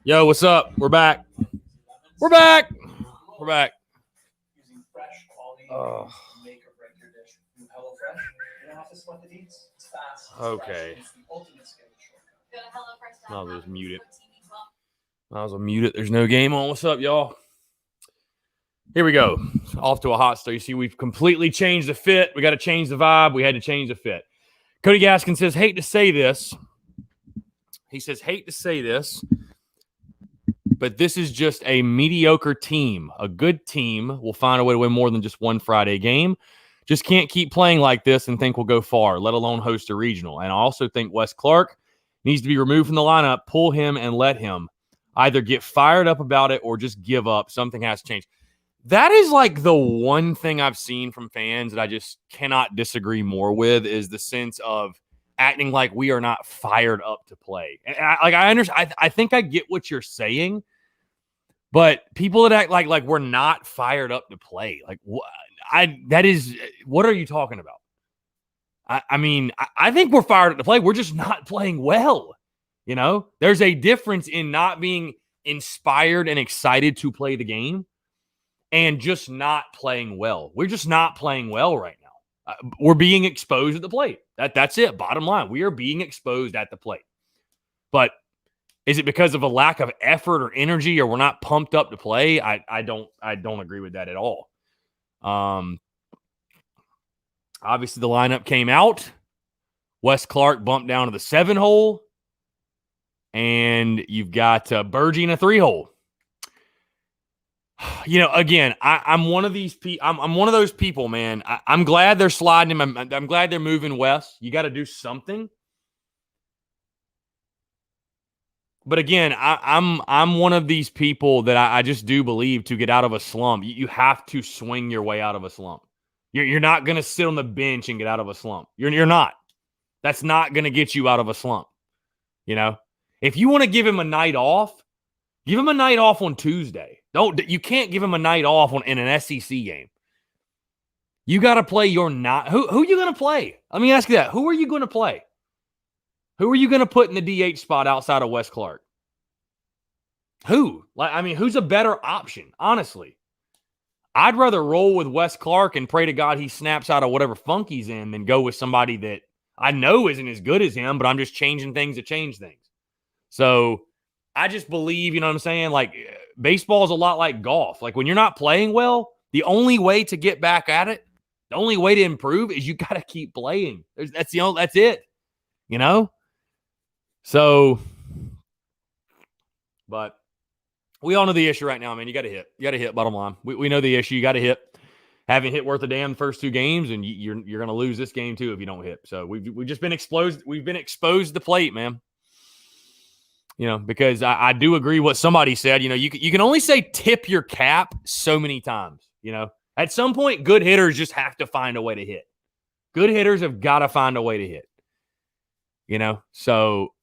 Yo, what's up? We're back. We're back. We're back. Using fresh quality Oh, make or break your dish. New HelloFresh. You don't have to sweat the deeds. It's fast. It's okay. fresh. It's the ultimate schedule shortcut. I'll just mute it. I'll mute it. There's no game on. What's up, y'all? Here we go. Off to a hot start. You see, we've completely changed the fit. We got to change the vibe. We had to change the fit. Cody Gaskin says, hate to say this. He says, hate to say this, but this is just a mediocre team. A good team will find a way to win more than just one Friday game. Just can't keep playing like this and think we'll go far, let alone host a regional. And I also think Wes Clark needs to be removed from the lineup, pull him and let him either get fired up about it or just give up. Something has to change. That is like the one thing I've seen from fans that I just cannot disagree more with is the sense of acting like we are not fired up to play. And I understand. I think I get what you're saying, but people that act like we're not fired up to play, like what? What are you talking about? I think we're fired up to play. We're just not playing well. You know, there's a difference in not being inspired and excited to play the game and just not playing well. We're just not playing well right now. We're being exposed at the plate. That's it. Bottom line, we are being exposed at the plate. But is it because of a lack of effort or energy, or we're not pumped up to play? I don't agree with that at all. Obviously the lineup came out. Wes Clark bumped down to the 7-hole, and you've got Burgee in a 3-hole. You know, again, I'm one of these people. I'm one of those people, man. I'm glad they're sliding him. I'm glad they're moving Wes. You got to do something. But again, I'm one of these people that I just do believe to get out of a slump, you have to swing your way out of a slump. You're not going to sit on the bench and get out of a slump. You're not. That's not going to get you out of a slump. You know, if you want to give him a night off, give him a night off on Tuesday. You can't give him a night off in an SEC game. You got to play your not. Who are you going to play? Let me ask you that. Who are you going to play? Who are you going to put in the DH spot outside of Wes Clark? Who? Who's a better option? Honestly, I'd rather roll with Wes Clark and pray to God he snaps out of whatever funk he's in than go with somebody that I know isn't as good as him, but I'm just changing things to change things. So I just believe, you know what I'm saying? Like, baseball is a lot like golf. Like, when you're not playing well, the only way to get back at it, the only way to improve is you got to keep playing. That's it, you know? So, but we all know the issue right now, man. You got to hit. You got to hit, bottom line. We know the issue. You got to hit. Haven't hit worth a damn the first 2 games, and you're going to lose this game too if you don't hit. So we've just been exposed. We've been exposed to the plate, man. You know, because I do agree what somebody said. You know, you can only say tip your cap so many times. You know, at some point, good hitters just have to find a way to hit. Good hitters have got to find a way to hit. You know, so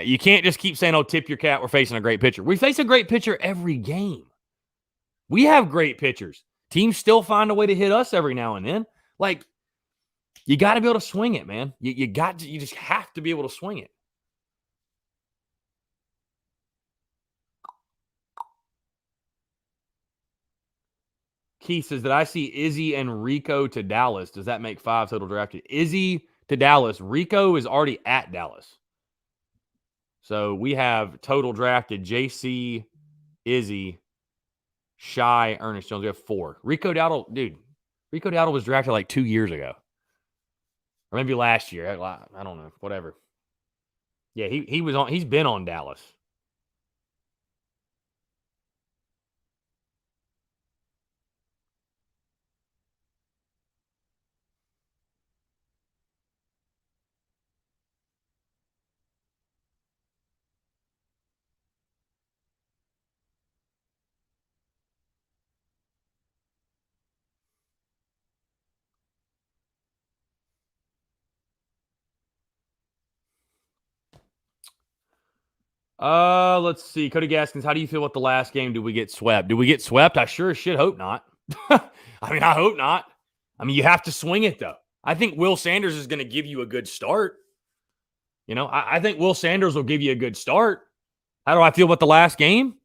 you can't just keep saying, "Oh, tip your cap. We're facing a great pitcher." We face a great pitcher every game. We have great pitchers. Teams still find a way to hit us every now and then. Like, you got to be able to swing it, man. You just have to be able to swing it. Keith says that I see Izzy and Rico to Dallas. Does that make 5 total drafted? Izzy to Dallas. Rico is already at Dallas. So we have total drafted JC, Izzy, Shy, Ernest Jones. We have 4. Rico Dowdle was drafted like 2 years ago. Or maybe last year. I don't know. Whatever. Yeah, he's been on Dallas. Let's see. Cody Gaskins, how do you feel about the last game? Did we get swept? Did we get swept? I sure as shit hope not. I hope not. You have to swing it, though. I think Will Sanders is going to give you a good start. You know, I think Will Sanders will give you a good start. How do I feel about the last game?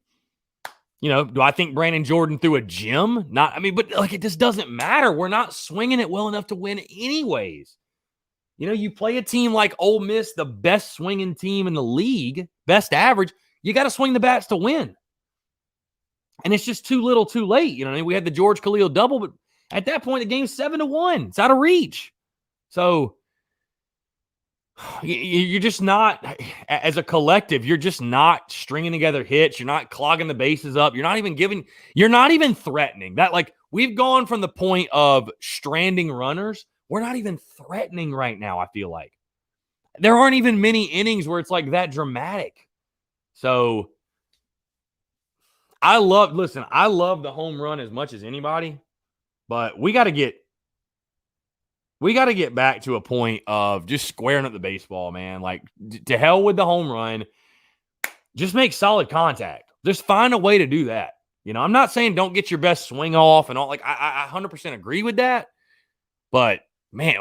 Do I think Brandon Jordan threw a gem? But like it just doesn't matter. We're not swinging it well enough to win anyways. You play a team like Ole Miss, the best swinging team in the league, best average. You got to swing the bats to win. And it's just too little too late. We had the George Khalil double, but at that point, the game's 7-1. It's out of reach. So you're just not, as a collective, you're just not stringing together hits. You're not clogging the bases up. You're not even threatening that. Like, we've gone from the point of stranding runners. We're not even threatening right now. I feel like there aren't even many innings where it's like that dramatic. So I love the home run as much as anybody, but we got to get back to a point of just squaring up the baseball, man. Like, to hell with the home run. Just make solid contact. Just find a way to do that. I'm not saying don't get your best swing off and all. Like, I 100% agree with that. But, man,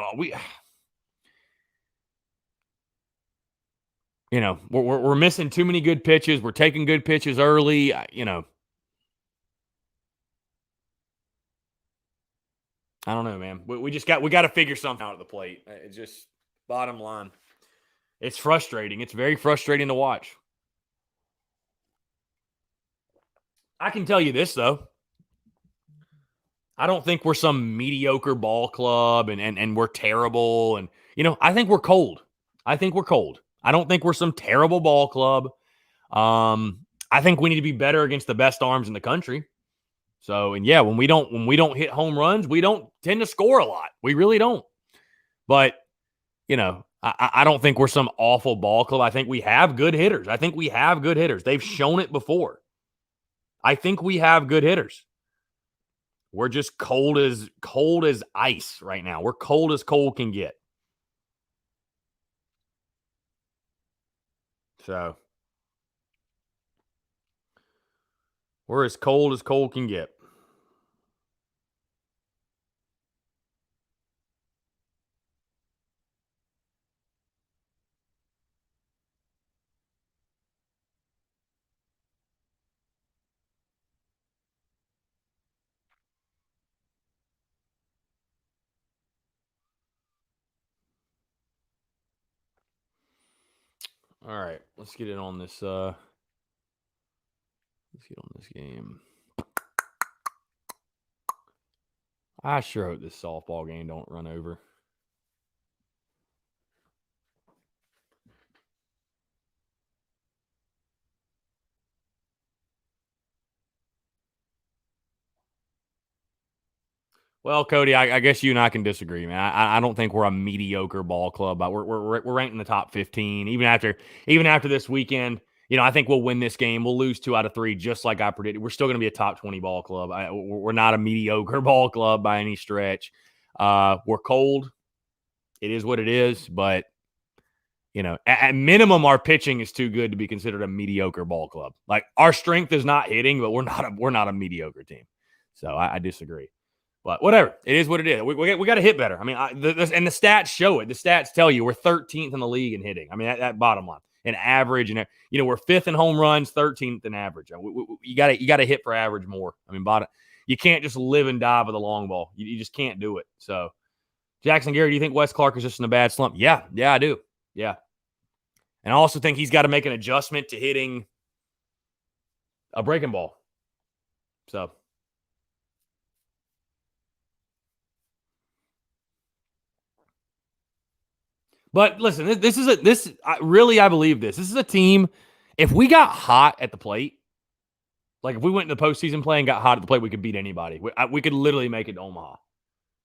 we're missing too many good pitches. We're taking good pitches early. I don't know, man. We got to figure something out at the plate. It's just bottom line. It's frustrating. It's very frustrating to watch. I can tell you this, though. I don't think we're some mediocre ball club and we're terrible. And, I think we're cold. I don't think we're some terrible ball club. I think we need to be better against the best arms in the country. So, and yeah, when we don't hit home runs, we don't tend to score a lot. We really don't. But, I don't think we're some awful ball club. I think we have good hitters. They've shown it before. I think we have good hitters. We're just cold as ice right now. We're cold as cold can get. So we're as cold can get. All right, let's get in on this. Let's get on this game. I sure hope this softball game don't run over. Well, Cody, I guess you and I can disagree, man. I don't think we're a mediocre ball club, but we're ranked in the top 15 even after this weekend. I think we'll win this game. We'll lose 2 out of 3, just like I predicted. We're still going to be a top 20 ball club. We're not a mediocre ball club by any stretch. We're cold. It is what it is, but at minimum, our pitching is too good to be considered a mediocre ball club. Like, our strength is not hitting, but we're not a mediocre team. So I disagree. But whatever, it is what it is. We got to hit better. I mean, and the stats show it. The stats tell you we're 13th in the league in hitting. I mean, that bottom line, and average, and we're 5th in home runs, 13th in average. You got to hit for average more. I mean, you can't just live and die with a long ball. You just can't do it. So, Jackson Gary, do you think Wes Clark is just in a bad slump? Yeah, I do. Yeah, and I also think he's got to make an adjustment to hitting a breaking ball. So. But listen, I believe this. This is a team. If we got hot at the plate, like if we went into the postseason play and got hot at the plate, we could beat anybody. We could literally make it to Omaha.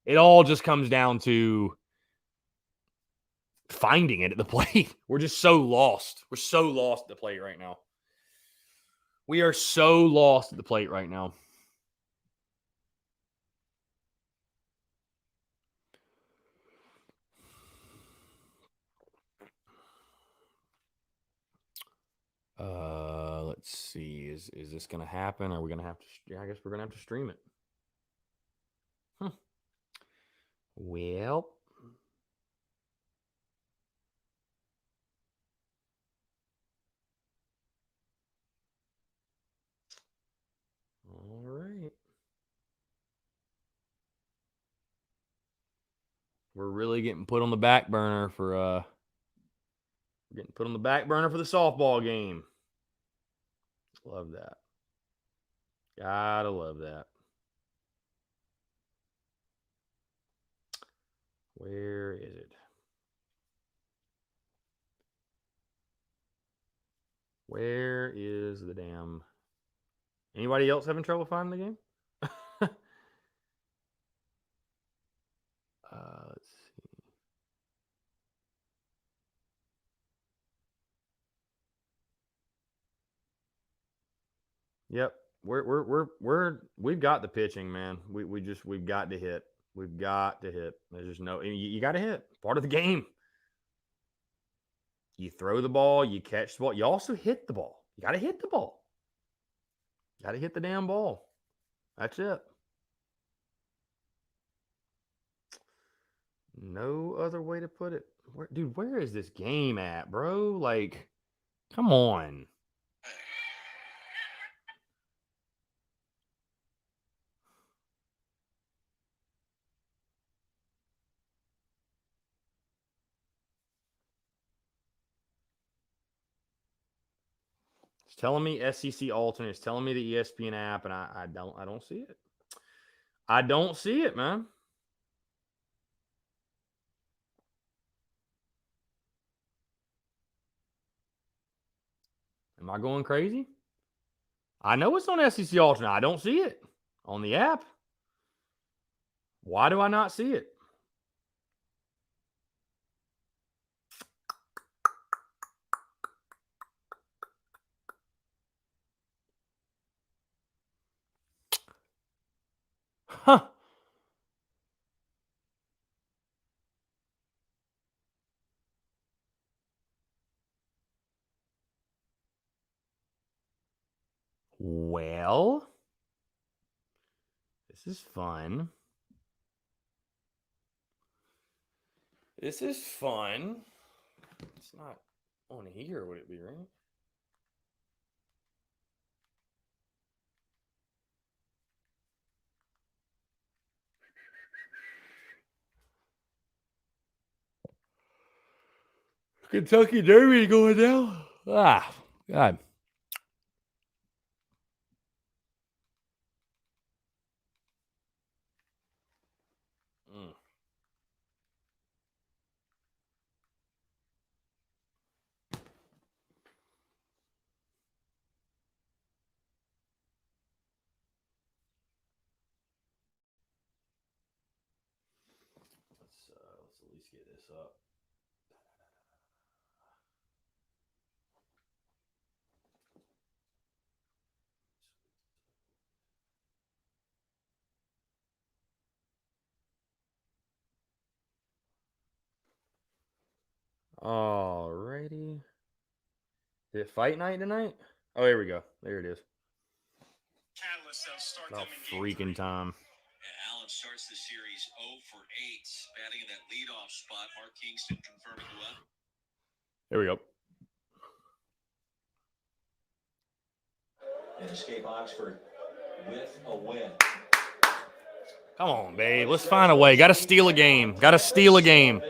It all just comes down to finding it at the plate. We're just so lost. We're so lost at the plate right now. We are so lost at the plate right now. Let's see. Is this going to happen? Are we going to have to? Yeah, I guess we're going to have to stream it. Well. We're really getting put on the back burner for the softball game. Love that. Gotta love that. Where is it? Where is the damn... Anybody else having trouble finding the game? Let's see. Yep. We've got the pitching, man. We've got to hit. We've got to hit. There's just no... You got to hit. Part of the game. You throw the ball, you catch the ball. You also hit the ball. You got to hit the ball. Got to hit the damn ball. That's it. No other way to put it. Dude, where is this game at, bro? Like, come on. It's telling me SEC alternate. It's telling me the ESPN app, and I don't see it. I don't see it, man. Am I going crazy? I know it's on SEC alternate. I don't see it on the app. Why do I not see it? Huh. Well, this is fun. This is fun. It's not on here, would it be, right? Kentucky Derby going down. Ah, God. Let's at least get this up. Alrighty. Is it fight night tonight? Oh, here we go. There it is. About freaking time. Allen starts the series 0 for 8, batting in that leadoff spot. Mark Kingston confirming the up. There we go. And escape Oxford with a win. Come on, babe. Let's find a way. Got to steal a game. Got to steal a game.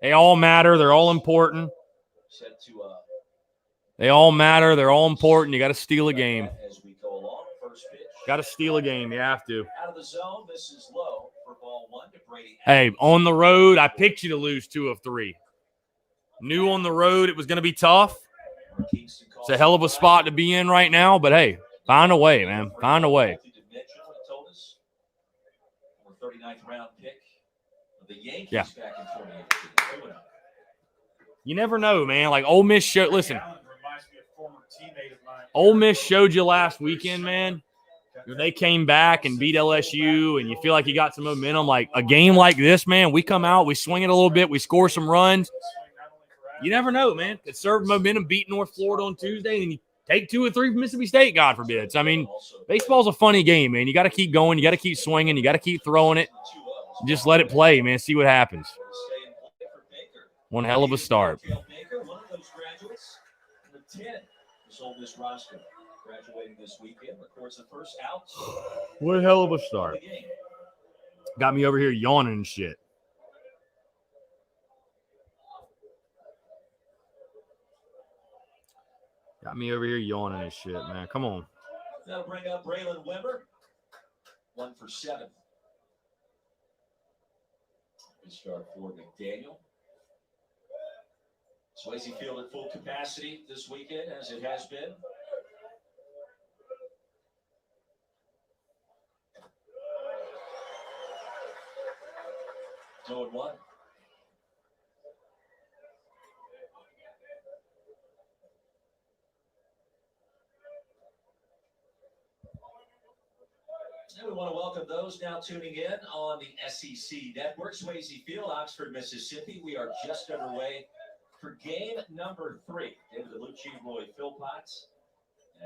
They all matter. They're all important. They all matter. They're all important. You got to steal a game. Got to steal a game. You have to. Out of the zone, this is low for ball 1 to Brady. Hey, on the road, I picked you to lose 2 of 3. Knew on the road it was going to be tough. It's a hell of a spot to be in right now, but hey, find a way, man. Find a way. 39th round pick of the Yankees back in 2018. You never know, man. Like Ole Miss showed. Listen, Ole Miss showed you last weekend, man. They came back and beat LSU, and you feel like you got some momentum. Like a game like this, man, we come out, we swing it a little bit, we score some runs. You never know, man. It served momentum, beat North Florida on Tuesday, and you take 2 or 3 from Mississippi State, God forbid. I mean, baseball's a funny game, man. You got to keep going. You got to keep swinging. You got to keep throwing it. Just let it play, man. See what happens. One hell of a start. One hell of a start. Got me over here yawning and shit. Got me over here yawning and shit, man. Come on. That'll bring up Braylon Weber. 1 for 7. Good start for McDaniel. Swayze Field at full capacity this weekend, as it has been. No 1. And we want to welcome those now tuning in on the SEC Network. Swayze Field, Oxford, Mississippi. We are just underway for game number 3. David DeLucci, Roy Philpotts,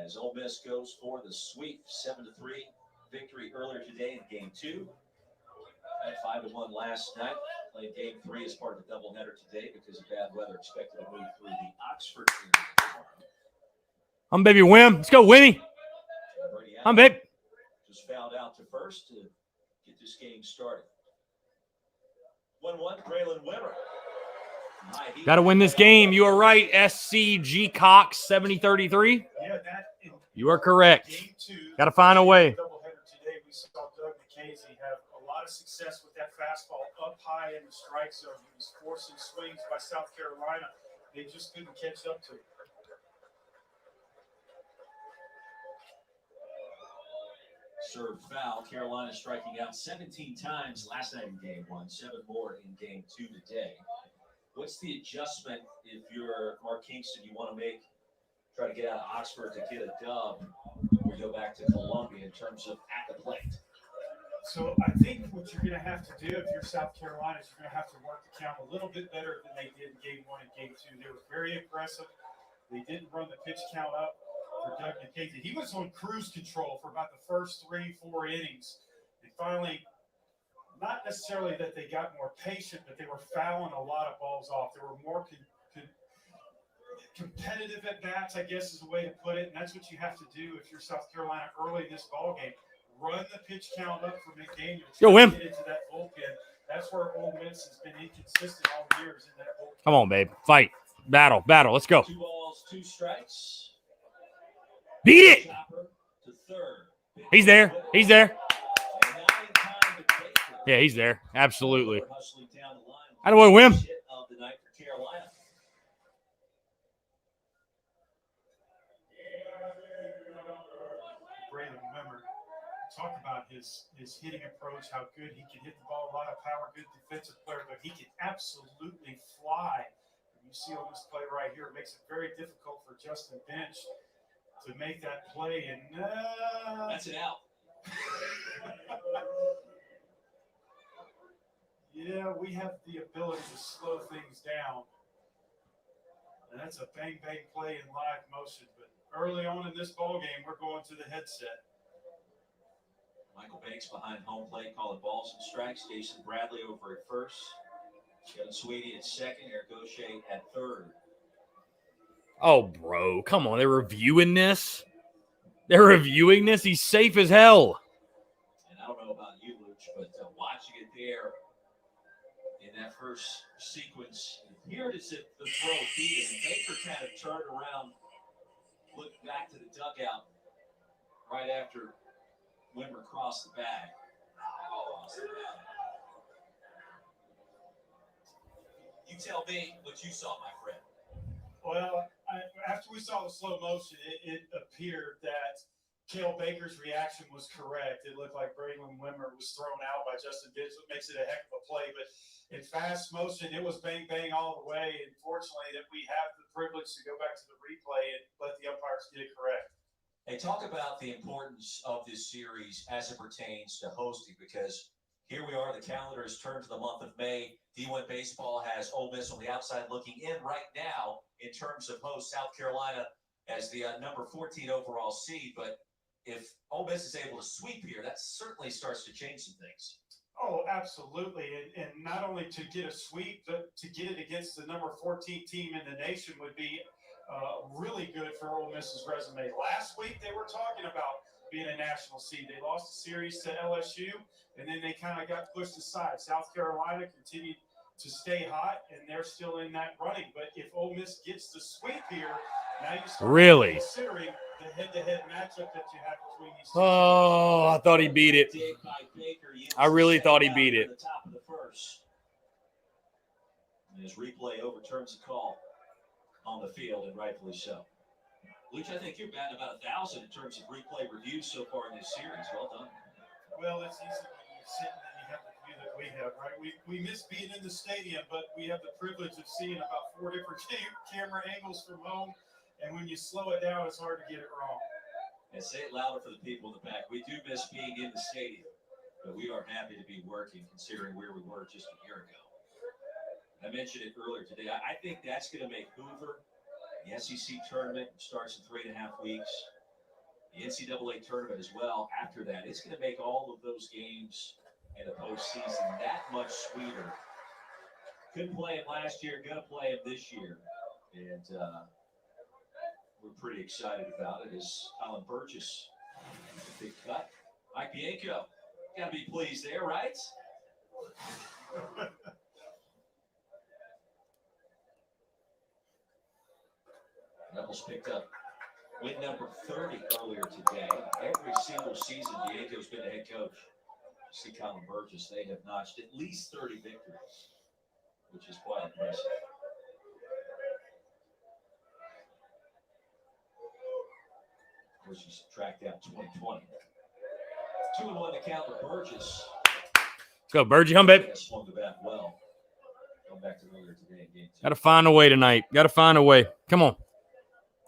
as Ole Miss goes for the sweep 7-3 victory earlier today in game 2. At 5-1 last night. Played game 3 as part of the doubleheader today because of bad weather expected to move through the Oxford area tomorrow. I'm baby Wim. Let's go, Wimmy. I'm babe. Just fouled out to first to get this game started. 1-1, Braylon Weber. Got to win this game. You are right. SCG Cox 70-33. Yeah, You are correct. Game 2. Got to find a way. Doubleheader today. We saw Doug McKenzie have a lot of success with that fastball up high in the strike zone. He was forcing swings by South Carolina. They just couldn't catch up to him. Served foul. Carolina striking out 17 times last night in game 1, 7 more in game 2 today. What's the adjustment if you're Mark Kingston, you want to make, try to get out of Oxford to get a dub, or go back to Columbia in terms of at the plate? So I think what you're going to have to do if you're South Carolina is you're going to have to work the count a little bit better than they did in game 1 and game 2. They were very aggressive. They didn't run the pitch count up for Doug McKenzie. He was on cruise control for about the first 3-4 innings. And finally, not necessarily that they got more patient, but they were fouling a lot of balls off. There were more competitive at bats, I guess is the way to put it. And that's what you have to do if you're South Carolina early in this ball game. Run the pitch count up for McDaniel. Yo, Wim. Get into that bullpen. That's where Ole Miss has been inconsistent all years in that bullpen. Come on, babe. Fight. Battle. Let's go. 2 balls, 2 strikes. Beat it. Chopper to third. He's there. And now in time to take it. Yeah, he's there. Absolutely. Hustling down the line. How do I win? Hit of the night for Carolina. Braylon Weber, talk about his hitting approach, how good he can hit the ball, a lot of power, good defensive player, but he can absolutely fly. You see on this play right here, it makes it very difficult for Justin Bench to make that play, and That's an out. yeah, we have the ability to slow things down. And that's a bang-bang play in live motion. But early on in this ball game, we're going to the headset. Michael Banks behind home plate, calling balls and strikes. Jason Bradley over at first. Kevin Sweeney at second. Eric O'Shea at third. Oh, bro. Come on. They're reviewing this. He's safe as hell. And I don't know about you, Luch, but watching it there in that first sequence, here it is at the throw feed, and Baker kind of turned around, looked back to the dugout right after Wimmer crossed the bag. You tell me what you saw, my friend. Well, after we saw the slow motion, it appeared that Cale Baker's reaction was correct. It looked like Braylon Wimmer was thrown out by Justin Bench, what makes it a heck of a play. But in fast motion, it was bang-bang all the way. And fortunately, that we have the privilege to go back to the replay and let the umpires get it correct. Hey, talk about the importance of this series as it pertains to hosting, because here we are, the calendar has turned to the month of May. D1 Baseball has Ole Miss on the outside looking in right now in terms of host South Carolina as the number 14 overall seed. But if Ole Miss is able to sweep here, that certainly starts to change some things. Oh, absolutely. And not only to get a sweep, but to get it against the number 14 team in the nation would be really good for Ole Miss's resume. Last week, they were talking about being a national seed. They lost the series to LSU, and then they kind of got pushed aside. South Carolina continued to stay hot, and they're still in that running. But if Ole Miss gets the sweep here, Now you start Really? considering the head-to-head matchup that you have between these two. Oh, I thought he beat it. Dig by Baker yields I really the thought he second beat out it. in the top of the first. And his replay overturns the call on the field, and rightfully so. Luch, I think you're batting about 1,000 in terms of replay reviews so far in this series. Well done. Well, it's easy when you sit and you have the view that we have, right? We miss being in the stadium, but we have the privilege of seeing about 4 different camera angles from home. And when you slow it down, it's hard to get it wrong. And say it louder for the people in the back. We do miss being in the stadium, but we are happy to be working considering where we were just a year ago. I mentioned it earlier today. I think that's going to make Hoover, the SEC tournament starts in 3.5 weeks, the NCAA tournament as well after that. It's going to make all of those games in the postseason that much sweeter. Couldn't play him last year, going to play him this year. And we're pretty excited about it as Colin Burgess, big cut. Mike Bianco, got to be pleased there, right? Rebels picked up win number 30 earlier today. Every single season, Bianco's been the head coach. You see Colin Burgess, they have notched at least 30 victories, which is quite impressive. Of course, you subtract out 2020. 2-1 to count for Burgess. Let's go, Burgie. Hum, babe. Swung the bat well. Going back to earlier today in game 2. Got to find a way tonight. Got to find a way. Come on.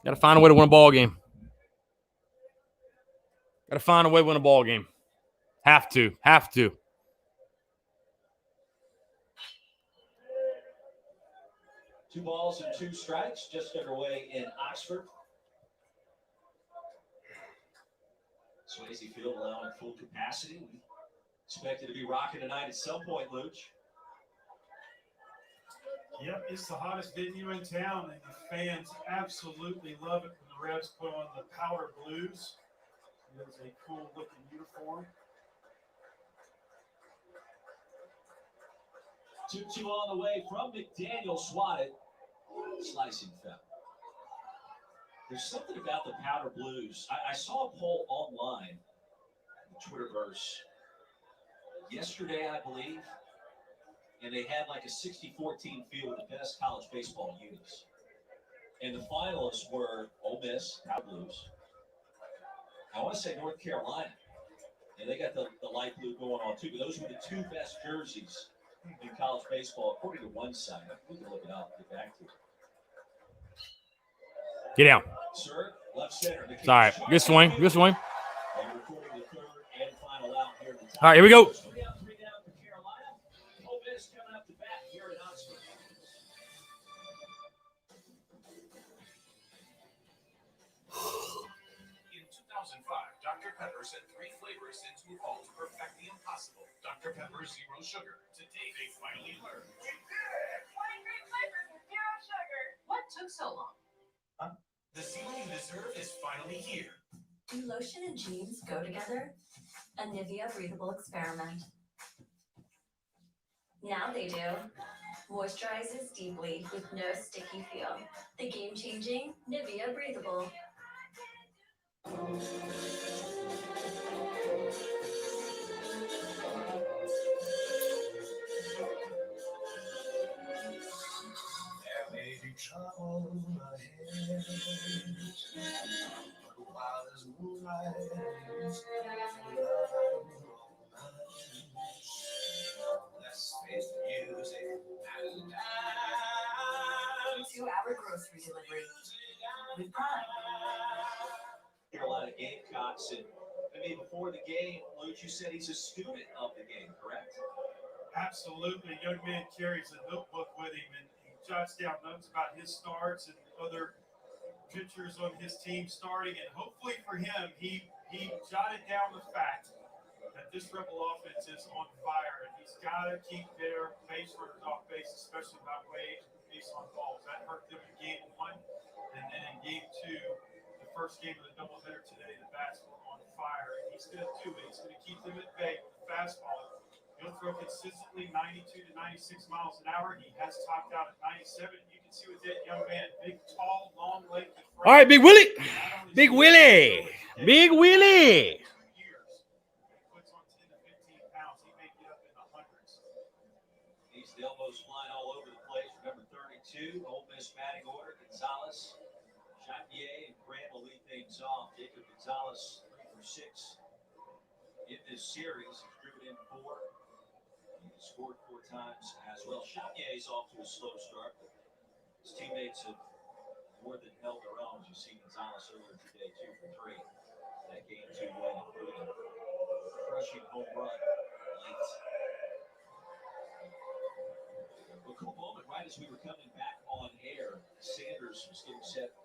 Got to find a way to win a ball game. Got to find a way to win a ball game. Have to. Have to. Two balls and 2 strikes just underway in Oxford. Swayze Field allowing full capacity. We expect it to be rocking tonight at some point, Luch. Yep, it's the hottest venue in town, and the fans absolutely love it when the Revs put on the powder blues. It is a cool-looking uniform. 2-2 on the way from McDaniel, swatted. Slicing foul. There's something about the powder blues. I saw a poll online, the Twitterverse, yesterday, I believe, and they had like a 60-14 field with the best college baseball unis. And the finalists were Ole Miss, Powder Blues. I want to say North Carolina. And they got the light blue going on too. But those were the 2 best jerseys in college baseball, according to one site. We can look it up and get back to it. Get down. Sir, left center. It's all right. Good swing. Good swing. And recording the third and final out here at the top. All right, here we go. 3 out, 3 down for Carolina. Ole Miss coming up to bat here in Oxford. In 2005, Dr. Pepper sent 3 flavors into all to perfect the impossible. Dr. Pepper Zero Sugar. Today they finally learned. We did it! 23 flavors with 0 sugar. What took so long? The season you deserve is finally here. Do lotion and jeans go together? A Nivea breathable experiment. Now they do. Moisturizes deeply with no sticky feel. The game-changing Nivea breathable. There may be trouble ahead, but while there's moonlight, let's face the music and dance. 2-hour grocery delivery with Prime. Carolina Gamecocks, and maybe before the game, Luch, you said he's a student of the game, correct? Absolutely. Young man carries a notebook with him, and he jots down notes about his starts and other pitchers on his team starting. And hopefully for him, he jotted down the fact that this Rebel offense is on fire, and he's got to keep their base runners off base, especially by way of base on balls. That hurt them in game 1, and then in game 2, the first game of the doubleheader today, the bats were on fire, and he's going to do it. He's going to keep them at bay with the fastball. He'll throw consistently 92 to 96 miles an hour. He has topped out at 97. You can can see with that young man, big, tall, long, lanky. All right, Big Willie. Not only Big is he Willie. Big Willie. years, he puts on 10 to 15 pounds. He may get up in the hundreds. He's the elbows flying all over the place for number 32. Ole Miss batting order. Gonzalez, Chartier, and Graham will lead things off. Jacob Gonzalez, 3 for 6 in this series. He's driven in 4. He scored 4 times as well. Chartier is off to a slow start. His teammates have more than held their own. As you see Gonzalez earlier today, 2 for 3. That game 2 win, including a crushing home run late. A cool moment right as we were coming back on air. Sanders was getting set to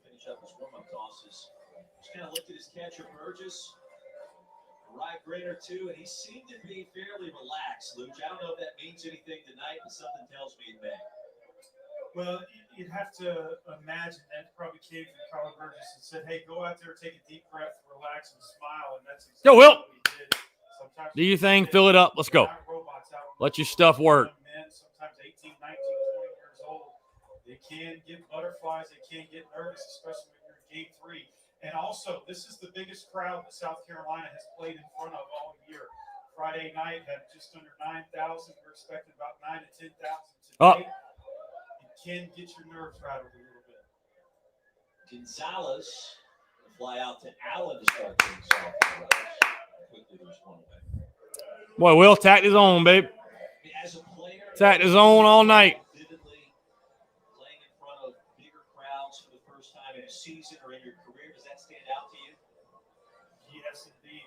finish up his warm-up tosses. Just kind of looked at his catcher, Burgess. A right grader, too, and he seemed to be fairly relaxed, Luch. I don't know if that means anything tonight, but something tells me it may. Well, you'd have to imagine that probably came from Carl Burgess and said, hey, go out there, take a deep breath, relax, and smile. And that's exactly Yo, Will. what he did. Sometimes Do your thing. Fill it up. Let's go. Let your stuff work. Men, sometimes 18, 19, 20 years old, they can get butterflies. They can get nervous, especially when you're in game 3. And also, this is the biggest crowd that South Carolina has played in front of all year. Friday night had just under 9,000. We're expecting about 9 to 10,000 today. Can get your nerves rattled a little bit. Gonzalez will fly out to Allen to start things off. Quickly, there's one away. Boy, Will tacked his own, babe. As a player, Tacked his own all night. Vividly playing in front of bigger crowds for the first time in a season or in your career, does that stand out to you? Yes, indeed.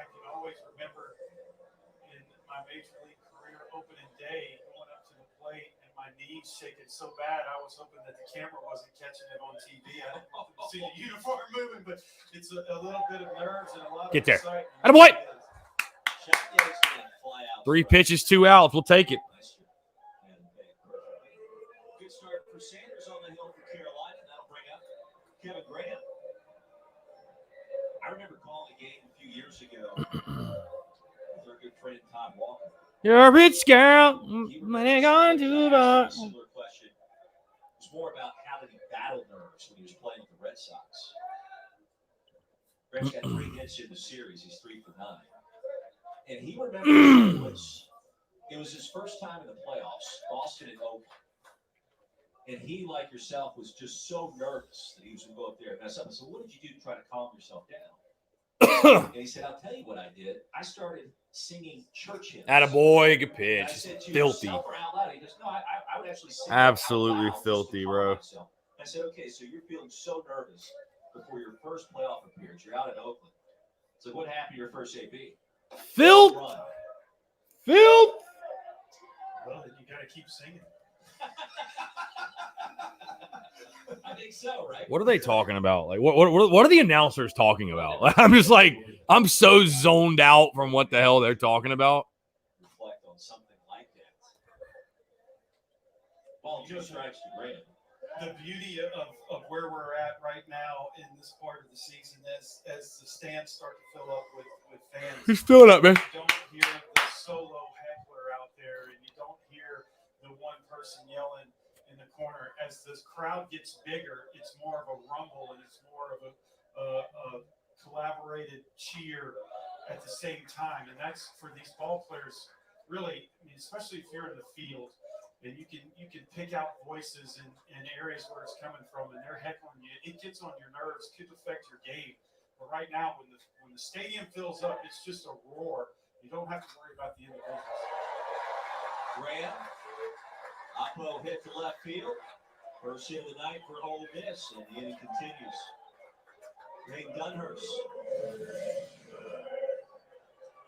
I can always remember in my major league career opening day going up to the plate. My knees shaking so bad, I was hoping that the camera wasn't catching it on TV. I didn't see the uniform moving, but it's a little bit of nerves and a lot of excitement. Attaboy. Chartier's gonna fly out. 3 pitches, 2 outs. We'll take it. Good start for Sanders on the hill for Carolina. That'll bring up Kevin Graham. I remember calling a game a few years ago with our good friend Todd Walker. You're a rich girl. Money gone too far. Similar question. It was more about how did he battle nerves when he was playing with the Red Sox. Graham's got 3 hits in the series. He's 3 for 9. And he remembers it was his first time in the playoffs, Boston and Oakland. And he, like yourself, was just so nervous that he was going to go up there and mess up. I said, what did you do to try to calm yourself down? And he said, I'll tell you what I did. I started singing church hymns. Attaboy, good pitch. Said, Filthy. He goes, no, I would actually sing Absolutely out loud filthy, just to calm bro. myself. I said, okay, so you're feeling so nervous before your first playoff appearance. You're out in Oakland. So what happened to your first AB? Filth. Filth. Well, then you got to keep singing. I think so, right? What are they talking about? Like, what are the announcers talking about? I'm just like, I'm so zoned out from what the hell they're talking about. Reflect on something like that. Ball 2 strikes to Graham. The beauty of where we're at right now in this part of the season as the stands start to fill up with fans. He's filling up, man. You don't hear the solo heckler out there, and you don't hear the one person yelling in the corner. As this crowd gets bigger, it's more of a rumble, and it's more of a collaborated cheer at the same time. And that's for these ball players, really, I mean, especially if you're in the field. And you can pick out voices in areas where it's coming from, and they're heckling you. It gets on your nerves, could affect your game. But right now, when the stadium fills up, it's just a roar. You don't have to worry about the individuals. Graham, Oppo hit to left field. First hit of the night for Ole Miss, and the inning continues. Ray Dunhurst.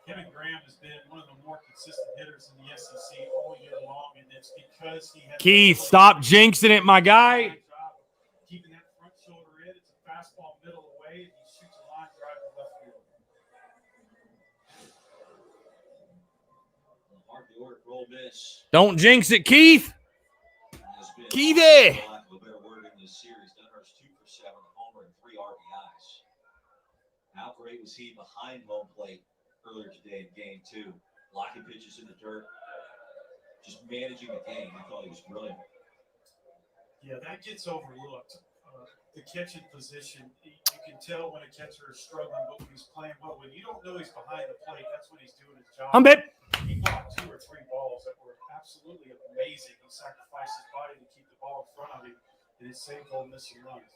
Kevin Graham has been one of the more consistent hitters in the SEC all year long, and it's because he has Keith, stop jinxing it, my guy. Keeping that front shoulder in. It's a fastball middle away, and he shoots a line drive to left field. Mark the order for Ole Miss. Don't jinx it, Keith. Keithy. A better word in this series. Dunhurst 2 for 7, a homer and 3 RBIs. How great was he behind home plate earlier today in game 2? Locking pitches in the dirt, just managing the game. I thought he was brilliant. Yeah, that gets overlooked. The catching position, you can tell when a catcher is struggling, but when he's playing well, when you don't know he's behind the plate, that's when he's doing his job. Babe. He caught 2 or 3 balls that were absolutely amazing. He sacrificed his body to keep the ball in front of him, and it saved Ole Miss some runs.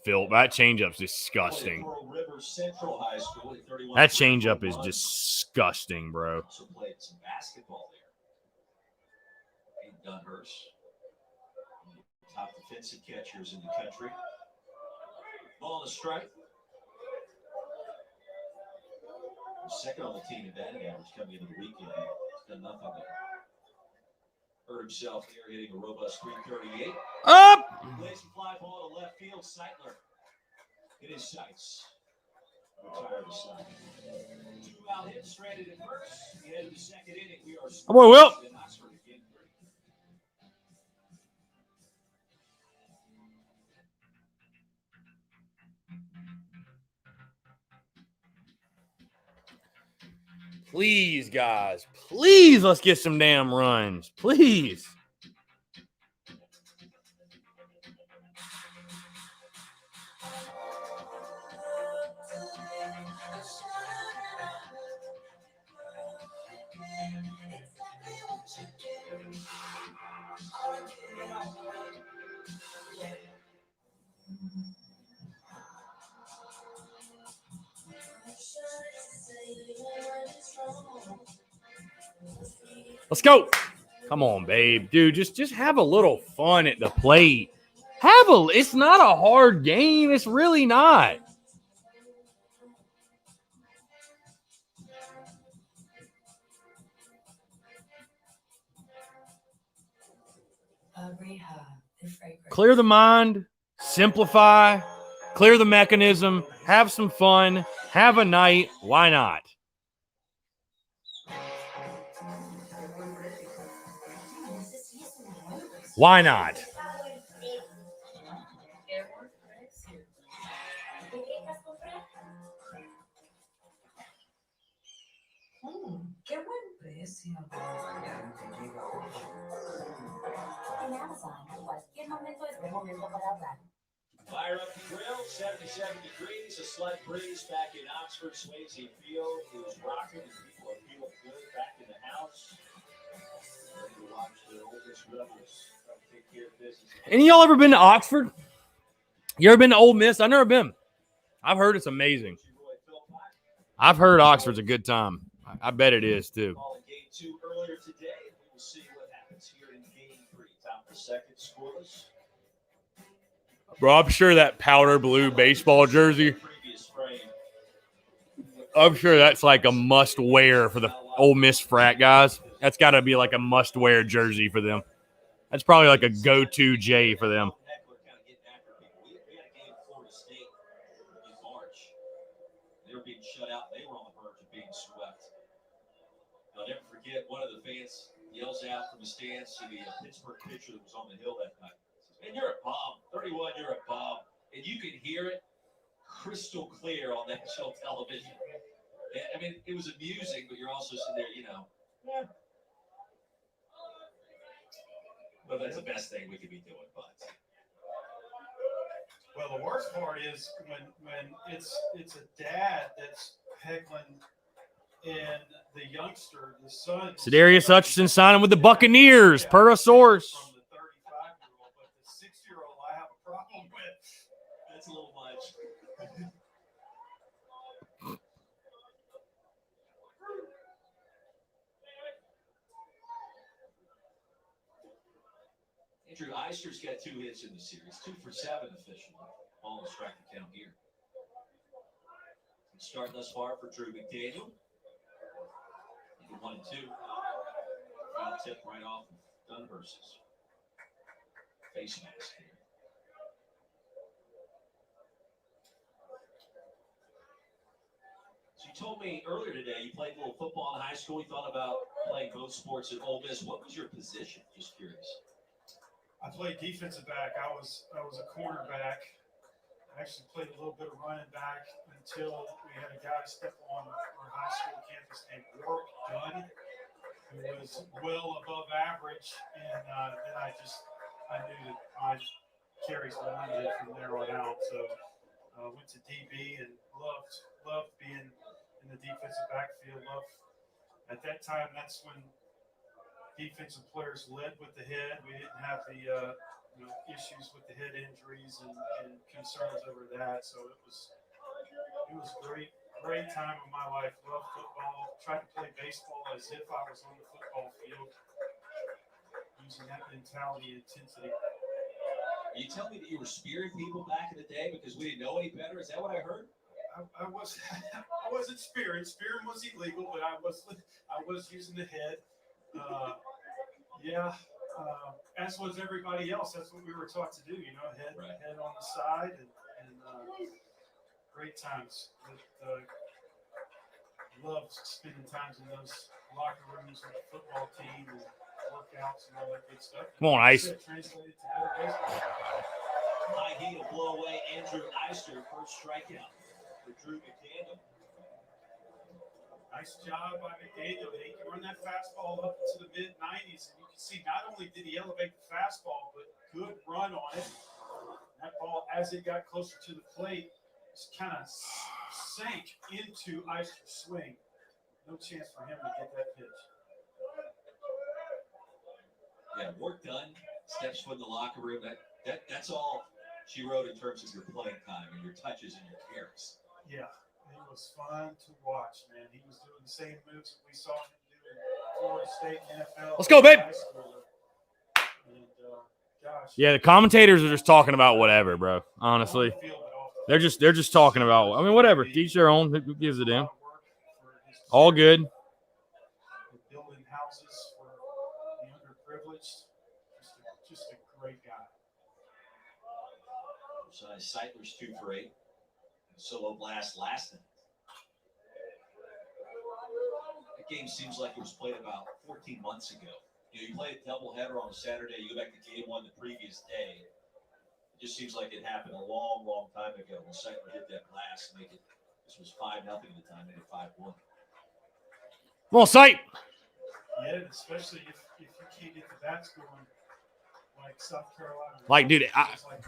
Phil, that changeup's disgusting. Coral River Central High School at 31. That changeup is disgusting, bro. Also played some basketball there. And Dunhurst, top defensive catchers in the country. Ball to strike. Second on the team in batting average coming into the weekend. He's done nothing there. Hurt himself here, hitting a robust 338. Up! Lays a fly ball to left field. Seitler in his sights. Retired aside. 2 out hits, stranded at first. The end of the second inning. We are Come on, Will. in Oxford again. Please, guys. Please, let's get some damn runs. Please. Let's go. Come on, babe. Dude, just have a little fun at the plate. It's not a hard game. It's really not. Clear the mind, simplify, clear the mechanism, have some fun, have a night. Why not? Why not? Qué buen precio. En Amazon, cualquier momento es buen momento para hablar. Fire up the grill, 77 degrees, a slight breeze back in Oxford. Swayze Field is rocking, and people are feeling good back in the house. Ready to watch the Ole Miss Rebels take care of business. Any of y'all ever been to Oxford? You ever been to Ole Miss? I've never been. I've heard it's amazing. I've heard Oxford's a good time. I bet it is, too. Ball in game 2 earlier today. We will see what happens here in game 3. Top of the second, scoreless. Bro, I'm sure that powder blue baseball jersey, Previous frame. I'm sure that's like a must-wear for the Ole Miss frat guys. That's got to be like a must-wear jersey for them. That's probably like a go-to J for them. Heckler kind of getting after people. We had a game at Florida State in March. They were being shut out. They were on the verge of being swept. I'll never forget, one of the fans yells out from the stands to the Pittsburgh pitcher that was on the hill that night. Says, "Man, you're a bomb. 31, you're a bomb." And you could hear it crystal clear on national television. I mean, it was amusing, but you're also sitting there, yeah. But that's the best thing we could be doing, but. Well, the worst part is when it's a dad that's heckling and the youngster, the son. Sedarius Hutchinson signing with the Buccaneers, per a source. From the 35-year-old, but the 6-year-old I have a problem with. That's a little much. Andrew Eister's got 2 hits in the series, 2 for 7 officially. All in strike the count here. Start thus far for Drew McDaniel. 1 and 2. Foul tip right off of Dunhurst's face mask here. So you told me earlier today you played a little football in high school. You thought about playing both sports at Ole Miss. What was your position? Just curious. I played defensive back. I was a cornerback. I actually played a little bit of running back until we had a guy step on our high school campus named Warwick Dunn, who was well above average, and then I just I knew that my carries were limited from there on out. So went to DB and loved being in the defensive backfield. At that time, that's when defensive players led with the head. We didn't have the issues with the head injuries and concerns over that. So it was great time of my life. Loved football. Tried to play baseball as if I was on the football field, using that mentality and intensity. Are you telling me that you were spearing people back in the day because we didn't know any better? Is that what I heard? I wasn't spearing. Spearing was illegal, but I was using the head. As was everybody else. That's what we were taught to do. Head on the side, and great times. Loved spending times in those locker rooms with the football team and workouts and all that good stuff. Come on, Ice. Translated to better baseball. High heat will blow away Andrew Eister. First strikeout for Drew McDaniel. Nice job by McDaniel. He can run that fastball up into the mid-90s, and you can see not only did he elevate the fastball, but good run on it. That ball, as it got closer to the plate, just kind of sank into Eister's swing. No chance for him to get that pitch. Yeah, work done. Steps foot in the locker room. That's all she wrote in terms of your playing time and your touches and your carries. Yeah, it was fun to watch, man. He was doing the same moves that we saw him do in Florida State NFL. Let's go, babe. And, gosh. Yeah, the commentators are just talking about whatever, bro. Honestly, they're just talking about. I mean, whatever. Each their own. Who gives a damn? All good. Building houses for the underprivileged. Just a great guy. Seitler's 2 for 8. Solo blast last night. That game seems like it was played about 14 months ago. You play a doubleheader on a Saturday, you go back to game 1 the previous day. It just seems like it happened a long, long time ago when Seitler hit that blast and make it. This was 5-0 at the time, made it 5-1. Come on, Sight. Yeah, especially if you can't get the bats going like South Carolina. Like, dude, it's like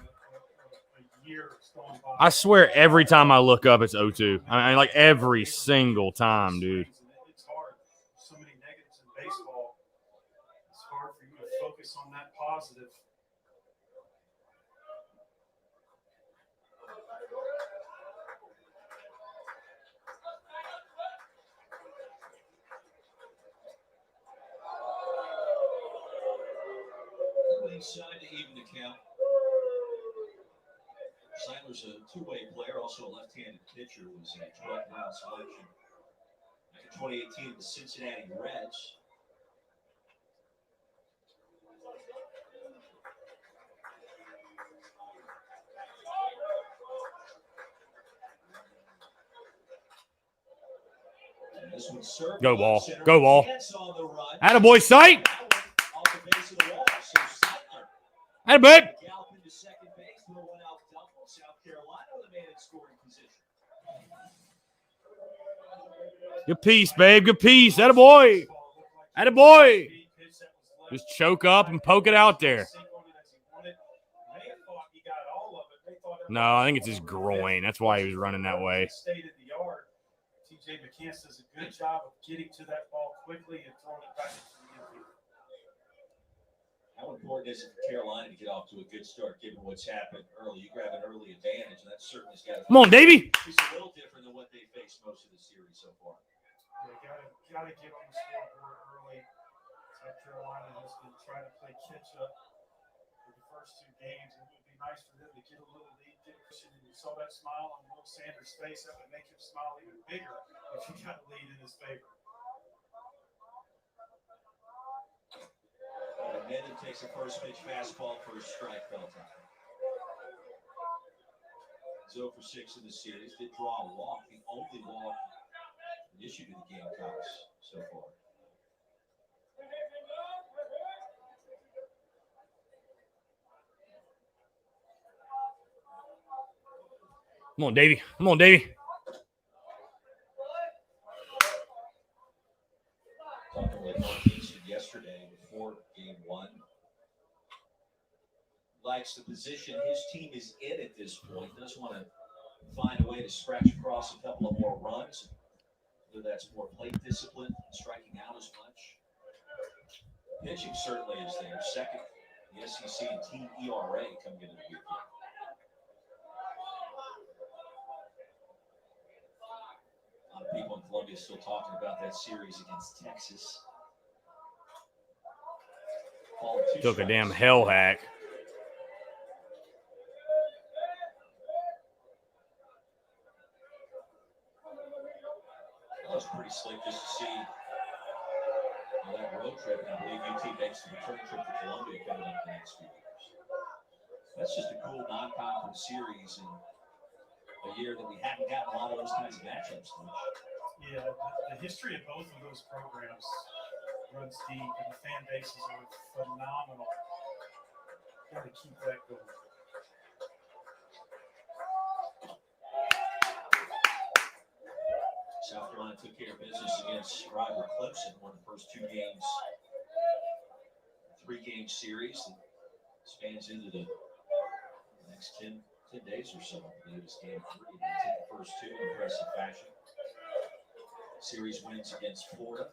a year going by. I swear every time I look up, it's 0-2. I mean, like every single time, dude. It's hard. So many negatives in baseball. It's hard for you to focus on that positive. Inside to even the count. Seitler's a two-way player, also a left-handed pitcher, was a 12th round selection. Back in 2018, the Cincinnati Reds. And this one served. Go ball. Go ball. Attaboy, Sight. Off the base of the wall, so Seitler. Attaboy. Galloping to second base, no one out double. South Carolina with a man in scoring position. Good piece, babe. Good piece. Attaboy. Attaboy. Just choke up and poke it out there. No, I think it's his groin. That's why he was running that way. TJ McCants does a good job of getting to that ball quickly and throwing it back into the infield. How important is it for Carolina to get off to a good start, given what's happened early? You grab an early advantage, and that certainly's got to. Come on, Davey. It's a little different than what they faced most of the series so far. Yeah, gotta get on the scoreboard early. South Carolina has been trying to play catch up for the first 2 games, and it would be nice for them to get a little lead. And you saw that smile on Will Sanders' face. That would make him smile even bigger if he got a lead in his favor. Menden takes a first pitch fastball for a strike, bell time. 0 for 6 in the series. Did draw a walk, the only walk issued to the Gamecocks so far. Come on, Davey. Come on, Davey. Talking with Mark Easton yesterday before game 1. likes the position his team is in at this point. Does want to find a way to scratch across a couple of more runs. Whether that's more plate discipline, striking out as much. Pitching certainly is there. Second, the SEC and team ERA coming into the weekend. A lot of people in Columbia still talking about that series against Texas. Took a damn hell hack. That was pretty slick just to see that road trip. And I believe UT makes the return trip to Columbia coming up the next few years. That's just a cool non-conference series in a year that we haven't gotten a lot of those kinds of matchups. Yeah, the history of both of those programs runs deep, and the fan bases are phenomenal. Got to keep that going. South Carolina took care of business against rival Clemson, won the first 2 games, 3-game series that spans into the next 10 days or so. I believe it's game 3. They took the first 2 in impressive fashion. Series wins against Florida.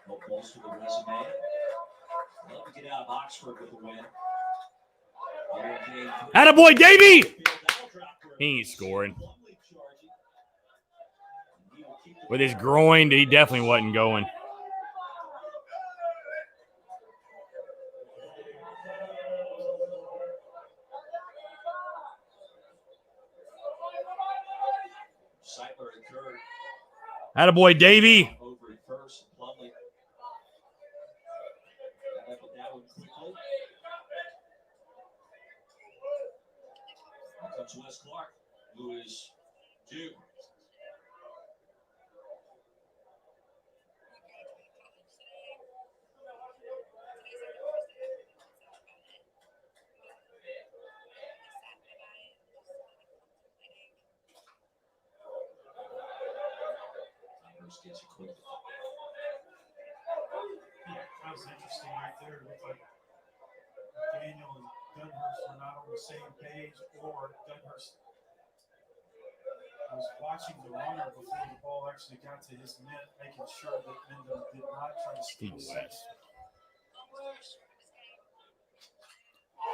No pulse for the resume. Love to get out of Oxford with a win. Attaboy, Davey! He ain't scoring. With his groin, he definitely wasn't going. Attaboy, Davey! Over at first, Plumlee. That one quickly. Here comes Wes Clark, who is due. Gets a quick. Yeah, that was interesting right there. It looked like Daniel and Dunhurst were not on the same page, or Dunhurst was watching the runner before the ball actually got to his net, making sure that Mendham did not try to steal second.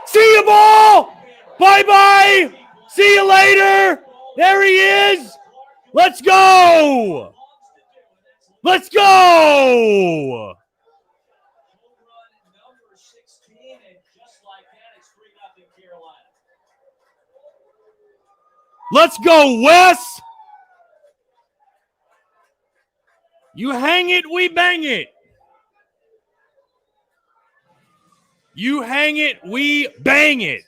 See you, ball! Bye-bye! See you later! There he is! Let's go! Let's go! Let's go, Wes! You hang it, we bang it. You hang it, we bang it.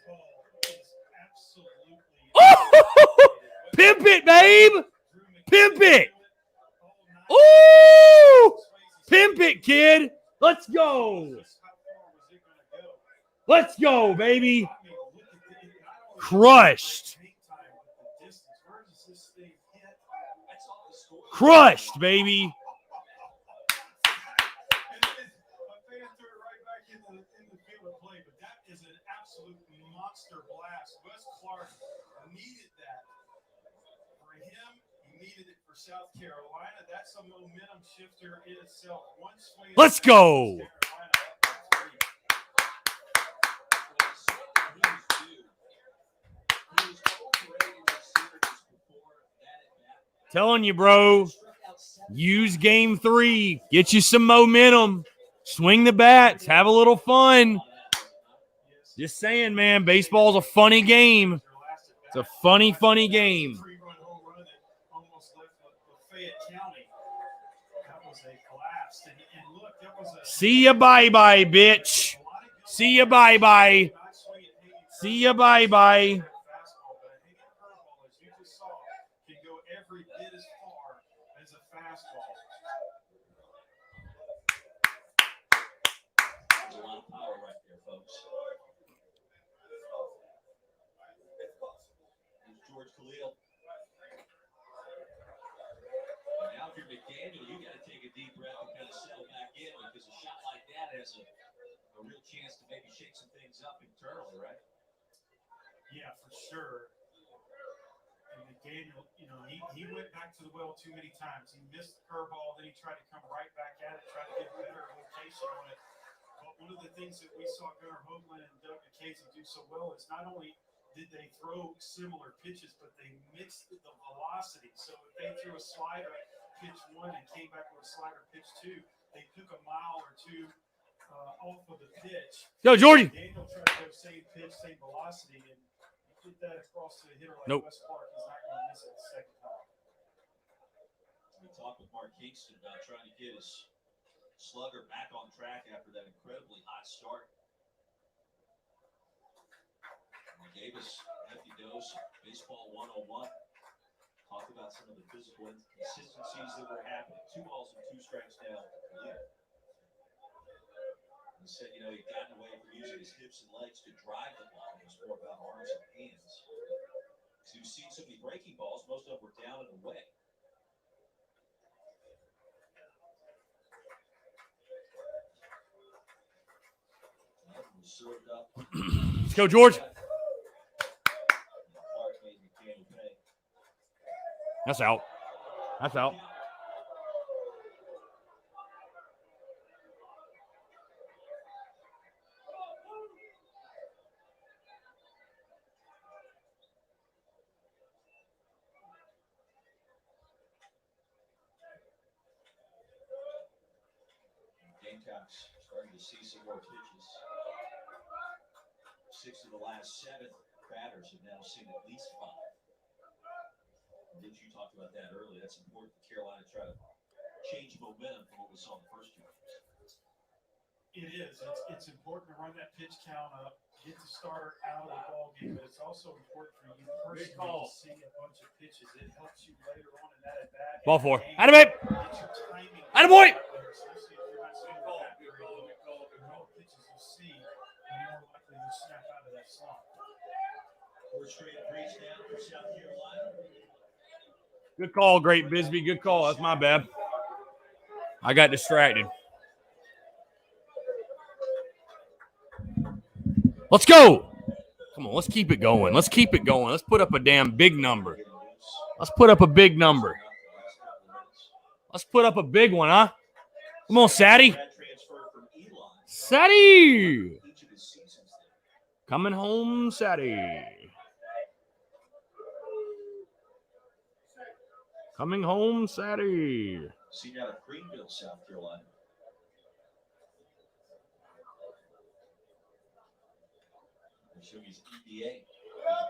Oh, pimp it, babe! Pimp it! Ooh! Pimp it, kid! Let's go! Let's go, baby! Crushed! Crushed, baby! Monster blast. Wes Clark needed that for him. He needed it for South Carolina. That's a momentum shifter in itself. One swing. Let's go. Telling you, bro. Use game 3. Get you some momentum. Swing the bats. Have a little fun. Just saying, man, baseball's a funny game. It's a funny, funny game. See ya, bye-bye, bitch. See ya, bye-bye. See ya, bye-bye. George Khalil. And now if you're McDaniel, you got to take a deep breath and kind of settle back in, because a shot like that has a real chance to maybe sure. And McDaniel, he went back to the well too many times. He missed the curveball, then he tried to come right back at it, tried to get better location on it. But one of the things that we saw Gunnar Hoagland and Doug McKenzie do so well is not only did they throw similar pitches, but they mixed the velocity. So if they threw a slider pitch 1 and came back with a slider pitch 2, they took a mile or two off of the pitch. Go, Jordan. Daniel tried to go same pitch, same velocity, and you get that across to a hitter like Wes Clark, he's not going to miss it the second time. We talked with Mark Kingston about trying to get his slugger back on track after that incredibly hot start. He gave us a hefty dose of baseball 101. Talked about some of the physical inconsistencies that were happening. 2 balls and 2 strikes now. He said, he'd gotten away from using his hips and legs to drive the ball. It was more about arms and hands. So you've seen so many breaking balls, most of them were down and away. Let's go, George. That's out. That's out. Gamecocks starting to see some more pitches. 6 of the last 7 batters have now seen at least 5. Did you talk about that earlier? That's important for Carolina to try to change momentum from what we saw in the first 2 games. It is. It's important to run that pitch count up, get the starter out of the ball game, but it's also important for you personally to see a bunch of pitches. It helps you later on in that at bat. Ball 4. Attaboy. Attaboy. Especially if you're not seeing that very well. The more pitches you see, the more likely you snap out of that slump. 4 straight breeze now for South Carolina. Good call, Great Bisbee. Good call. That's my bad. I got distracted. Let's go. Come on, let's keep it going. Let's keep it going. Let's put up a damn big number. Let's put up a big number. Let's put up a big one, huh? Come on, Sadie. Sadie. Coming home, Sadie. Coming home, Sadie. Seen out of Greenville, South Carolina. Showing his EBA.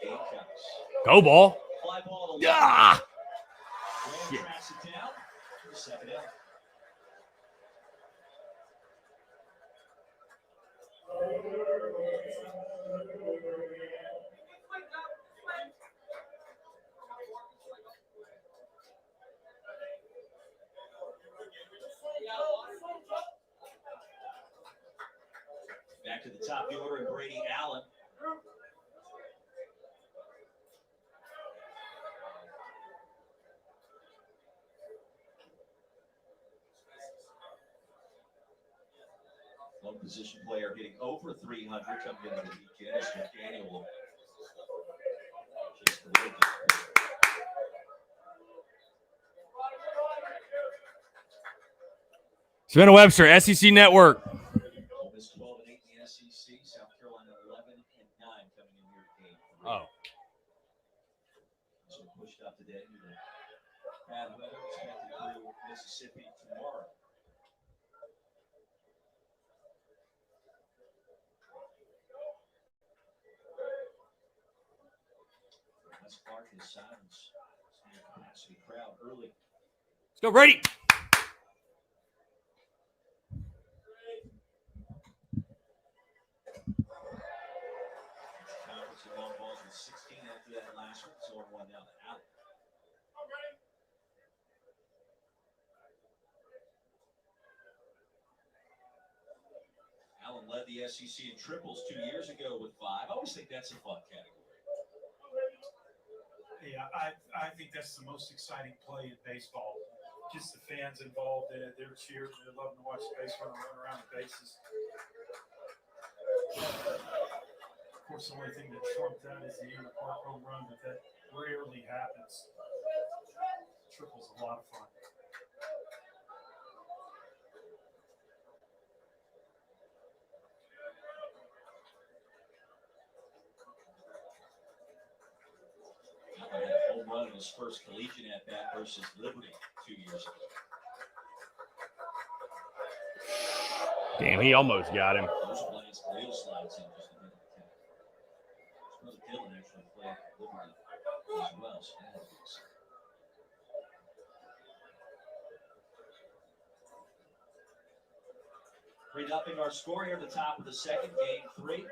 Gamecocks. Go ball. Fly ball to Yeah. Graham tracks it down. Second out. Back to the top of the order, and Brady Allen. One position player hitting over 300 coming into the weekend is McDaniel. Just a little bit. Savannah Webster, SEC Network. Ole Miss 12-8 in the SEC. South Carolina 11-9 coming in here to game 3. Oh. So pushed up today due to bad weather expected through Mississippi tomorrow. Wes Clark is silence. Near capacity crowd early. Let's go, Brady. Conference of long balls with 16 after that last one. So 1 down to Allen. Allen led the SEC in triples 2 years ago with 5. I always think that's a fun category. Yeah, I think that's the most exciting play in baseball. Just the fans involved in it. They're cheering. They're loving to watch the base runner run around the bases. course, the only thing that trumped that is the inter-park home run, but that rarely happens. Triple's a lot of fun. Home run in his first collegiate at bat versus Liberty 2 years ago. Damn, he almost got him. Those plays, Khalil slides in just a minute. His brother Dylan actually played at Liberty as well. So that is. Redubbing our score here at the top of the second, game 3.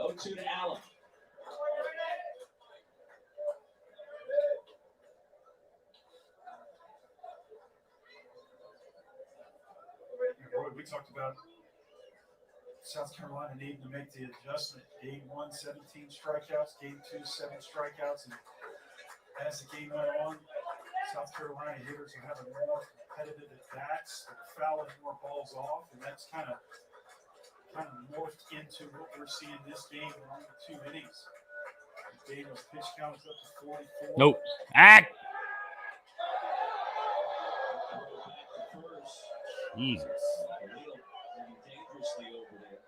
Oh, 2 to Allen. Roy, we talked about South Carolina needing to make the adjustment. Game 1, 17 strikeouts. Game 2, 7 strikeouts. And as the game went on, South Carolina hitters are having more competitive at bats. They're fouling more balls off, and that's kind of morphed into what we're seeing this game in only 2 innings. Daniel's pitch count is up to 44. Nope. Act. Jesus. Dangerously over there.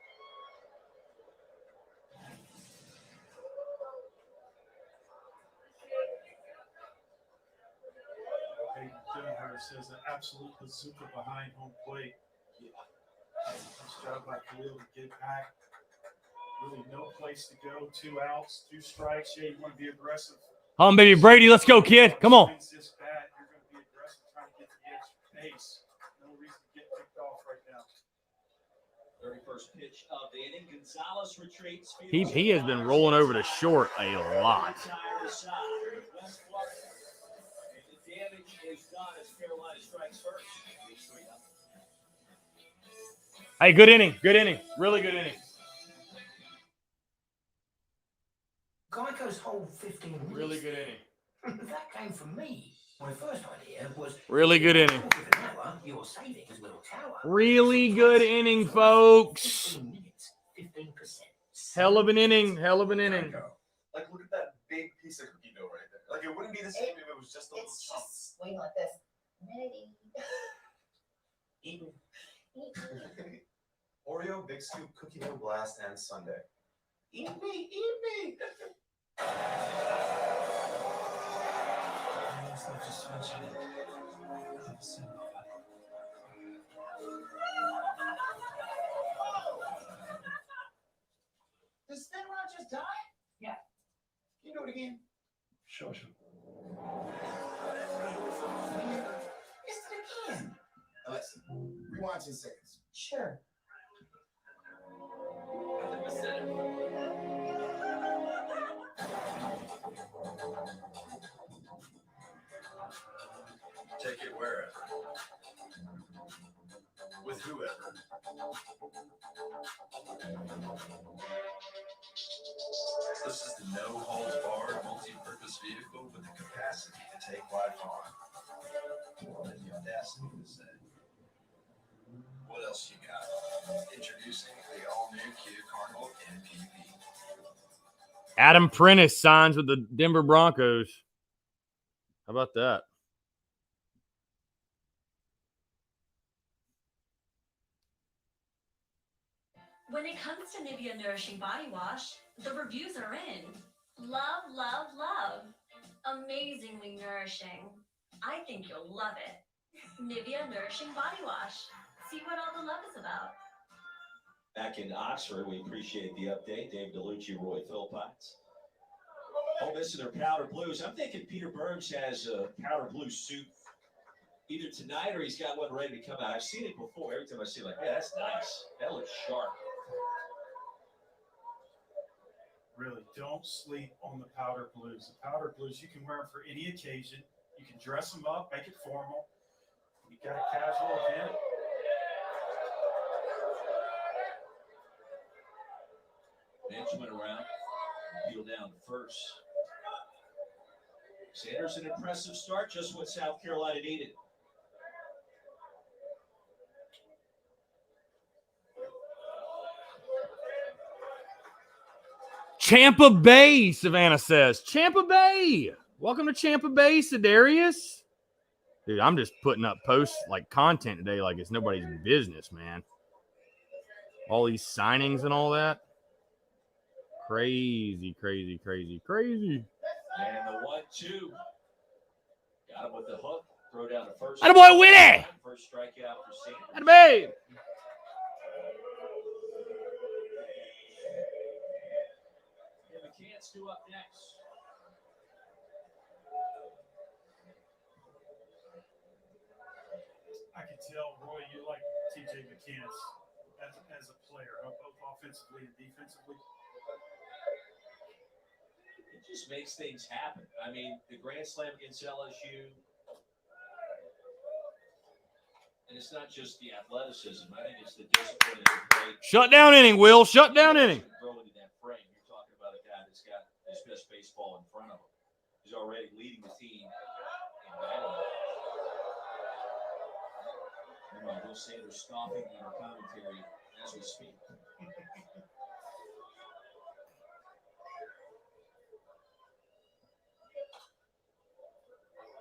Hayden says an absolute bazooka behind home plate. Nice job by Khalil to get back. Really no place to go. 2 outs, 2 strikes. Yeah, you want to be aggressive. Baby Brady, let's go, kid. Come on. This bat, you're going to be aggressive trying to get the extra pace. No reason to get picked off right now. 31st pitch of the inning. Gonzalez retreats. He has been rolling over to short a lot. The damage is done as Carolina strikes first. Hey, good inning. Good inning. Really good inning. Geico's whole 15 minutes. Really good inning. That came from me. My first idea was Really good inning. With an hour, your savings will tower. Really good inning, folks. 15 minutes, 15%. Hell of an inning. Hell of an inning. Like, look at that big piece of cookie dough right there. Like, it wouldn't be the same if it was just a little It's chunk. just swing like this. Ready. Eaten. Oreo, Big Scoop, Cookie Dough Blast, and Sundae. Eat me, eat me. Does Sven Rogers die? Yeah. Can you do it again? Sure. Missed it again. Alexa, rewind 10 seconds. Sure. Take it wherever. With whoever. This is the no-holds-barred multi-purpose vehicle with the capacity to take life on. And the audacity to say. What else you got? Introducing the all-new Kia Carnival MPV. Adam Prentice signs with the Denver Broncos. How about that? When it comes to Nivea Nourishing Body Wash, the reviews are in. Love, love, love. Amazingly nourishing. I think you'll love it. Nivea Nourishing Body Wash. See what all the love is about. Back in Oxford, we appreciate the update. Dave DeLucci, Roy Philpotts. Ole Miss and their powder blues. I'm thinking Peter Burns has a powder blue suit either tonight or he's got one ready to come out. I've seen it before. Every time I see it, like, yeah, that's nice. That looks sharp. Really, don't sleep on the powder blues. The powder blues, you can wear them for any occasion. You can dress them up, make it formal. You got a casual event. Bench went around, peeled down first. Sanders, an impressive start, just what South Carolina needed. Champa Bay, Savannah says. Champa Bay. Welcome to Champa Bay, Sedarius. Dude, I'm just putting up posts like content today like it's nobody's business, man. All these signings and all that. Crazy, crazy, crazy, crazy. And the 1-2. Got him with the hook. Throw down the first. Attaboy, Winnie! First strikeout for Sanders. Attaboy! And McCants due up next. I can tell, Roy, you like TJ McCants as a player, both offensively and defensively. It just makes things happen. I mean, the Grand Slam against LSU, and it's not just the athleticism. I think it's the discipline and the play. Shut down inning, Will. Shut down inning. Throw into that frame. You're talking about a guy that's got his best baseball in front of him. He's already leading the team in batting. Will Sanders scoffing in our commentary as we speak.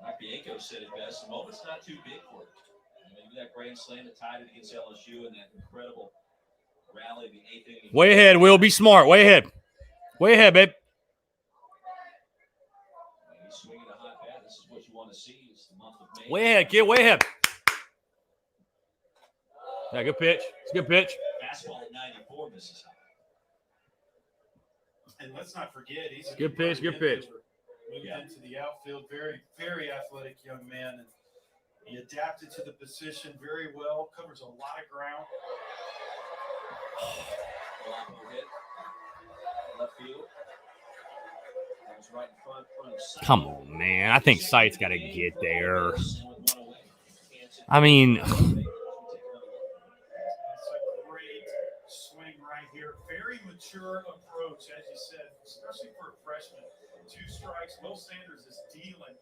Mike Bianco said it best. The moment's not too big for it. Maybe that grand slam that tied it against LSU and that incredible rally in the 8th inning. Way ahead, Will. Be smart. Way ahead. Way ahead, babe. He's swinging a hot bat. This is what you want to see. It's the month of May. Way ahead, kid. Way ahead. Yeah, good pitch. It's a good pitch. Fastball at 94 misses high. And let's not forget, he's a Good pitch, good pitch. Moved into the outfield, very, very athletic young man. And he adapted to the position very well, covers a lot of ground. Hit. Left field. Comes right in front of Sight. Come on, man. I think Sight's got to get there. I mean, It's a great swing right here. Very mature approach, as you said, especially for a freshman. 2 strikes. Will Sanders is dealing.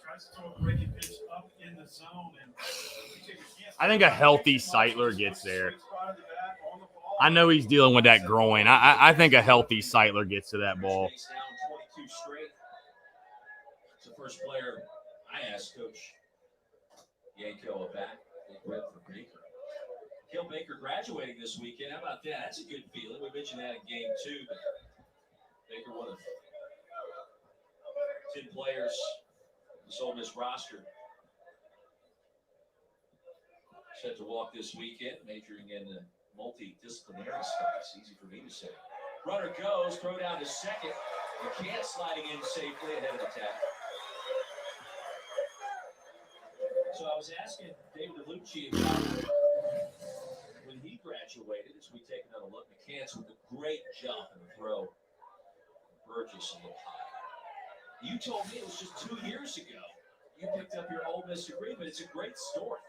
Tries to throw a breaking pitch up in the zone. And I think a healthy Sightler gets there. I know he's dealing with that groin. I think a healthy Sightler gets to that ball. Down 22 straight. It's the first player I asked Coach Yanko about. For Baker. Kill Baker graduating this weekend. How about that? That's a good feeling. We mentioned that in game 2, but Baker, one of 10 players on this Ole Miss roster, set to walk this weekend, majoring in multidisciplinary studies. Easy for me to say. Runner goes, throw down to second. McCants sliding in safely ahead of the tag. So I was asking David DeLucci about when he graduated, as we take another look, McCants with a great jump and a throw. Burgess a little high. You told me it was just 2 years ago you picked up your Ole Miss degree, but it's a great story.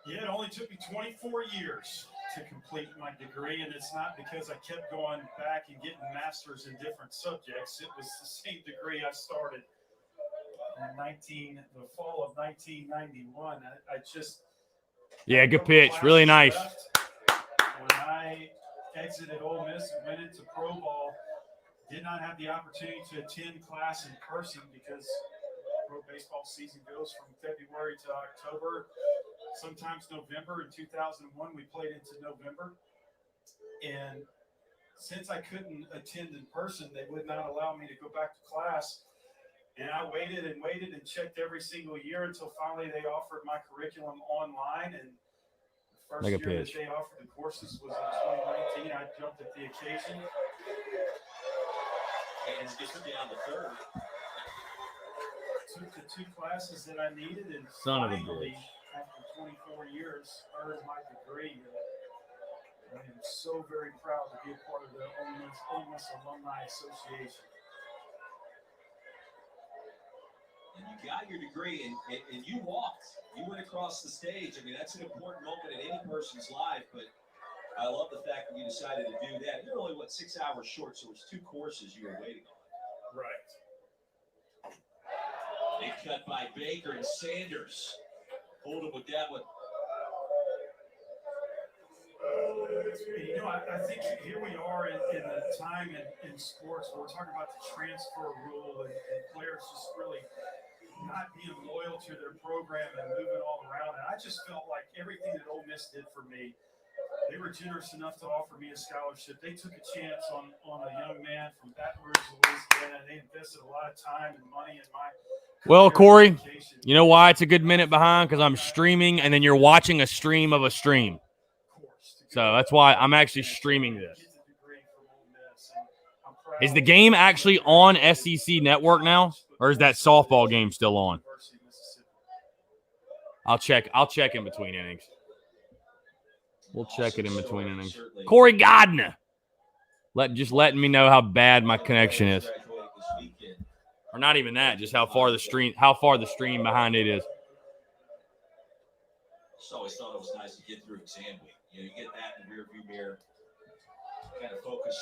Yeah, it only took me 24 years to complete my degree, and it's not because I kept going back and getting masters in different subjects. It was the same degree I started in the fall of 1991. I just Yeah, good pitch. Really nice. When I exited Ole Miss and went into pro ball, did not have the opportunity to attend class in person because pro baseball season goes from February to October, sometimes November. In 2001, we played into November. And since I couldn't attend in person, they would not allow me to go back to class. And I waited and checked every single year until finally they offered my curriculum online. And the first year that they offered the courses was in 2019. I jumped at the occasion. And gets down to third. Took the 2 classes that I needed, and Son of a finally, bitch. after 24 years, earned my degree. I am so very proud to be a part of the Ole Miss Alumni Association. And you got your degree, and you walked. You went across the stage. I mean, that's an important moment in any person's life, but I love the fact that you decided to do that. You're only, 6 hours short, so it's 2 courses you were waiting on. Right. Big cut by Baker, and Sanders hold him with that one. You know, I think here we are in the time in sports where we're talking about the transfer rule and players just really not being loyal to their program and moving all around. And I just felt like everything that Ole Miss did for me, they were generous enough to offer me a scholarship. They took a chance on a young man from Baton Rouge, Louisiana, and they invested a lot of time and money in my. Well, Corey, you know why it's a good minute behind? Because I'm streaming, and then you're watching a stream of a stream. So that's why I'm actually streaming this. Is the game actually on SEC Network now, or is that softball game still on? I'll check in between innings. We'll check it in between innings. Corey Gardner. Just letting me know how bad my connection is. Or not even that, just how far the stream behind it is. Just always thought it was nice to get through exam week. You know, you get that in the rearview mirror, kind of focus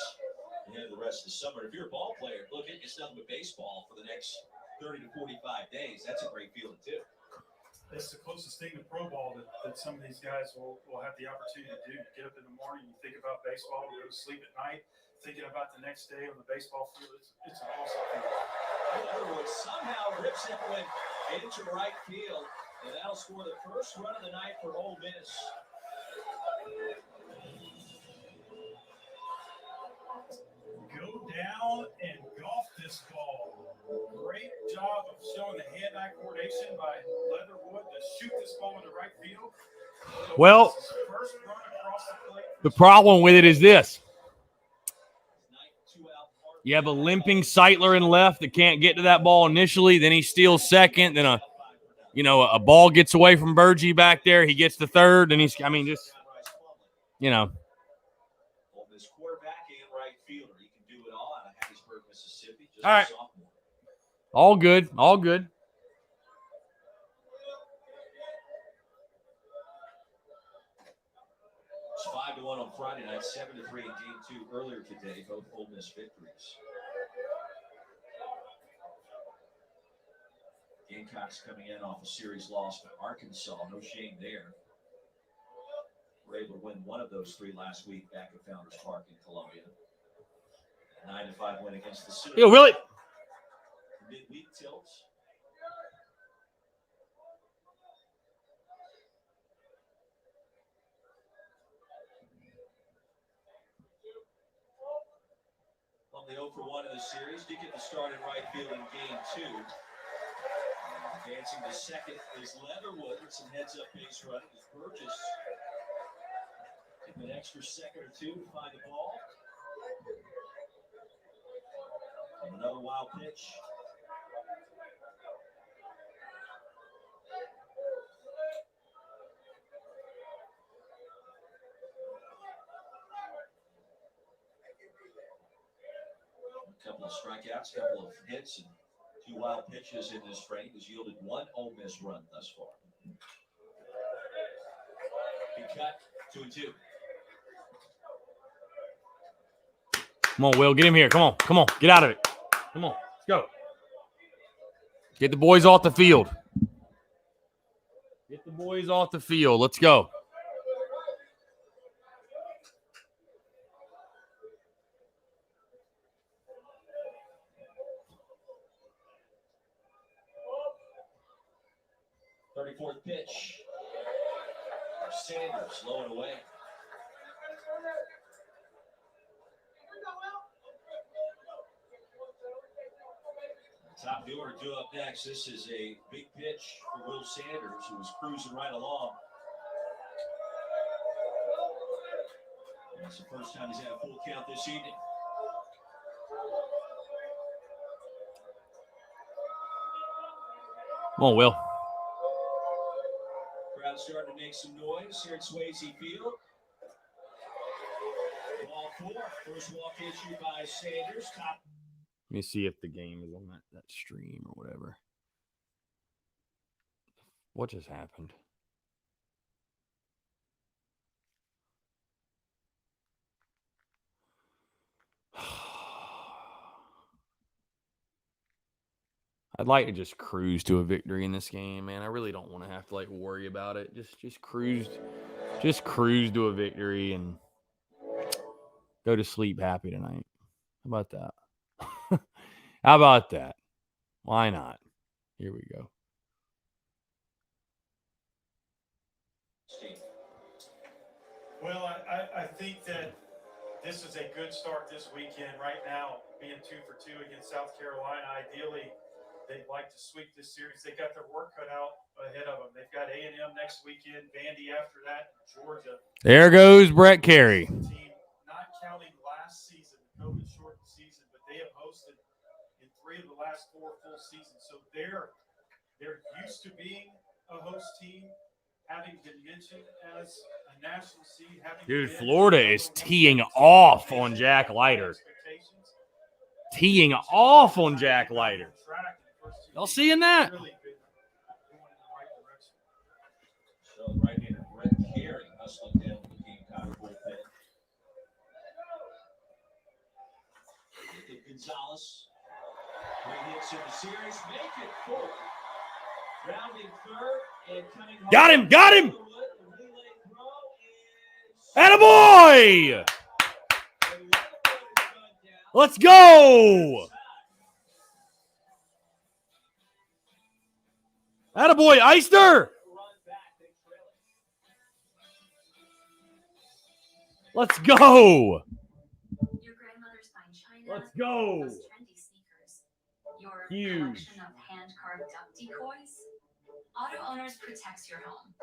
ahead of the rest of the summer. If you're a ball player, look, it's nothing but baseball for the next 30 to 45 days. That's a great feeling too. It's the closest thing to pro ball that some of these guys will have the opportunity to do. You get up in the morning, you think about baseball, you go to sleep at night, thinking about the next day on the baseball field. It's an awesome feeling. Leatherwood somehow rips that one into right field, and that'll score the first run of the night for Ole Miss. Go down and golf this ball. Great job of showing the hand-eye coordination by Leatherwood to shoot this ball into right field. Well, First run across the plate. The problem with it is this. You have a limping Seitler in left that can't get to that ball initially. Then he steals second. Then a ball gets away from Burgee back there. He gets to third, and just. This quarterback and right fielder, he can do it all out of Hattiesburg, Mississippi. Just all right, sophomore. all good, all good. It's 5-1 on Friday night, 7-3 in Game 2 earlier today. Both Ole Miss victories. Gamecocks coming in off a series loss to Arkansas. No shame there. Were able to win one of those three last week back at Founders Park in Columbia. 9-5 win against the Citadel. Yo, Willie. Midweek tilts. On the 0 for 1 in the series, did get the start in right field in Game 2. Advancing to second is Leatherwood with some heads-up base running as Burgess. An extra second or two to find the ball. And another wild pitch. A couple of strikeouts, a couple of hits, and 2 wild pitches in this frame has yielded 1 Ole Miss run thus far. He cut 2-2. Come on, Will. Get him here. Come on. Get out of it. Come on. Let's go. Get the boys off the field. Let's go. Thirty-fourth pitch. Sanders low and away. Top viewer due up next. This is a big pitch for Will Sanders, who was cruising right along. And it's the first time he's had a full count this evening. Come on, Will. Crowd starting to make some noise here at Swayze Field. Ball 4. First walk issued by Sanders. Top. Let me see if the game is on that stream or whatever. What just happened? I'd like to just cruise to a victory in this game, man. I really don't want to have to worry about it. Just cruise Just cruise to a victory and go to sleep happy tonight. How about that? How about that? Why not? Here we go. Well, I think that this is a good start this weekend. Right now, being 2 for 2 against South Carolina. Ideally, they'd like to sweep this series. They got their work cut out ahead of them. They've got A&M next weekend, Vandy after that, Georgia. There goes Brett Carey. Team, not counting last season, COVID-shortened season, but they have hosted in 3 of the last 4 full seasons. So they're used to being a host team, having been mentioned as a national seed. Dude, Florida is teeing off on Jack Leiter. Teeing off on Jack Leiter. Y'all seeing that? So right-hander Brett Carey hustling down the Gamecock bullpen. Gonzalez. 3 hits in the series. Make it 4. Rounding third and coming home. Got him! Got him! Attaboy! Let's go! Attaboy, Eister! Let's go! Your grandmother's fine china. Let's go! Those trendy sneakers. Your Huge. collection of hand-carved duck decoys. Auto Owners protects your home.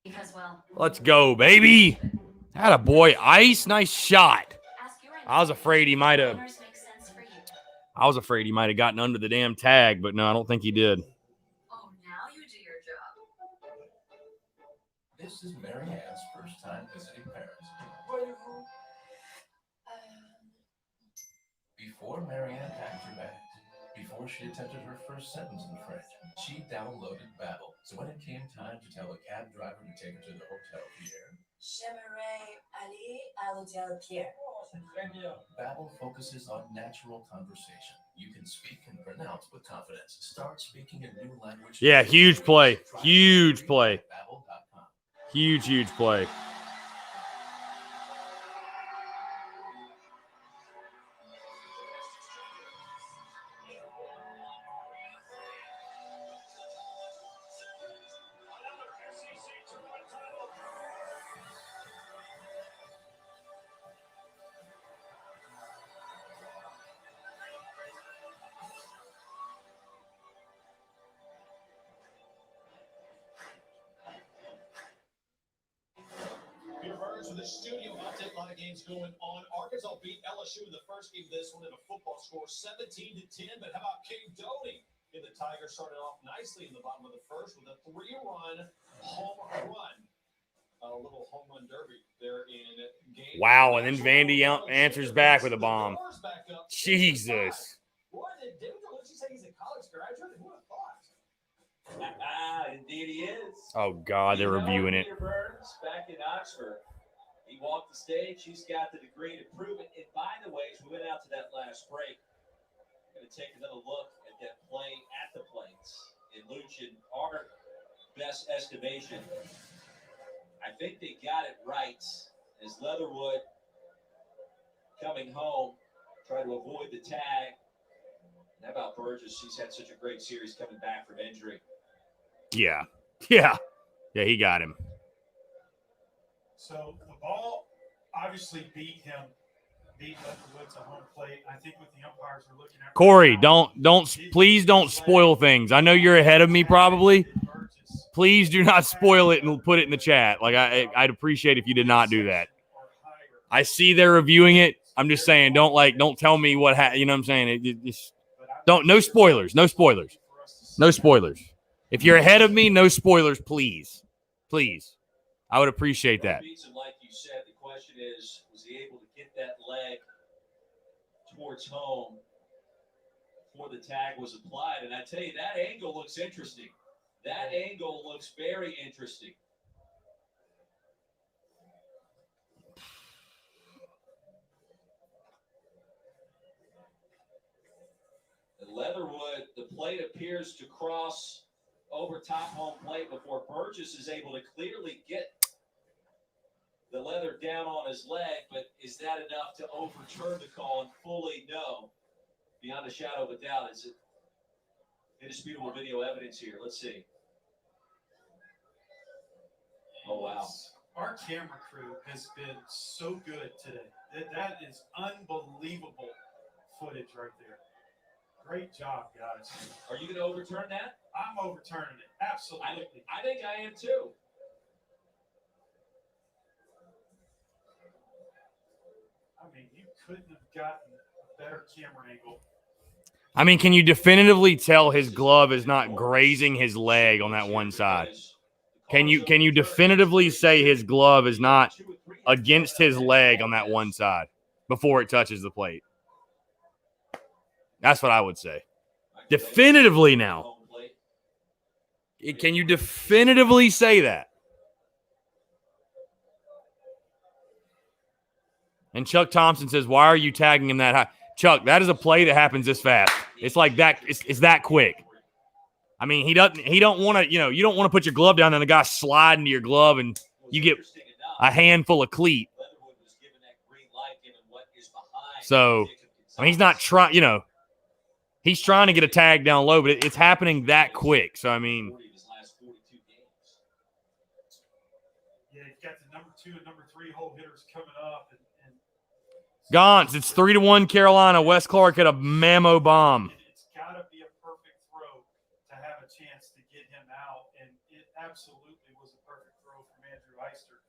Because, well, Let's go, baby! Attaboy, Ice. Nice shot. ask your I was afraid he might have. Owners make sense for you. I was afraid he might have gotten under the damn tag, but no, I don't think he did. Oh, now you do your job. This is Mary Ann's first time visiting parents. Before Mary Ann packed her bags, before she attempted her first sentence in French, she downloaded Babbel. So when it came time to tell a cab driver to take her to the Hotel Pierre, J'aimerais aller à l'hôtel Pierre. Babbel focuses on natural conversation. You can speak and pronounce with confidence. Start speaking a new language. Yeah, huge play. Huge play. Babbel.com. Huge play. Peter Burns with a studio update. A lot of games going on. Arkansas beat LSU in the first game of this one in a football score 17-10. But how about King Doty? And the Tigers started off nicely in the bottom of the first with a 3-run home run. A little home run derby there in game. Wow, and then Vandy answers back with a bomb. Jesus. What did David DeLucci say he's a college graduate? Who would have thought? Indeed he is. Oh, God, they're reviewing it. Peter Burns back in Oxford. He walked the stage. He's got the degree to prove it. And by the way, as we went out to that last break, we're going to take another look at that play at the plates. In Luchin, our best estimation, I think they got it right as Leatherwood coming home, trying to avoid the tag. And how about Burgess? He's had such a great series coming back from injury. Yeah, he got him. So the ball obviously beat Leatherwood to home plate. I think what the umpires are looking at. Corey, please don't spoil things. I know you're ahead of me probably. Please do not spoil it and put it in the chat. Like I'd appreciate if you did not do that. I see they're reviewing it. I'm just saying, don't tell me what you know what I'm saying. No spoilers. If you're ahead of me, no spoilers, please. I would appreciate that. Like you said, the question is, was he able to get that leg towards home before the tag was applied? And I tell you, that angle looks interesting. That angle looks very interesting. And Leatherwood, the plate appears to cross over top home plate before Burgess is able to clearly get the leather down on his leg, but is that enough to overturn the call? And fully no. Beyond a shadow of a doubt, it's indisputable video evidence here. Let's see. Oh, wow. Our camera crew has been so good today. That is unbelievable footage right there. Great job, guys. Are you going to overturn that? I'm overturning it. Absolutely. I think I am too. I mean, you couldn't have gotten a better camera angle. I mean, can you definitively tell his glove is not grazing his leg on that one side? Can you definitively say his glove is not against his leg on that one side before it touches the plate? That's what I would say. Definitively now. Can you definitively say that? And Chuck Thompson says, why are you tagging him that high? Chuck, that is a play that happens this fast. It's like that. It's that quick. I mean, he don't want to, you don't want to put your glove down and the guy slide into your glove and you get a handful of cleat. So, I mean, he's not trying, he's trying to get a tag down low, but it's happening that quick. So, I mean. Yeah, you've got the number 2 and number 3 hole hitters coming up. And Gauntz, it's 3-1 Carolina. Wes Clark hit a mammo bomb. It's got to be a perfect throw to have a chance to get him out, and it absolutely was a perfect throw from Andrew Heister.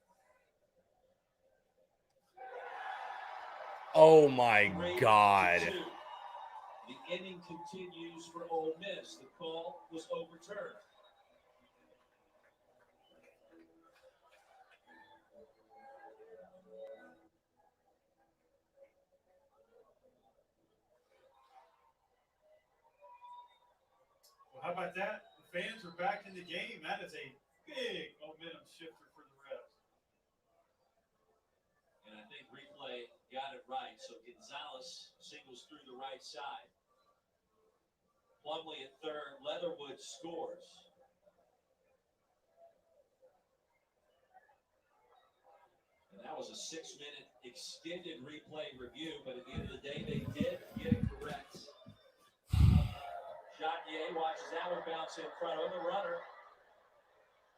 Oh my God. The inning continues for Ole Miss. The call was overturned. Well, how about that? The fans are back in the game. That is a big momentum shifter for the Revs. And I think replay got it right. So Gonzalez singles through the right side. Plumlee at third. Leatherwood scores. And that was a 6-minute extended replay review, but at the end of the day, they did get it correct. Jotnier watches that one bounce in front of the runner.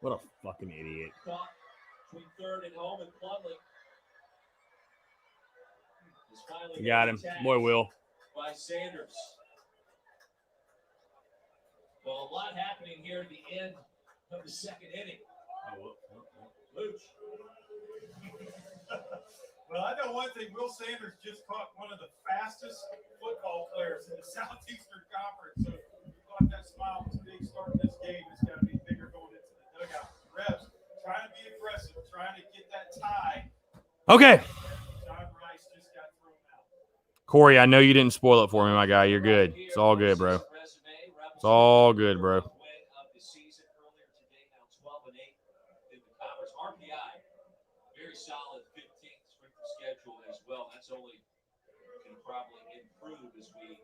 What a fucking idiot. Caught between third and home, and Plumlee is finally Got him. Boy, Will. by Sanders. Well, a lot happening here at the end of the second inning. Luch. Well, I know one thing. Will Sanders just caught one of the fastest football players in the Southeastern Conference. So you thought that smile was big starting this game. It's got to be bigger going into the dugout. Revs trying to be aggressive, trying to get that tie. Okay. John Rice just got thrown out. Corey, I know you didn't spoil it for me, my guy. You're good. It's all good, bro. It's all good, bro. Very solid 15th strength of schedule as well. That's only going to probably improve as we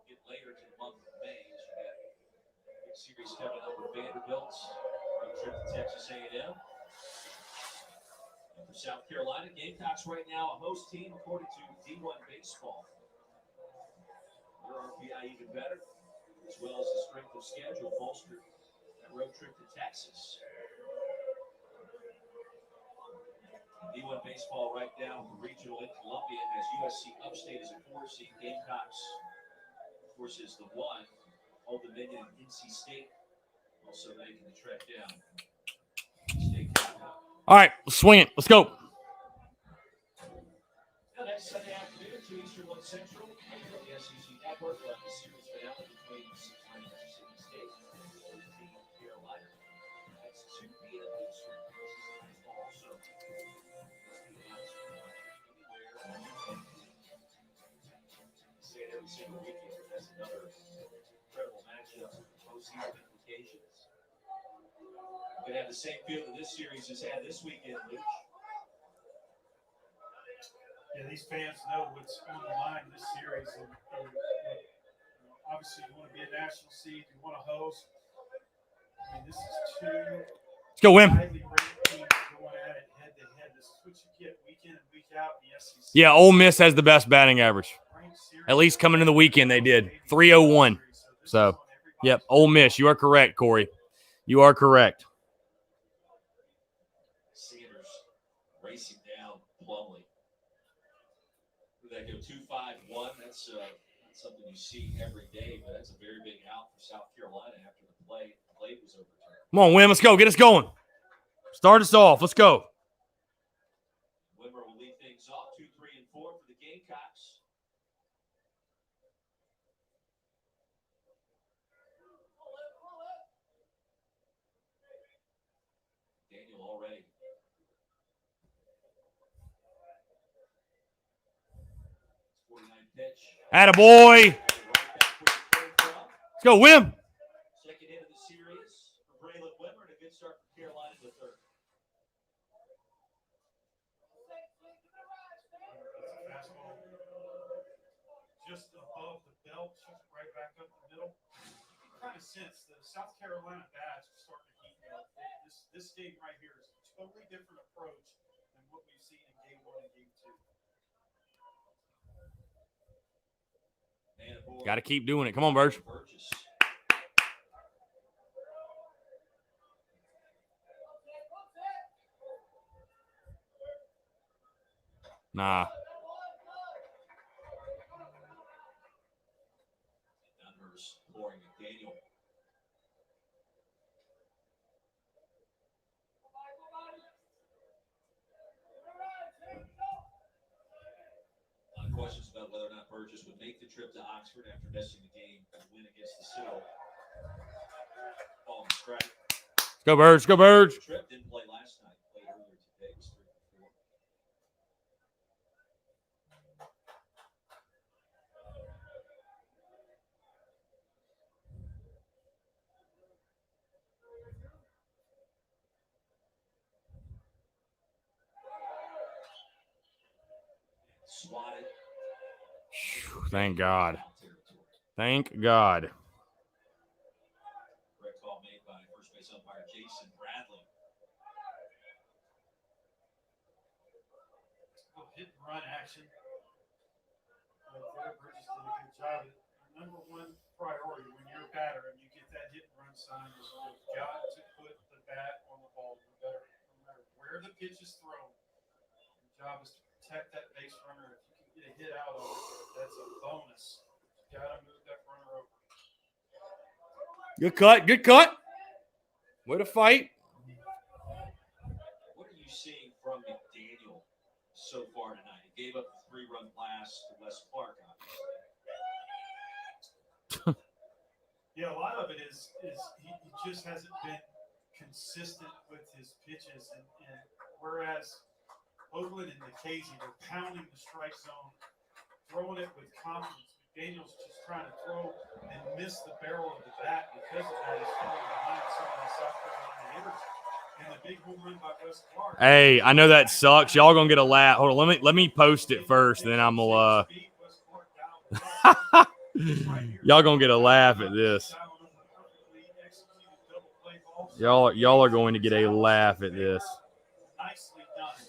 get later to the month of May. As you got a big series coming up with Vanderbilt, road trip to Texas A&M. And for South Carolina, Gamecocks right now a host team according to D1 Baseball. Their RPI even better, as well as the strength of schedule bolstered that road trip to Texas. D1 Baseball right now for regional in Columbia has USC Upstate as a 4 seed. Gamecocks, of course, is the 1. Old Dominion and NC State also making the trek down. State capital. All right, let's swing it. Let's go. Now, next Sunday afternoon, 2 Eastern, 1 Central, on the SEC Network, we'll have the series finale between Mississippi State and Carolina. That's 2 p.m. Eastern. Also, say it every single weekend. That's another incredible matchup with postseason implications. We're going to have the same feel that this series has had this weekend, Luch. Yeah, these fans know what's on the line in this series. And obviously, you want to be a national seed, you want to host. I mean, this is two Let's go, Wim. highly ranked teams going at it head to head. This is what you get week in and week out in the SEC. Yeah, Ole Miss has the best batting average. Ranked series. At least coming into the weekend, they did 301. So, yep, Ole Miss. You are correct, Corey. You are correct. Sanders racing down Plumlee. They go 2-5-1. That's something you see every day, but that's a very big out for South Carolina after the play was overturned. Come on, Wim. Let's go. Get us going. Start us off. Let's go. Wimmer will lead things off 2, 3, and 4 for the Gamecocks. Daniel already. Pitch. Attaboy. Let's go, Wim. Second hit of the series for Braylon Wimmer, and a good start for Carolina in the third. Fastball just above the belt, shoots it right back up the middle. You kind of sense the South Carolina bats are starting to heat up. This game right here is a totally different approach than what we've seen in game 1 and game 2. Got to keep doing it. Come on, Burge. Nah. Numbers pouring at Daniel. Questions about whether or not Burgess would make the trip to Oxford after missing the game to win against the Citadel. Ball and strike. Let's go, Burge. Go, Burge. Trip didn't play last night. Played earlier today. It was 3-4. Swatted. Thank God. Thank God. Correct call made by first base umpire Jason Bradley. Hit and run action. Right there, Burgess did a good job. Number one priority when you're a batter and you get that hit and run sign is you've got to put the bat on the ball. No matter where the pitch is thrown, your job is to protect that base runner. If you can get a hit out of it, that's a bonus. You got to move that runner over. Good cut. Good cut. Way to fight. What are you seeing from McDaniel so far tonight? He gave up the 3-run blast to Wes Clark, obviously. Yeah, a lot of it is he just hasn't been consistent with his pitches, and whereas Oakland and Nikhazy were pounding the strike zone, throwing it with confidence, McDaniel's just trying to throw and miss the barrel of the bat because of that. He's falling behind some of the South Carolina hitters. And the big home run by Wes Clark. Hey, I know that sucks. Y'all gonna get a laugh. Hold on, let me post it first, then I'm gonna y'all gonna get a laugh at this. Y'all are going to get a laugh at this. Nicely done to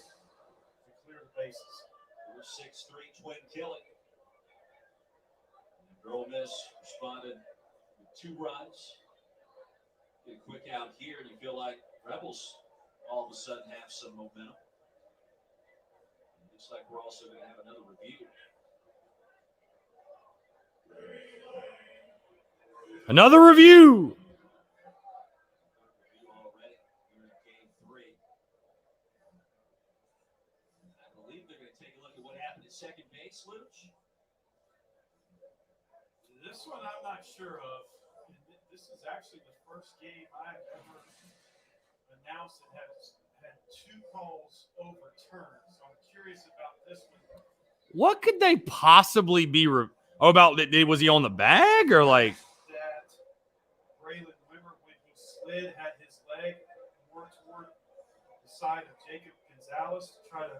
clear the bases. 4-6-3 twin killing. Ole Miss responded with 2 runs. Get a quick out here, and you feel like Rebels all of a sudden have some momentum. It looks like we're also going to have another review. Another review. Already here in game 3. I believe they're going to take a look at what happened at second base, Luch. This one I'm not sure of. This is actually the first game I've ever announced that has had 2 calls overturned. So I'm curious about this one. What could they possibly be? About was he on the bag or like? That Braylon Wimmer, when he slid, had his leg more toward the side of Jacob Gonzalez to try to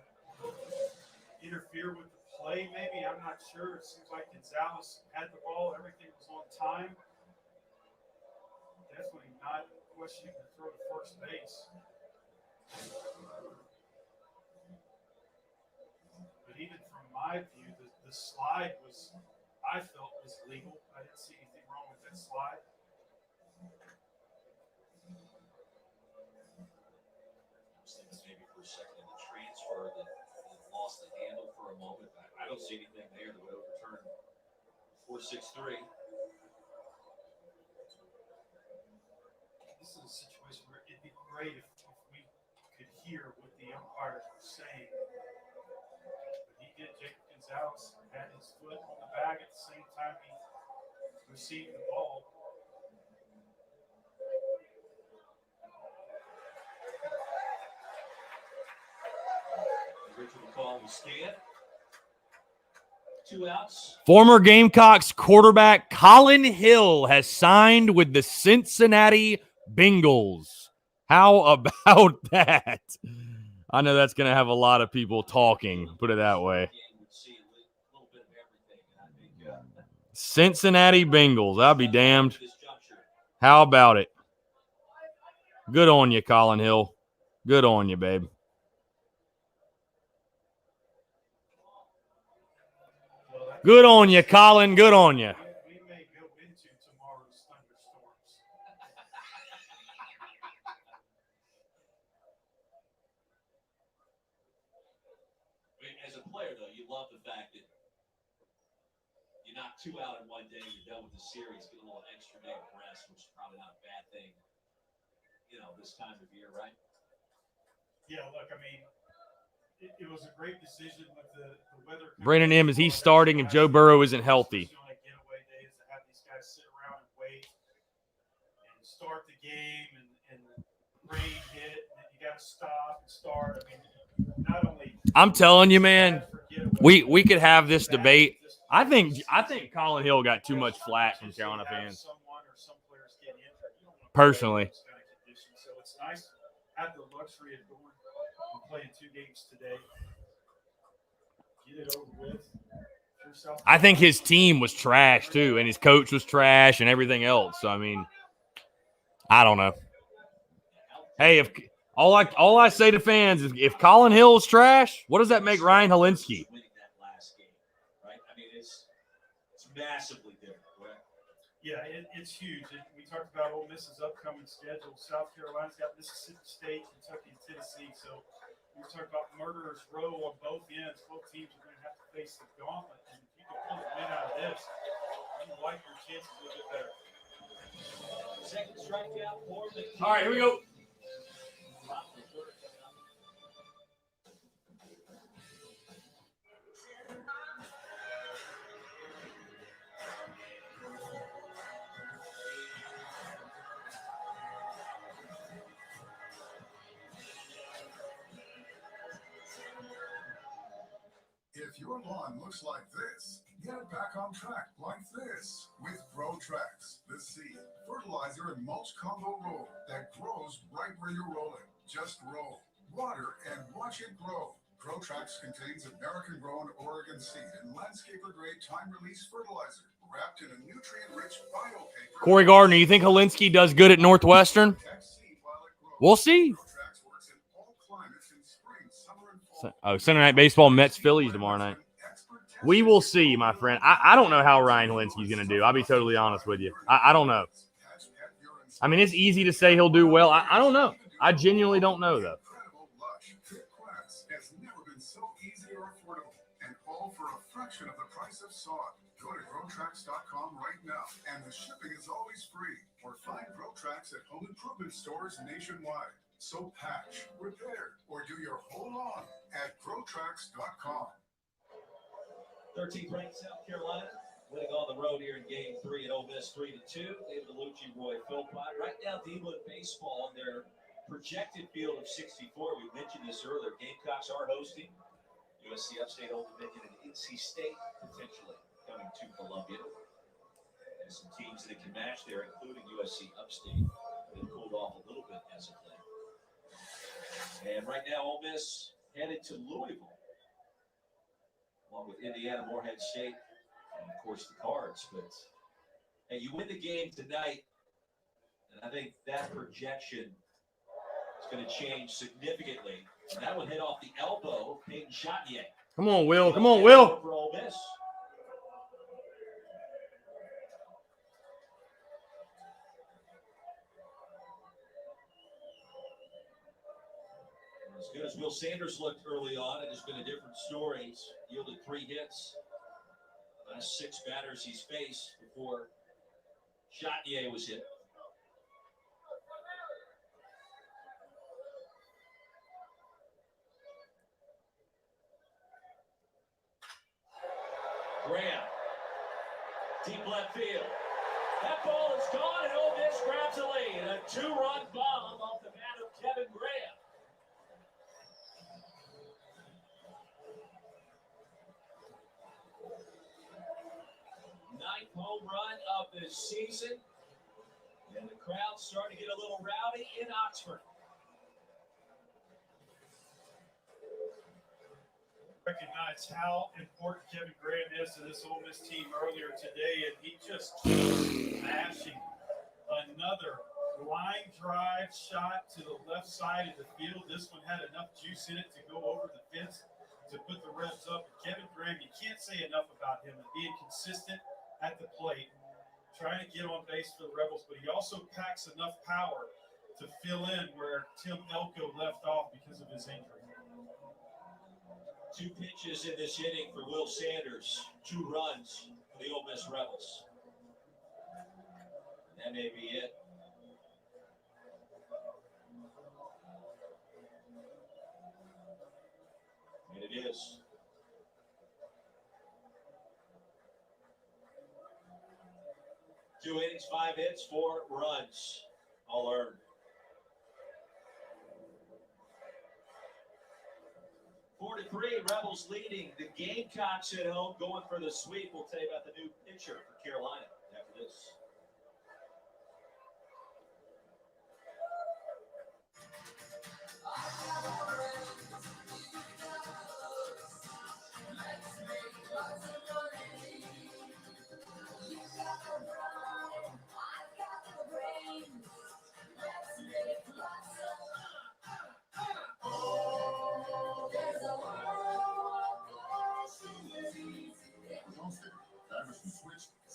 interfere with the play. Maybe I'm not sure. It seems like Gonzalez had the ball. Everything was on time. Definitely not question you can throw to first base. But even from my view, the slide I felt was legal. I didn't see anything wrong with that slide. I was thinking maybe for a second in the transfer that lost the handle for a moment. I don't see anything there that would overturn 4-6-3. This is a situation where it'd be great if we could hear what the umpires were saying. But he did. Jacob Gonzalez had his foot on the bag at the same time he received the ball. Richard will call the stand. 2 outs. Former Gamecocks quarterback Colin Hill has signed with the Cincinnati Bengals. How about that? I know that's going to have a lot of people talking, put it that way. Cincinnati Bengals. I'll be damned. How about it? Good on you, Colin Hill. Good on you, babe. Good on you, Colin. Good on you. We may go into tomorrow's thunderstorms. As a player, though, you love the fact that you knock 2 out in one day, you're done with the series, get a little extra day of rest, which is probably not a bad thing, this time of year, right? Yeah, look, I mean, it was a great decision with the weather. Brandon M., is he starting if Joe Burrow isn't healthy? On a getaway day is to have these guys sit around and wait and start the game and rain hit, and then you got to stop and start. I mean, not only. I'm telling you, man, we could have this debate. I think Colin Hill got too much flack from Carolina fans. Personally. So it's nice to have the luxury of going and playing 2 games today. Get it over with. I think his team was trash too, and his coach was trash and everything else. So I mean, I don't know. Hey, if all I say to fans is if Colin Hill is trash, what does that make Ryan Helinski? It's massively different, correct? Yeah, it's huge. We talked about Ole Miss's upcoming schedule. South Carolina's got Mississippi State, Kentucky, and Tennessee. So we're talking about murderer's row on both ends. Both teams are going to have to face the gauntlet. And if you can pull a win out of this, you like your chances a little bit better. Second strikeout for the team. All right, here we go. If your lawn looks like this, get it back on track like this with GrowTrax, the seed, fertilizer, and mulch combo roll that grows right where you're rolling. Just roll, water, and watch it grow. GrowTrax contains American-grown Oregon seed and landscaper-grade time-release fertilizer wrapped in a nutrient-rich bio paper. Corey Gardner, you think Helinski does good at Northwestern? We'll see. Sunday Night Baseball, Mets, Phillies tomorrow night. We will see, my friend. I don't know how Ryan Helinski's going to do. I'll be totally honest with you. I don't know. I mean, it's easy to say he'll do well. I don't know. I genuinely don't know, though. Has never been so easy or affordable, and all for a fraction of the price of sod. Go to GrowTrax.com right now, and the shipping is always free. Or find GrowTrax at home improvement stores nationwide. So patch, repair, or do your whole lawn at GrowTrax.com. 13th ranked South Carolina, winning on the road here in Game 3 at Ole Miss 3-2. David DeLucci, Roy Philpott. Right now, Deebla baseball on their projected field of 64. We mentioned this earlier. Gamecocks are hosting USC Upstate, Old Dominion, and NC State potentially coming to Columbia. There's some teams that can match there, including USC Upstate. They've cooled off a little bit as of late. And right now, Ole Miss headed to Louisville, along with Indiana, Morehead State, and of course the Cards. But hey, you win the game tonight, And I think that projection is going to change significantly. And that one hit off the elbow of Peyton Chotinier. Come on, Will. Come on, Will. For Ole Miss. As good as Will Sanders looked early on, it has been a different story. He's yielded 3 hits. The last 6 batters he's faced before Chotinier was hit. Graham, deep left field. That ball is gone, and Ole Miss grabs a lead. A 2-run bomb off the bat of Kevin Graham. 9th home run of the season, and the crowd's starting to get a little rowdy in Oxford. Recognize how important Kevin Graham is to this Ole Miss team earlier today, and he just keeps smashing another line drive shot to the left side of the field. This one had enough juice in it to go over the fence to put the Rebs up. Kevin Graham, you can't say enough about him and being consistent at the plate, trying to get on base for the Rebels, but he also packs enough power to fill in where Tim Elko left off because of his injury. 2 pitches in this inning for Will Sanders, 2 runs for the Ole Miss Rebels. That may be it. And it is. Two innings, 5 hits, 4 runs, all earned. Four to 3, Rebels leading. The Gamecocks at home going for the sweep. We'll tell you about the new pitcher for Carolina after this.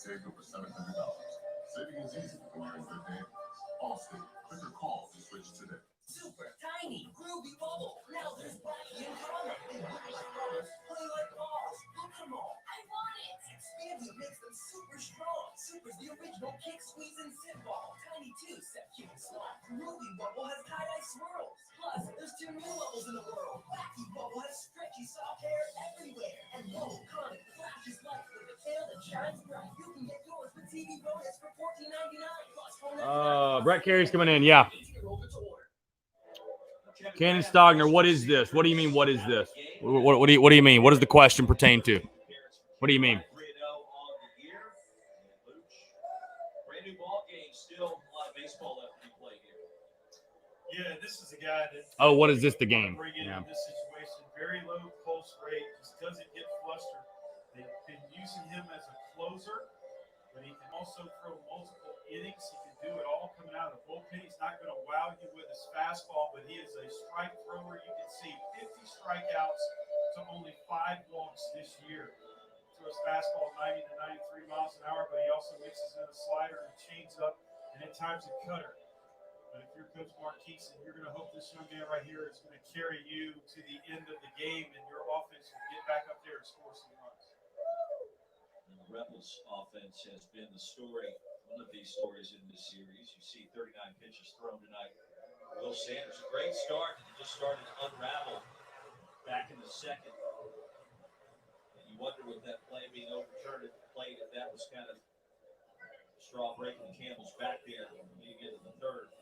Saved over $700. Saving is easy when you're in good hands. Allstate. Click or call to switch today. Super tiny, groovy bubble. Now there's Blackie and Drama. And like bubbles, play like balls. Look them all. I want it. Expanding makes them super strong. Super's the original kick, squeeze, and sit ball. Tiny too, except cute and small. Groovy bubble has tie-dye swirls. Plus, there's 2 new bubbles in the world. Blackie bubble has stretchy soft hair everywhere. And bubble comic flashes light with a tail that shines bright. You can get yours with TV bonus for $14.99. Plus, Brett Carey's coming in. Yeah. Cannon Stogner, what is this? What do you mean, what is this? What do you mean? What does the question pertain to? What do you mean? Brand new ball game, still a lot of baseball left to be played here. Yeah, this is a guy that. Oh, what is this, the game? Bring in this situation, very low pulse rate, just doesn't get flustered. They've been using him as a closer, but he can also throw multiple innings. He can do it all coming out of the bullpen. He's not going to wow you with his fastball, but he is a strike thrower. You can see 50 strikeouts to only 5 walks this year. Throws fastball 90 to 93 miles an hour, but he also mixes in a slider and a changeup, and at times a cutter. But if you're Coach Marquise, you're going to hope this young man right here is going to carry you to the end of the game, and your offense will get back up there and score some runs. And the Rebels offense has been the story, one of these stories in this series. You see 39 pitches thrown tonight. Will Sanders, a great start, and it just started to unravel back in the second. And you wonder with that play being overturned at the plate, if that was kind of straw breaking the camel's back there when you get to the third.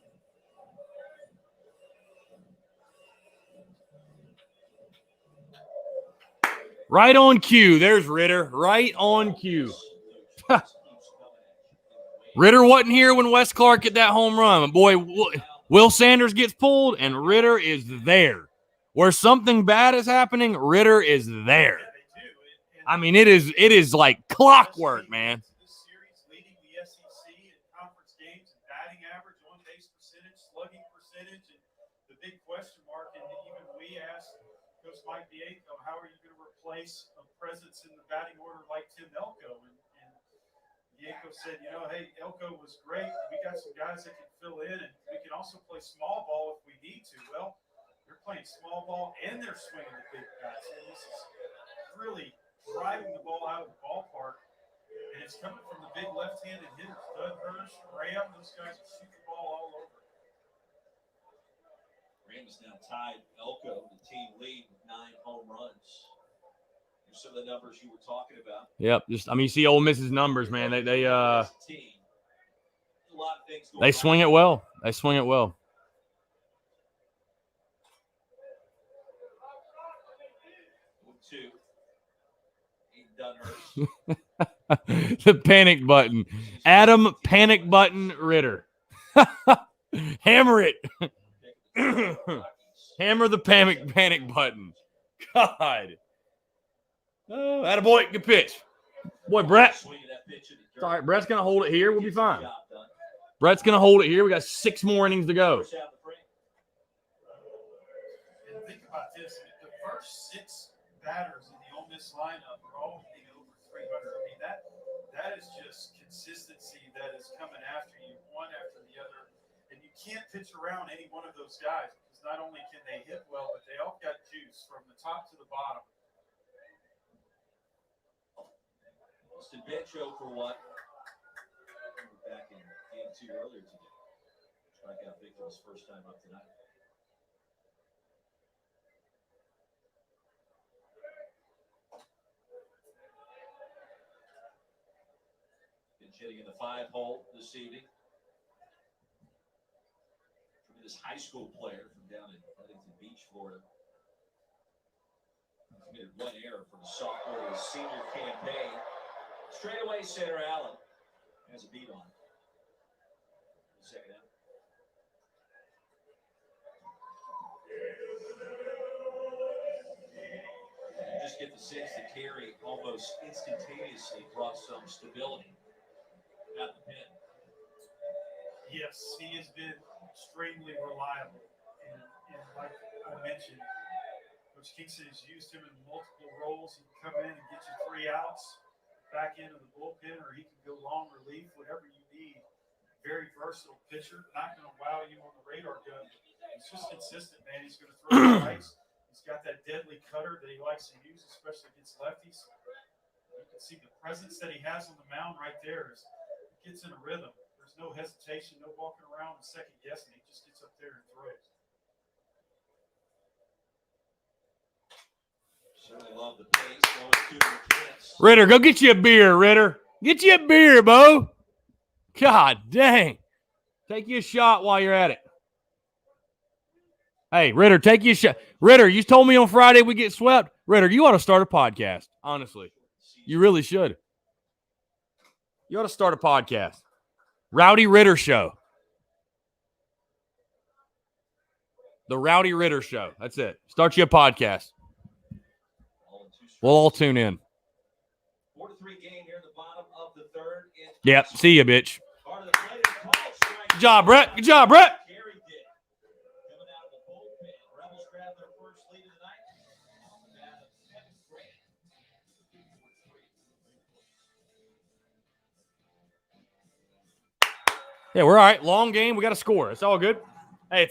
Right on cue. There's Ritter. Right on cue. Ritter wasn't here when Wes Clark hit that home run. Boy, Will Sanders gets pulled, and Ritter is there. Where something bad is happening, Ritter is there. I mean, it is like clockwork, man. This series leading the SEC in conference games and batting average, replace a presence in the batting order like Tim Elko. And Yanko said, hey, Elko was great. We got some guys that can fill in, and we can also play small ball if we need to. Well, they're playing small ball, and they're swinging the big guys. And this is really driving the ball out of the ballpark, and it's coming from the big left-handed hitters. Doug Hirsch, Graham, those guys are shooting the ball all over. Graham has now tied Elko, the team lead, with 9 home runs. Here's some of the numbers you were talking about. Yep. You see Ole Miss's numbers, man. They swing it well. They swing it well. The panic button. Adam Panic Button Ritter. Hammer it. Hammer the panic button. God. Oh, attaboy. Good pitch. Boy, Brett. All right, Brett's going to hold it here. We'll be fine. Brett's going to hold it here. We got 6 more innings to go. And think about this. The first 6 batters in the Ole Miss lineup are all hitting over 300. I mean, that is just consistency that is coming after you, one after the other. And you can't pitch around any one of those guys because not only can they hit well, but they all got juice from the top to the bottom. Austin Bencho for what? Back in game 2 earlier today. Strikeout victim his first time up tonight. Been hitting in the 5-hole this evening. This high school player from down in Huntington Beach, Florida. Committed 1 error from the sophomore to his senior campaign. Straightaway center Allen has a beat on it. Second out. You just get the sense that Carey almost instantaneously brought some stability at the pen. Yes, he has been extremely reliable. And like I mentioned, Coach Kingston has used him in multiple roles. He can come in and get you 3 outs, back into the bullpen, or he can go long relief, whatever you need. Very versatile pitcher, not going to wow you on the radar gun. He's just consistent, man. He's going to throw strikes. He's got that deadly cutter that he likes to use, especially against lefties. You can see the presence that he has on the mound right there. He gets in a rhythm. There's no hesitation, no walking around and second guessing. He just gets up there and throws. Certainly love the pace. Ritter, go get you a beer, Ritter. Get you a beer, Bo. God dang. Take you a shot while you're at it. Hey, Ritter, take you a shot. Ritter, you told me on Friday we get swept. Ritter, you ought to start a podcast, honestly. You really should. You ought to start a podcast. Rowdy Ritter Show. The Rowdy Ritter Show. That's it. Start you a podcast. We'll all tune in. 4-3 game here in the bottom of the 3rd. Yep. See you, bitch. Good job, Brett. Good job, Brett. Carey did. Coming out of the bullpen. Rebels grab their first lead of the night. Yeah, we're all right. Long game. We got to score. It's all good. Hey,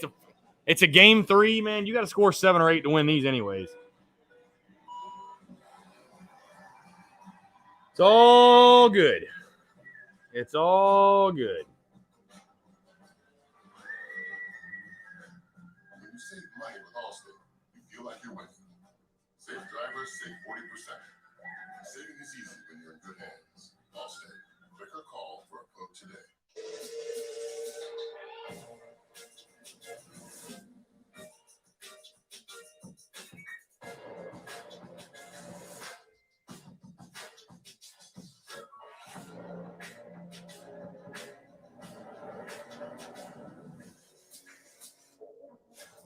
it's a game 3, man. You got to score 7 or 8 to win these anyways. It's all good. It's all good. When you save money with Allstate, you feel like you're winning. Save drivers save 40%. Saving is easy when you're in good hands. Allstate. Click or call for a quote today.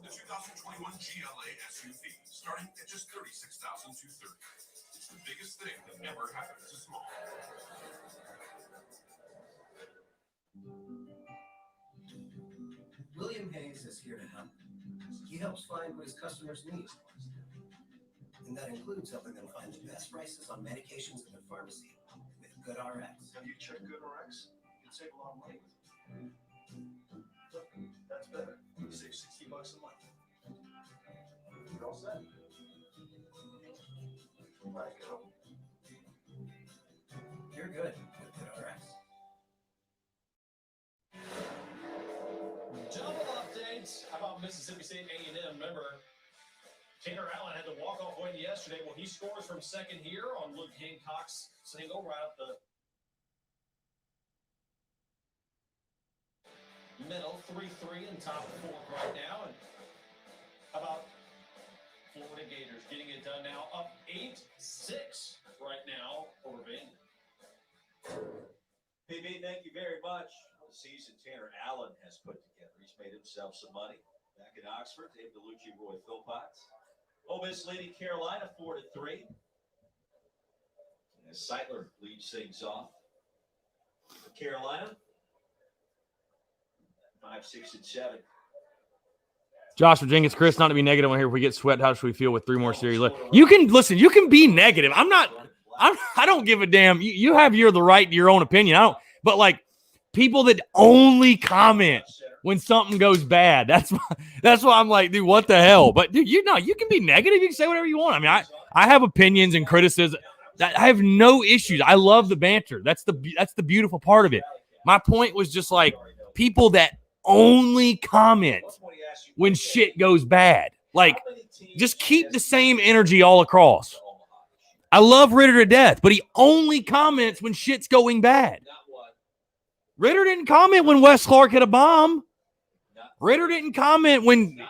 The 2021 GLA SUV, starting at just $36,230. It's the biggest thing that ever happened to small. William Hayes is here to help. He helps find what his customers need. And that includes helping them find the best prices on medications in the pharmacy with GoodRx. Have you checked GoodRx? You can save a lot of money. Look, that's better. You save $60 a month. You're all set. Might go. You're good with GoodRx. Double updates. How about Mississippi State A&M? Remember, Tanner Allen had the walk-off win yesterday. Well, he scores from second here on Luke Gamecocks single right up the middle. 3-3 in top four right now. And how about Florida Gators getting it done now? Up 8-6 right now over Vandy. PB, thank you very much. The season Tanner Allen has put together. He's made himself some money back in Oxford. David DeLucci, Roy Philpotts. Ole Miss leading Carolina 4-3. As Seidler leads things off. For Carolina, 5, 6, and 7. Josh Virginia, Chris, not to be negative on here. If we get swept, how should we feel with 3 more series left? You can listen. You can be negative. I don't give a damn. You have the right to your own opinion. I don't. But like people that only comment when something goes bad. That's why I'm like, dude, what the hell? But dude, you can be negative. You can say whatever you want. I mean, I have opinions and criticism. I have no issues. I love the banter. That's the beautiful part of it. My point was just like people that only comment when shit goes bad. Like, just keep the same energy all across. I love Ritter to death, but he only comments when shit's going bad. Ritter didn't comment when Wes Clark hit a bomb. Ritter didn't comment when,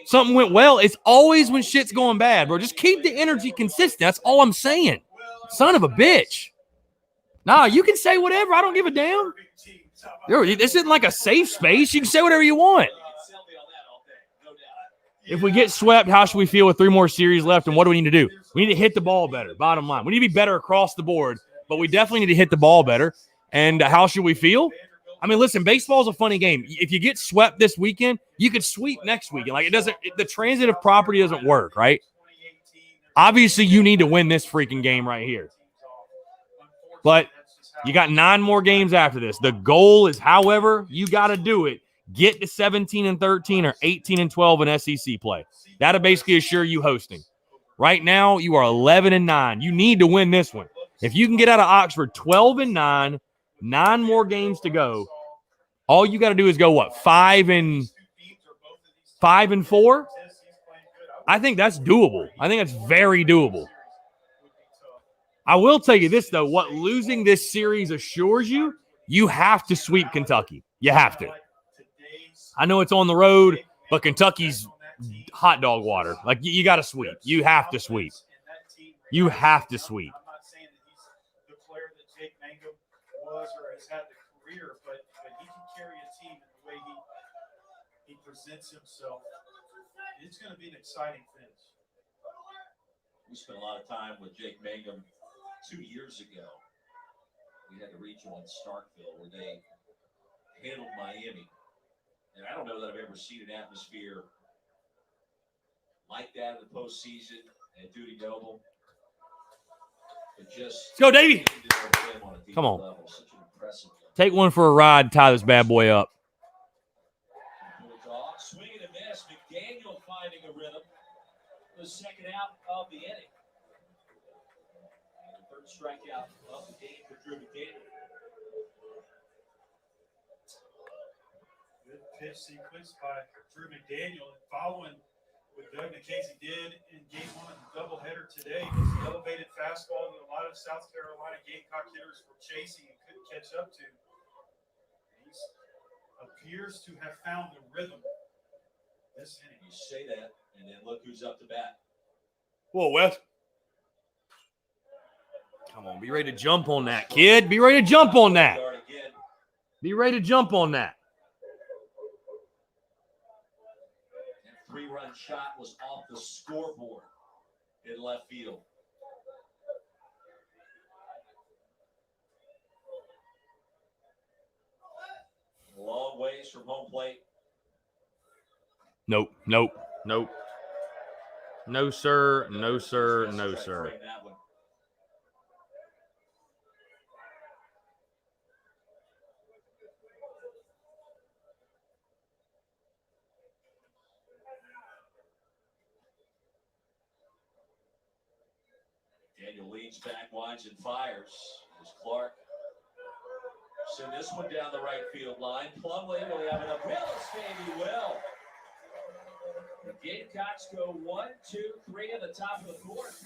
something went well. It's always when shit's going bad, bro. Just keep the energy consistent. That's all I'm saying. Son of a bitch. Nah, you can say whatever. I don't give a damn. This isn't like a safe space. You can say whatever you want. If we get swept, how should we feel with 3 more series left, and what do we need to do? We need to hit the ball better, bottom line. We need to be better across the board, but we definitely need to hit the ball better. And how should we feel? I mean, listen, baseball is a funny game. If you get swept this weekend, you could sweep next weekend. Like, the transitive property doesn't work, right? Obviously, you need to win this freaking game right here. But you got 9 more games after this. The goal is, however you got to do it, get to 17-13 or 18-12 in SEC play. That'll basically assure you hosting. Right now, you are 11-9. You need to win this one. If you can get out of Oxford 12-9, 9 more games to go, all you got to do is go, 5-4? I think that's doable. I think that's very doable. I will tell you this, though. What losing this series assures you, you have to sweep Kentucky. You have to. I know it's on the road, but Kentucky's hot dog water. Like, you got to sweep. You have to sweep. You have to sweep. I'm not saying that he's the player that Jake Mangum was or has had the career, but he can carry a team in the way he presents himself. It's going to be an exciting finish. We spent a lot of time with Jake Mangum 2 years ago. We had the regional in Starkville where they handled Miami. And I don't know that I've ever seen an atmosphere like that in the postseason at Duty Noble. Let's go, Davey. Come on. Take one for a ride. Tie this bad boy up. Swing and a miss. McDaniel finding a rhythm. The second out of the inning. And the third strikeout of the game for Drew McDaniel. Good pitch sequence by Drew McDaniel, and following what Doug Nikhazy did in game 1 of the doubleheader today. This elevated fastball that a lot of South Carolina Gamecock hitters were chasing and couldn't catch up to. He appears to have found the rhythm this inning. You say that, and then look who's up to bat. Whoa, Wes. Come on, be ready to jump on that, kid. Be ready to jump on that. Be ready to jump on that. That 3-run shot was off the scoreboard in left field. A long ways from home plate. Nope. No, sir. No, sir. No, Try to sir. frame that one. Daniel leans back, winds and fires. As Clark send this one down the right field line. Plumlee will have enough. Will escape? He will. The Gamecocks go 1, 2, 3 at the top of the fourth.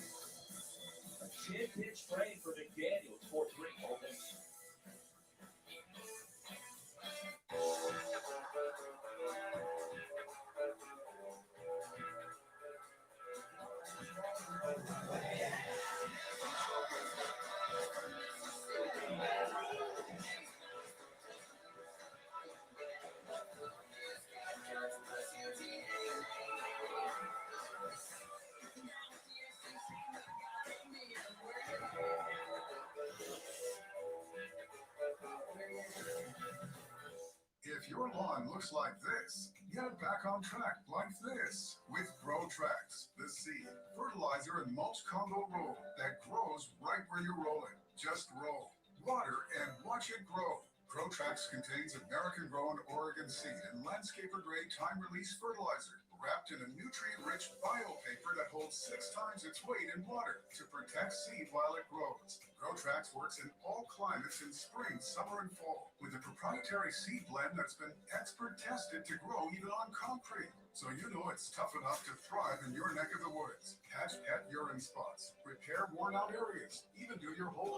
A 10-pitch frame for McDaniel. 4-3. Ole Miss. If your lawn looks like this, get it back on track like this with ProTrax, the seed, fertilizer, and mulch combo roll that grows right where you roll it. Just roll, water, and watch it grow. ProTrax contains American-grown Oregon seed and landscaper-grade time-release fertilizer wrapped in a nutrient-rich biopaper that holds 6 times its weight in water to protect seed while it grows. ProTrax works in all climates in spring, summer, and fall with a proprietary seed blend that's been expert tested to grow even on concrete. So you know it's tough enough to thrive in your neck of the woods. Catch pet urine spots, repair worn-out areas, even do your whole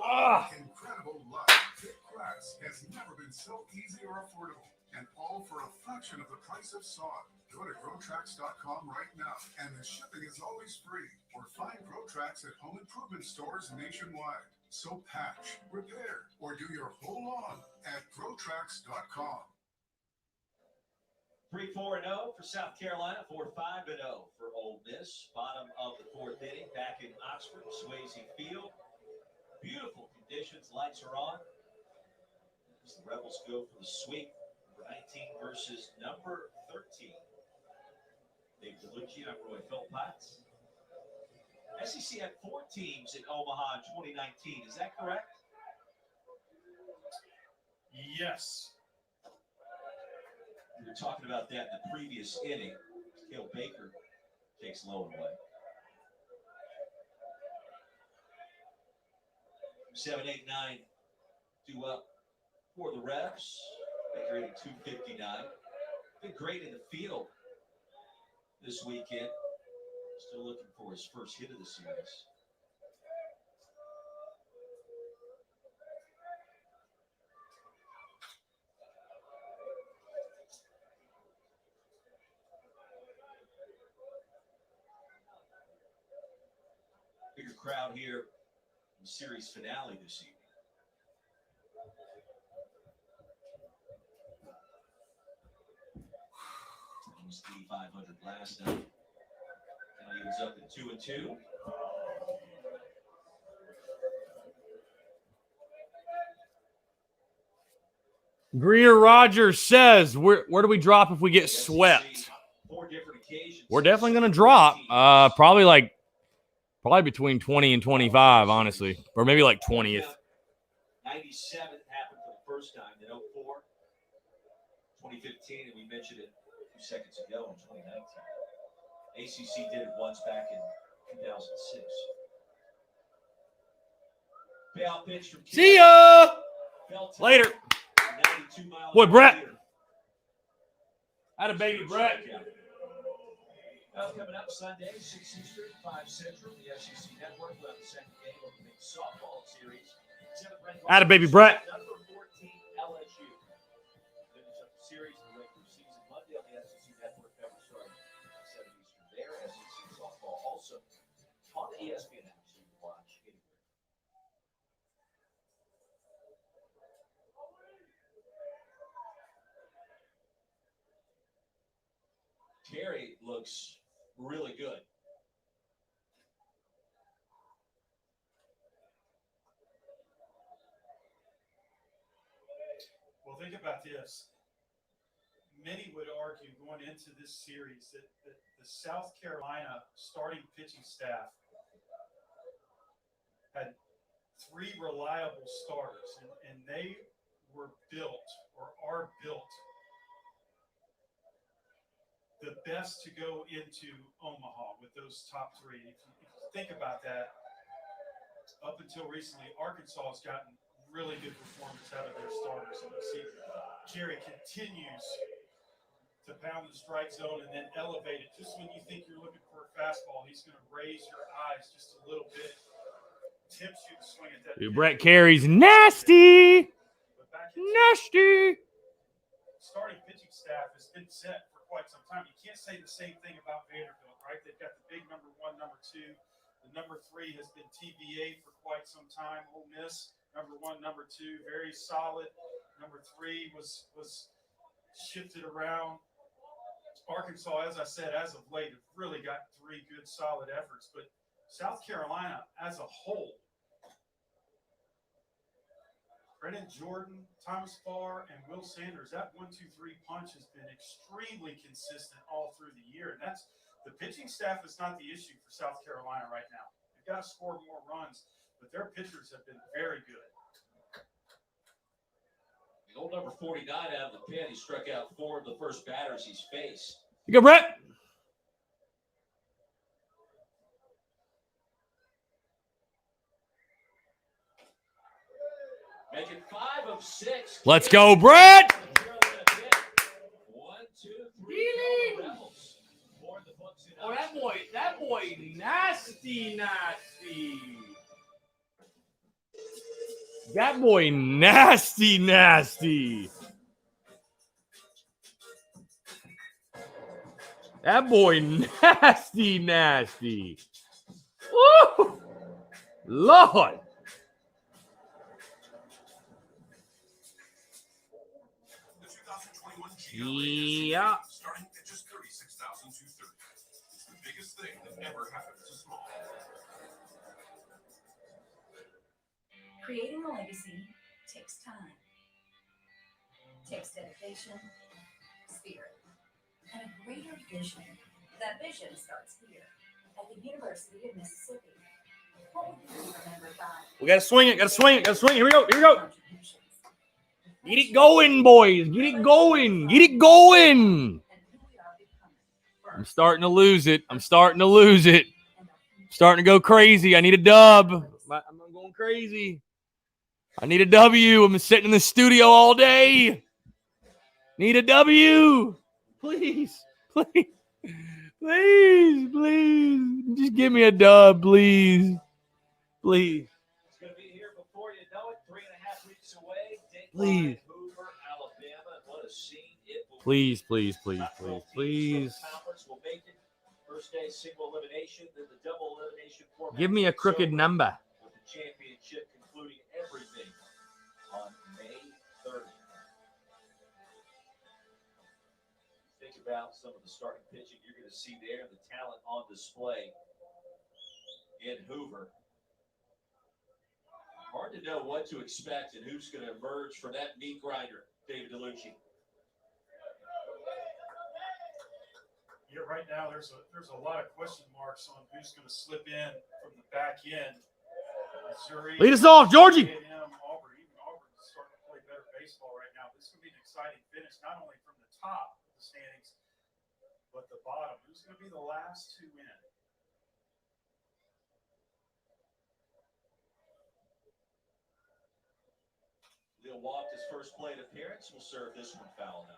incredible life. Thick grass has never been so easy or affordable, and all for a fraction of the price of sod. Go to ProTrax.com right now, and the shipping is always free. Or find ProTrax at home improvement stores nationwide. So patch, repair, or do your whole lawn at ProTrax.com. 3-4-0 for South Carolina, 4-5-0 for Ole Miss. Bottom of the fourth inning, back in Oxford, Swayze Field. Beautiful conditions, lights are on. As the Rebels go for the sweep, number 19 versus number 13. Dave DeLucci, I'm Roy Philpotts. SEC had 4 teams in Omaha in 2019. Is that correct? Yes. We were talking about that in the previous inning. Cale Baker takes low and away. 7, 8, 9 due up for the Rebs. Baker hitting 259. Been great in the field this weekend. Still looking for his first hit of the series. Bigger crowd here in the series finale this evening. Almost 8,500 last night. Now he was up at 2-2. Greer Rogers says, where do we drop if we get swept? 4 different occasions. We're definitely going to drop. Probably between 20 and 25, honestly. Or maybe like 20th. 97 happened for the first time, then 04, 2015, and we mentioned it a few seconds ago in 2019. ACC did it once back in 2006. Payout pitch from See ya! Later. 92 miles Boy, Brett. Had a baby, Brett. Well, coming up Sunday, 6 Eastern, 5 Central, the SEC Network will have the second game of the big softball series. Had a baby, Brett. Number 14, LSU. Finish up the series in the regular season Monday on the SEC Network. Coverage starting 7 Eastern there. SEC softball also on the ESPN app, so you can watch anywhere. Terry looks really good. Well, think about this. many would argue going into this series that the South Carolina starting pitching staff had 3 reliable starters, and they were built or are built the best to go into Omaha with those top 3. If you think about that, up until recently, Arkansas has gotten really good performance out of their starters. And you see Jerry continues to pound the strike zone and then elevate it. Just when you think you're looking for a fastball, he's going to raise your eyes just a little bit, tempts you to swing at that. Dude, Brett Carey's nasty. Nasty. Starting pitching staff has been set for quite some time. You can't say the same thing about Vanderbilt, right? They've got the big number 1, number 2. The number 3 has been TBA for quite some time. Ole Miss, number 1, number 2, very solid. Number 3 was shifted around. Arkansas, as I said, as of late, have really got 3 good, solid efforts. But South Carolina, as a whole, Brennan Jordan, Thomas Farr, and Will Sanders, that 1-2-3 punch has been extremely consistent all through the year. And that's the pitching staff is not the issue for South Carolina right now. They've got to score more runs, but their pitchers have been very good. The old number 49 out of the pen, he struck out 4 of the first batters he's faced. You go, Brett. Making 5 of 6. Let's go, Brett. 1, 2, 3. Rebels. Oh, that boy, nasty. That boy, nasty. That boy, nasty. Woo! Lord. The 2021 GLA Yeah. starting at just $36,230. It's the biggest thing that ever happened to small. Creating a legacy takes time, takes dedication, spirit, and a greater vision. That vision starts here at the University of Mississippi. What would you remember by? We gotta swing it. Here we go. Get it going, boys. Get it going. I'm starting to lose it. Starting to go crazy. I need a dub. I'm going crazy. I need a W. I'm sitting in the studio all day. Need a W. Please. Just give me a dub, please. It's going to be here before you know it. 3.5 weeks away. Please. Hoover, Alabama. What a scene it will be. Please. Conference will make it. First day single elimination, then the double elimination format. Give me a crooked number. With the championship concluding everything on May 30th. Think about some of the starting pitching you're going to see there, the talent on display in Hoover. Hard to know what to expect and who's going to emerge from that meat grinder, David DeLucci. Yeah, right now there's a lot of question marks on who's going to slip in from the back end. Missouri, Lead us off, Georgie. Auburn is starting to play better baseball right now. This is going to be an exciting finish, not only from the top of the standings, but the bottom. Who's going to be the last 2 in? He'll walk his first plate appearance. Will serve this one foul now.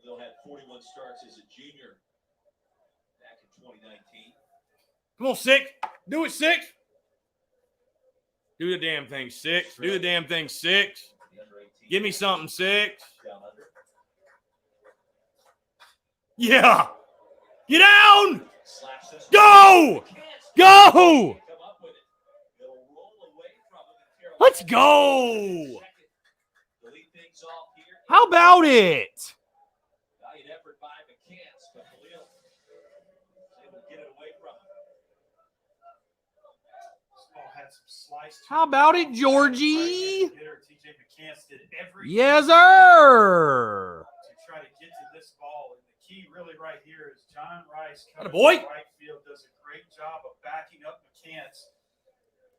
Lil had 41 starts as a junior back in 2019. Come on, 6. Do it, 6. Do the damn thing, 6. Do the damn thing, 6. Give me something, 6. Yeah. Get down. Go. Let's go. How about it? Valiant effort by McCants, but Khalil was able to get it away from him. Small had some slice. How about it, Georgie? Hitter TJ McCants did everything. Yes, sir. To try to get to this ball, and the key really right here is John Rice coming Atta boy. to right field does a great job of backing up McCants.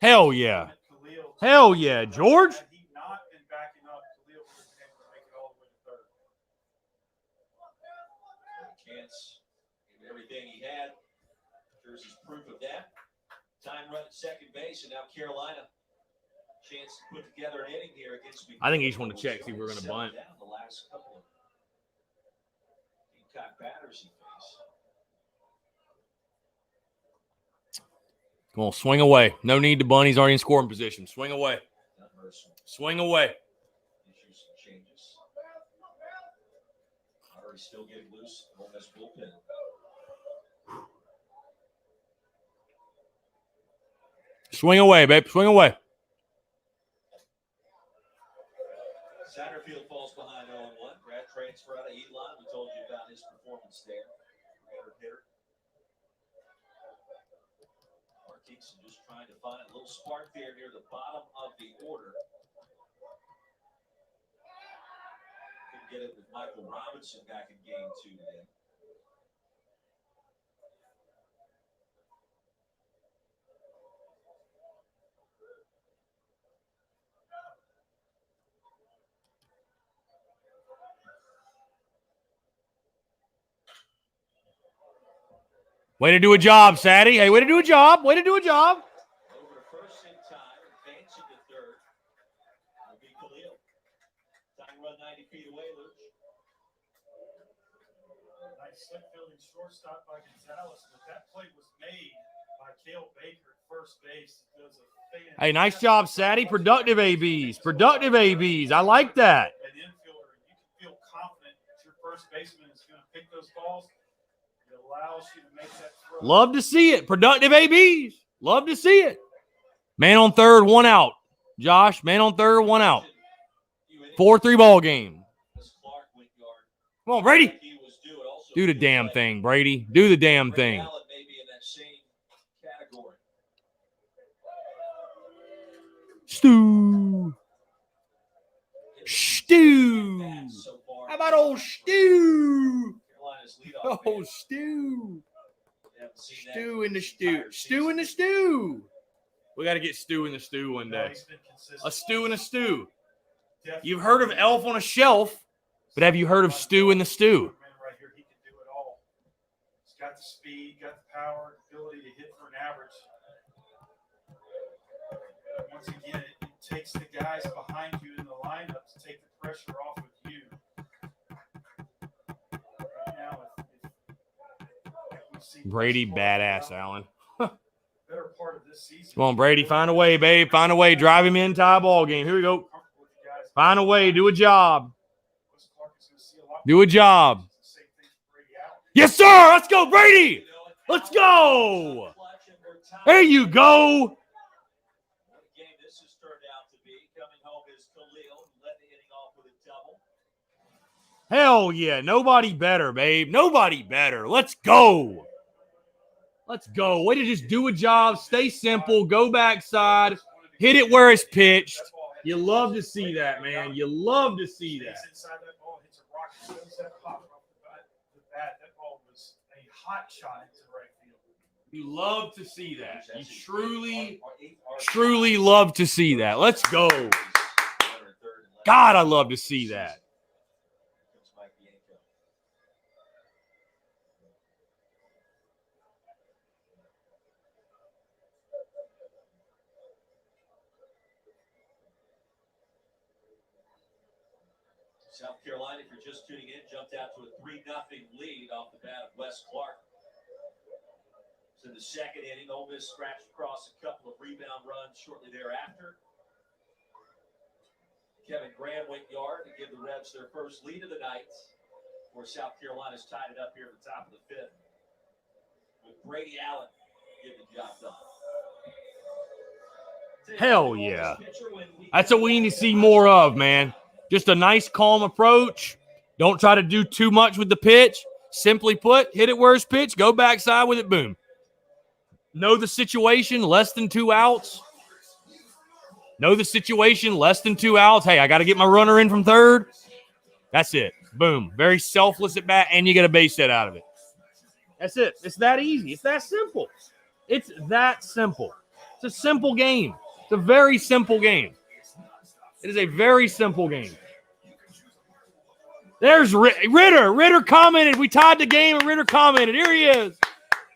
Hell yeah. Hell yeah, George. Had he not been backing up, Khalil would have been able to make it all the way to third. Chance gave everything he had. Jersey's proof of that. Time run at second base, and now Carolina. Chance to put together an inning here against me. I think he just wanted to check, see if we were going to bunt. Down the last couple of Gamecock batters he faced. Come on, swing away. No need to bunt. He's already in scoring position. Swing away. Swing away. Issues and changes. Already still getting loose. Ole Miss bullpen. Swing away, babe. Swing away. Satterfield falls behind 0-1. Grad transfer out of Elon. We told you about his performance there. Hitter. Martinson just trying to find a little spark there near the bottom of the order. Couldn't get it with Michael Robinson back in game 2 today. Way to do a job, Sadie. Hey, way to do a job. Way to do a job. Over to first in time, advancing to third. Will be Khalil. Time run 90 feet away, Luch. Nice slip fielding shortstop by Gonzalez, but that play was made by Cale Baker at first base. Does a Hey, nice job, Sadie. Productive ABs. Productive ABs. I like that. An infielder, you can feel confident that your first baseman is going to pick those balls. It allows you to make that throw. Love to see it. Productive ABs. Love to see it. Man on third, 1 out. Josh, man on third, 1 out. 4-3 ball game. Come on, Brady. Do the damn thing, Brady. Do the damn thing. Stu. How about old Stu? Oh, Stu. Stew in the stew. Stew in the stew. We got to get Stew in the stew one day. A stew in a stew. You've heard of Elf on a Shelf, but have you heard of Stew in the stew? Right here, he can do it all. He's got the speed, got the power, ability to hit for an average. Once again, it takes the guys behind you in the lineup to take the pressure off of you. Right now, Brady, badass, Allen. Better part of this season. Come on, Brady. Find a way, babe. Find a way. Drive him in, tie ball game. Here we go. Find a way. Do a job. Do a job. Yes, sir. Let's go, Brady. Let's go. There you go. Hell yeah. Nobody better, babe. Nobody better. Let's go. Let's go. Way to just do a job. Stay simple. Go backside. Hit it where it's pitched. You love to see that, man. You love to see that. That ball was a hot shot into right field. You love to see that. You truly love to see that. Let's go. God, I love to see that. South Carolina, if you're just tuning in, jumped out to a 3-0 lead off the bat of Wes Clark. So in the second inning, Ole Miss scratched across a couple of rebound runs shortly thereafter. Kevin Graham went yard to give the Rebs their first lead of the night, where South Carolina's tied it up here at the top of the fifth, with Brady Allen getting the job done. Hell yeah. That's what we need to see more of, man. Just a nice, calm approach. Don't try to do too much with the pitch. Simply put, hit it where it's pitched. Go backside with it, boom. Know the situation, less than 2 outs. Know the situation, less than 2 outs. Hey, I got to get my runner in from third. That's it. Boom. Very selfless at bat, and you get a base hit out of it. That's it. It's that easy. It's that simple. It's that simple. It's a simple game. It's a very simple game. It is a very simple game. There's Ritter. Ritter commented. We tied the game, and Ritter commented. Here he is.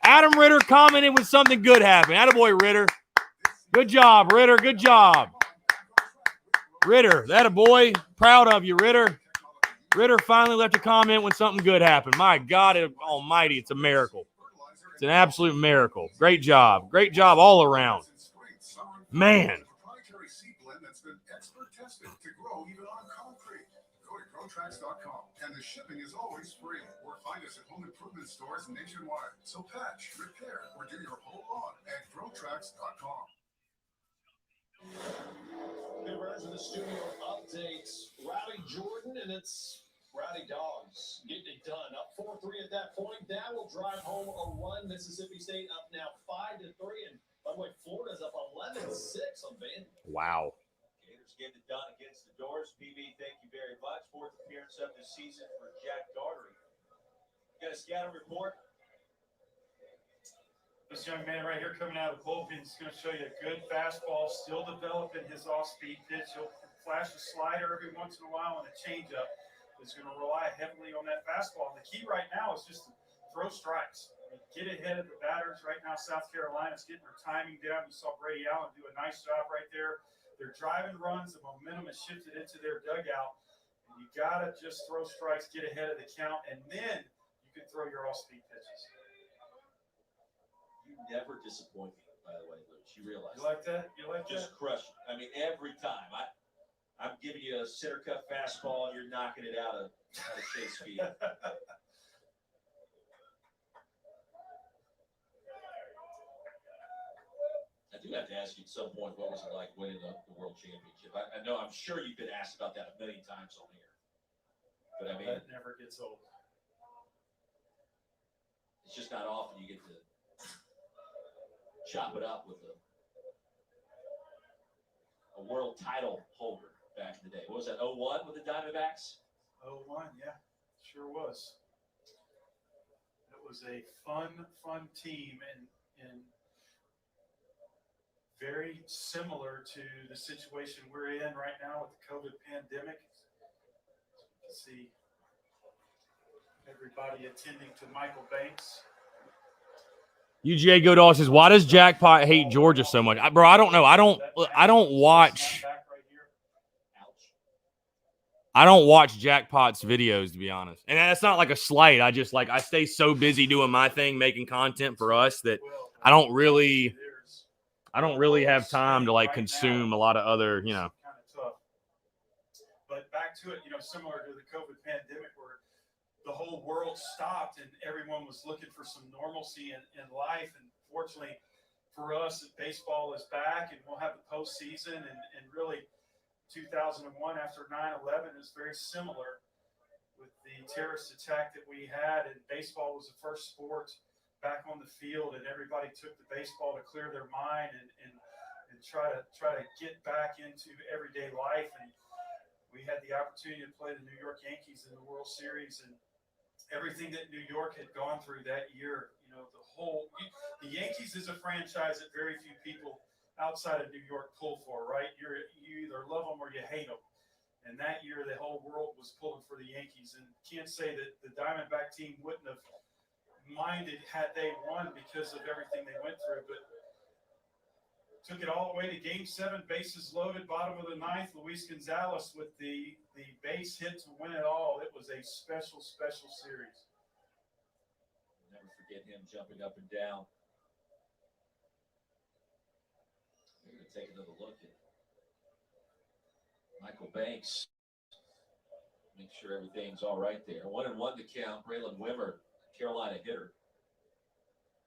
Adam Ritter commented when something good happened. Attaboy, Ritter. Good job, Ritter. Good job. Ritter, attaboy. Proud of you, Ritter. Ritter finally left a comment when something good happened. My God almighty, it's a miracle. It's an absolute miracle. Great job. Great job all around. Man. ProTracks.com, and the shipping is always free. Or find us at home improvement stores nationwide. So patch, repair, or do your whole lawn at ProTracks.com. Good version of the studio updates. Rowdy Jordan and it's Rowdy Dogs getting it done. Up 4-3 at that point. That will drive home a run. Mississippi State up now 5-3. And by the way, Florida's up 11-6 on Vandy. Wow. Gators get it done against the Doors. PB, thank you very much. Fourth appearance of the season for Jack Daugherty. Got a scouting report. This young man right here coming out of the bullpen is going to show you a good fastball, still developing his off-speed pitch. He'll flash a slider every once in a while and a changeup. He's going to rely heavily on that fastball. And the key right now is just to throw strikes. Get ahead of the batters. Right now, South Carolina's getting their timing down. You saw Brady Allen do a nice job right there. They're driving runs. The momentum is shifted into their dugout. And you got to just throw strikes, get ahead of the count, and then you can throw your off-speed pitches. You never disappoint me, by the way, Luke. You realize You like that? You like just that? crush it. I mean, every time. I'm giving you a center cut fastball, and you're knocking it out of Chase Field. I do have to ask you at some point, what was it like winning the World Championship? I know, I'm sure you've been asked about that a million times on here. But I mean, That never gets old. it's just not often you get to chop it up with a world title holder back in the day. What was that, 01 with the Diamondbacks? 01, yeah, sure was. It was a fun team and very similar to the situation we're in right now with the COVID pandemic. You can see everybody attending to Michael Banks. UGA Goodall says, "Why does Jackpot hate Georgia so much?" Bro, I don't know. I don't watch. I don't watch Jackpot's videos, to be honest. And that's not like a slight. I stay so busy doing my thing, making content for us that I don't really have time to like consume a lot of other, Kind of tough. But back to it, similar to the COVID pandemic where the whole world stopped and everyone was looking for some normalcy in life. And fortunately for us, baseball is back and we'll have the postseason and really 2001 after 9/11 is very similar with the terrorist attack that we had, and baseball was the first sport back on the field, and everybody took the baseball to clear their mind and try to get back into everyday life. And we had the opportunity to play the New York Yankees in the World Series, and everything that New York had gone through that year, the Yankees is a franchise that very few people outside of New York pull for, right? You either love them or you hate them. And that year, the whole world was pulling for the Yankees. And can't say that the Diamondback team wouldn't have minded had they won because of everything they went through. But took it all the way to Game 7, bases loaded, bottom of the ninth. Luis Gonzalez with the base hit to win it all. It was a special series. Never forget him jumping up and down. We're going to take another look at Michael Banks. Make sure everything's all right there. 1-1 to count. Braylon Wimmer, Carolina hitter.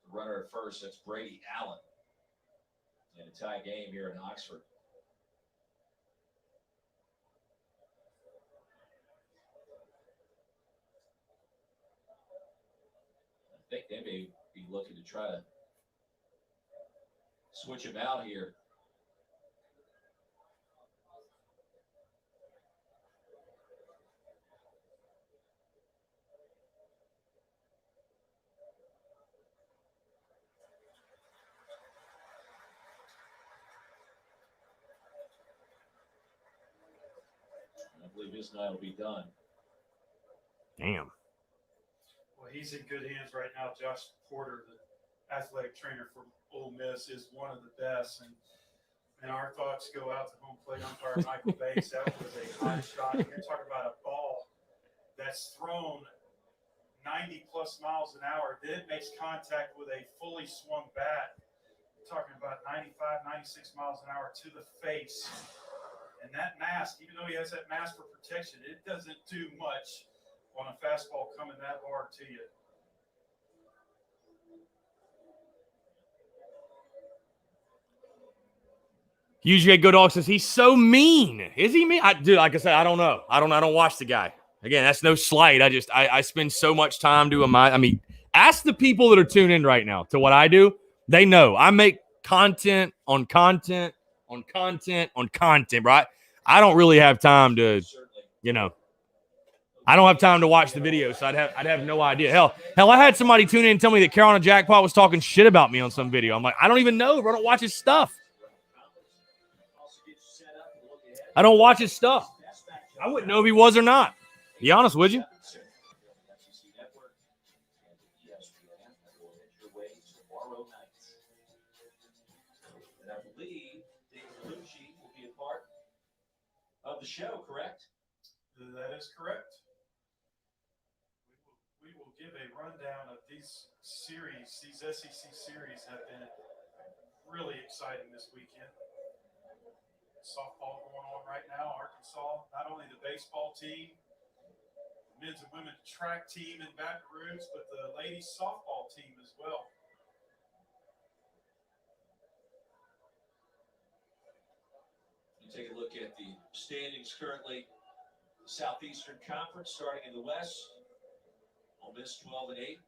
The runner at first, that's Brady Allen. And a tie game here in Oxford. I think they may be looking to try to switch him out here. Christmas night will be done. Damn. Well, he's in good hands right now. Josh Porter, the athletic trainer for Ole Miss, is one of the best. And our thoughts go out to home plate umpire Michael Bates. That was a hard shot. You're talking about a ball that's thrown 90-plus miles an hour, then makes contact with a fully swung bat. You're talking about 95, 96 miles an hour to the face. And that mask, even though he has that mask for protection, it doesn't do much on a fastball coming that hard to you. UGA Good Dog says he's so mean. Is he mean? Dude, like I said, I don't know. I don't watch the guy. Again, that's no slight. I spend so much time doing ask the people that are tuned in right now to what I do. They know I make content on content on content on content, right? I don't really have time to, I don't have time to watch the video, so I'd have no idea. Hell, I had somebody tune in and tell me that Carolina Jackpot was talking shit about me on some video. I'm like, I don't even know, bro. I don't watch his stuff. I don't watch his stuff. I wouldn't know if he was or not. Be honest with you. And I believe David Lucci will be a part of the show, correct? That is correct. We will give a rundown of these series. These SEC series have been really exciting this weekend. Softball going on right now. Arkansas, not only the baseball team, men's and women's track team in Baton Rouge, but the ladies softball team as well. You take a look at the standings currently. The Southeastern Conference starting in the West. Ole Miss 12-8.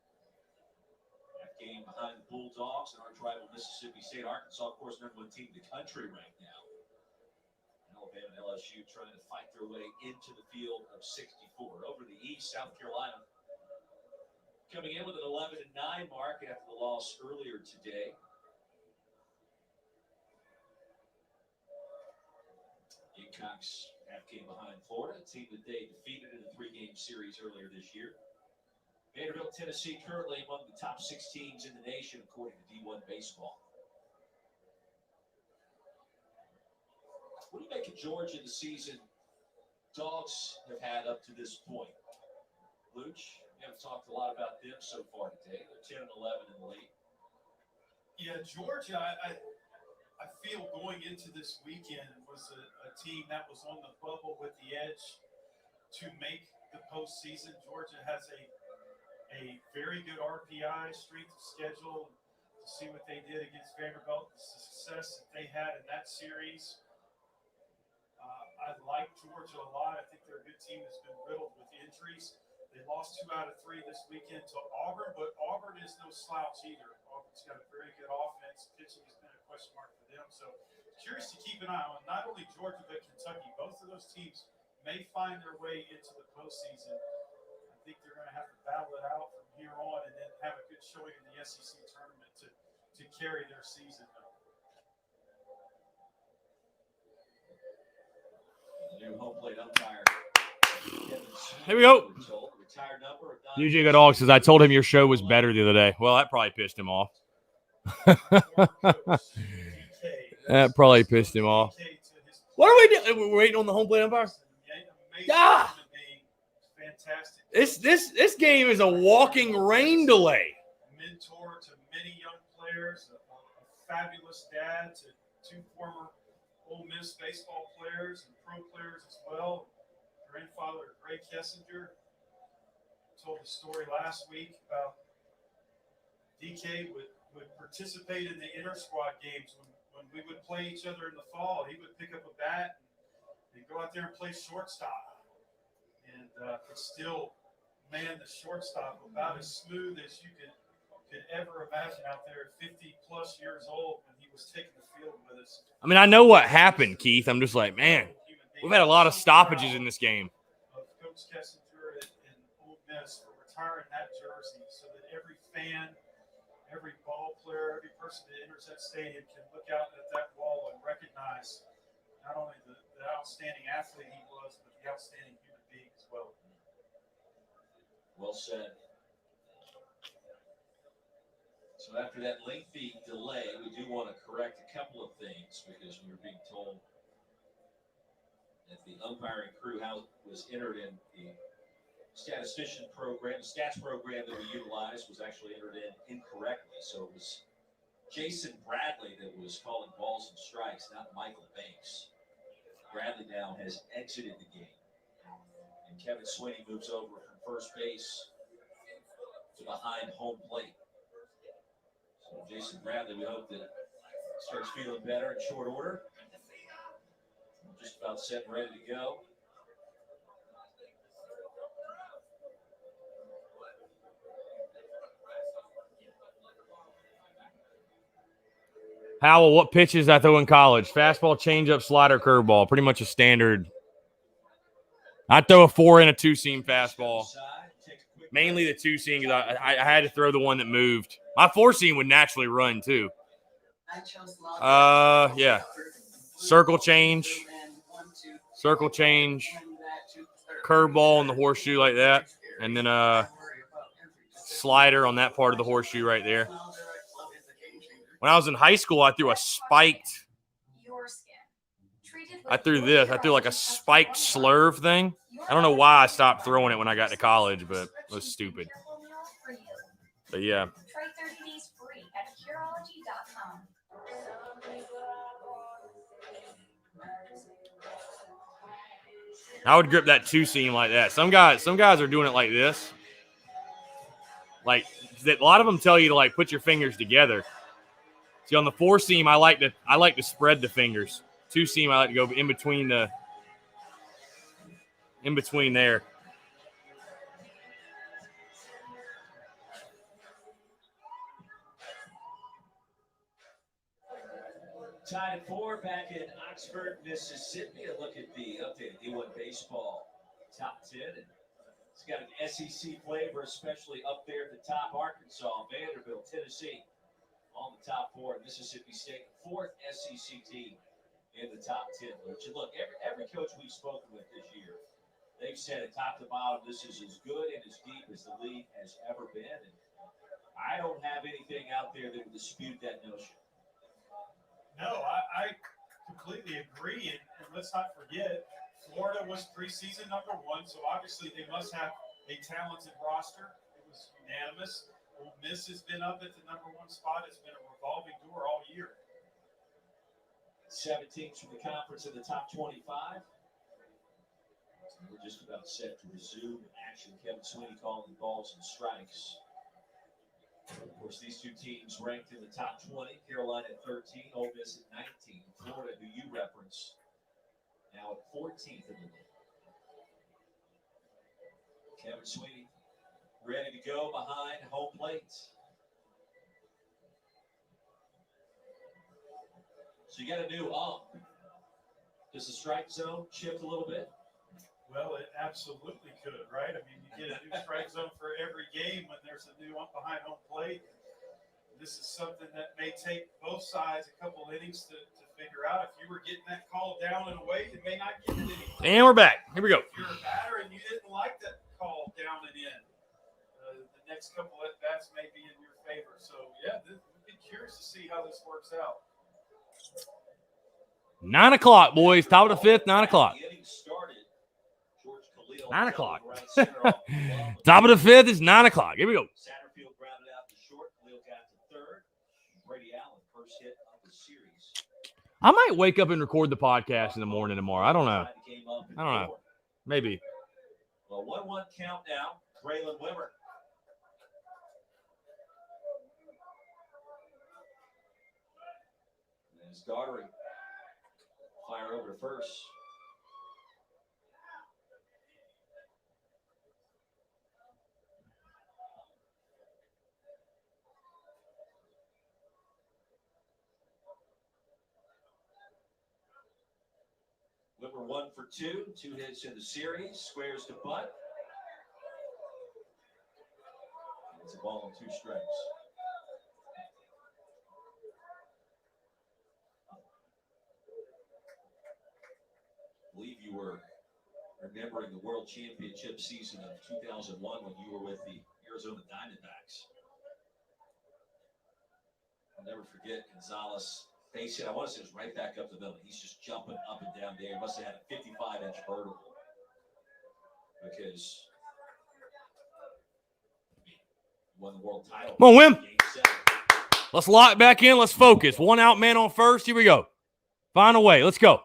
That game behind the Bulldogs and our rival Mississippi State. Arkansas, of course, #1 team in the country right now. Alabama and LSU trying to fight their way into the field of 64. Over the East, South Carolina coming in with an 11-9 mark after the loss earlier today. Gamecocks half game behind Florida, a team that they defeated in a 3-game series earlier this year. Vanderbilt, Tennessee, currently among the top 6 teams in the nation, according to D1 Baseball. What do you make of Georgia this season? Dogs have had up to this point. Luch, we haven't talked a lot about them so far today. They're 10-11 in the league. Yeah, Georgia, I feel going into this weekend was a team that was on the bubble with the edge to make the postseason. Georgia has a very good RPI, strength of schedule. To see what they did against Vanderbilt, the success that they had in that series. I like Georgia a lot. I think they're a good team that's been riddled with injuries. They lost 2 out of 3 this weekend to Auburn, but Auburn is no slouch either. Auburn's got a very good offense. Pitching has been a question mark for them. So curious to keep an eye on not only Georgia, but Kentucky. Both of those teams may find their way into the postseason. I think they're going to have to battle it out from here on and then have a good showing in the SEC tournament to carry their season. The new home plate umpire. Here we go. UGA Good Dog says, I told him your show was better the other day. Well, that probably pissed him off. That probably pissed him off. What are we doing? We're waiting on the home plate umpire? Yeah. This game is a walking rain delay. Mentor to many young players, a fabulous dad to 2 former Ole Miss baseball players and pro players as well. Grandfather Ray Kessinger told the story last week about DK would participate in the inter squad games when we would play each other in the fall. He would pick up a bat and go out there and play shortstop, and could still man the shortstop about as smooth as you could ever imagine out there at 50-plus years old when he was taking the field with us. I mean, I know what happened, Keith. I'm just like, man, we've had a lot of stoppages in this game. Of Coach Kessinger and Ole Miss for retiring that jersey so that every fan, every ball player, every person that enters that stadium can look out at that wall and recognize not only the outstanding athlete he was, but the outstanding human Well said. So after that lengthy delay, we do want to correct a couple of things because we were being told that the umpiring crew was entered in the statistician program. The stats program that we utilized was actually entered in incorrectly. So it was Jason Bradley that was calling balls and strikes, not Michael Banks. Bradley now has exited the game. And Kevin Sweeney moves over from first base to behind home plate. So Jason Bradley, we hope that starts feeling better in short order. Just about set and ready to go. Howell, what pitches I throw in college? Fastball, changeup, slider, curveball. Pretty much a standard. I throw a 4 and a 2-seam fastball. Mainly the 2-seam because I had to throw the one that moved. My 4-seam would naturally run too. Yeah. Circle change. Curveball on the horseshoe like that. And then slider on that part of the horseshoe right there. When I was in high school, I threw a spiked. I threw this. I threw like a spiked slurve thing. I don't know why I stopped throwing it when I got to college, but it was stupid. But yeah. Try 30 days free at Curology.com. I would grip that 2-seam like that. Some guys are doing it like this. Like a lot of them tell you to like put your fingers together. See, on the 4-seam, I like to spread the fingers. 2-seam, I like to go in between there. Tied at 4 back in Oxford, Mississippi. A look at the updated D1 baseball top 10. And it's got an SEC flavor, especially up there at the top. Arkansas, Vanderbilt, Tennessee on the top 4. Mississippi State, 4th SEC team in the top 10. But you look, every coach we've spoken with this year, they've said it top to bottom, this is as good and as deep as the league has ever been. And I don't have anything out there that would dispute that notion. No, I completely agree. And let's not forget, Florida was preseason #1, so obviously they must have a talented roster. It was unanimous. Ole Miss has been up at the #1 spot. It's been a revolving door all year. 7 teams from the conference in the top 25. So we're just about set to resume action. Kevin Sweeney calling balls and strikes. Of course, these two teams ranked in the top 20. Carolina at 13, Ole Miss at 19. Florida, who you reference, now at 14th in the league. Kevin Sweeney ready to go behind home plate. So you got a new ump. Does the strike zone shift a little bit? Well, it absolutely could, right? I mean, you get a new strike zone for every game when there's a new ump behind home plate. This is something that may take both sides a couple innings to figure out. If you were getting that call down and away, you may not get it anymore. And we're back. Here we go. If you're a batter and you didn't like that call down and in, the next couple at bats may be in your favor. So, yeah, we'd be curious to see how this works out. 9 o'clock, boys. Top of the 5th, 9 o'clock. 9 o'clock. Top of the 5th is 9 o'clock. Here we go. Satterfield grounded out to short. Khalil got to third. Brady Allen, first hit of the series. I might wake up and record the podcast in the morning tomorrow. I don't know. Maybe. Well, 1-1 count now. Braylon Wimmer. There's Daughtery. Fire over to first. Wimmer 1 for 2. 2 hits in the series. Squares to butt. It's a ball and 2 strikes. I believe you were remembering the World World Championship season of 2001 when you were with the Arizona Diamondbacks. I'll never forget Gonzalez facing, I want to say it was right back up the middle. He's just jumping up and down there. He must have had a 55-inch vertical. Because he won the world title. Come on, Wim. Game 7. Let's lock back in. Let's focus. One out man on first. Here we go. Find a way. Let's go.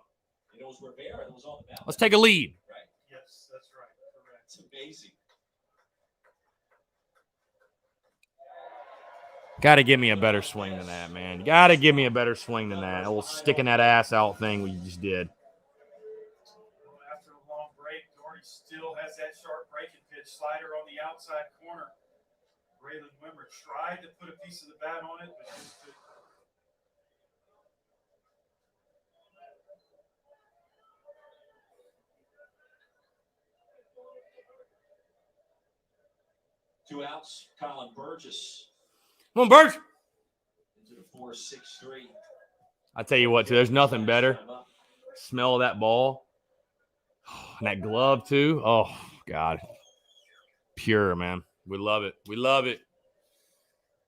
It was Rivera that was on the mound. Let's take a lead. Right. Yes, that's right. Correct. It's amazing. Got to give me a better swing than that, man. Got to give me a better swing than that. Old sticking that ass out thing we just did. After a long break, Doherty still has that sharp breaking pitch slider on the outside corner. Braylon Wimmer tried to put a piece of the bat on it, but just couldn't. 2 outs. Colin Burgess Come on, Birch. into the 4-6-3. I tell you what, too, there's nothing better. Smell of that ball. And that glove, too. Oh, God. Pure, man. We love it. We love it.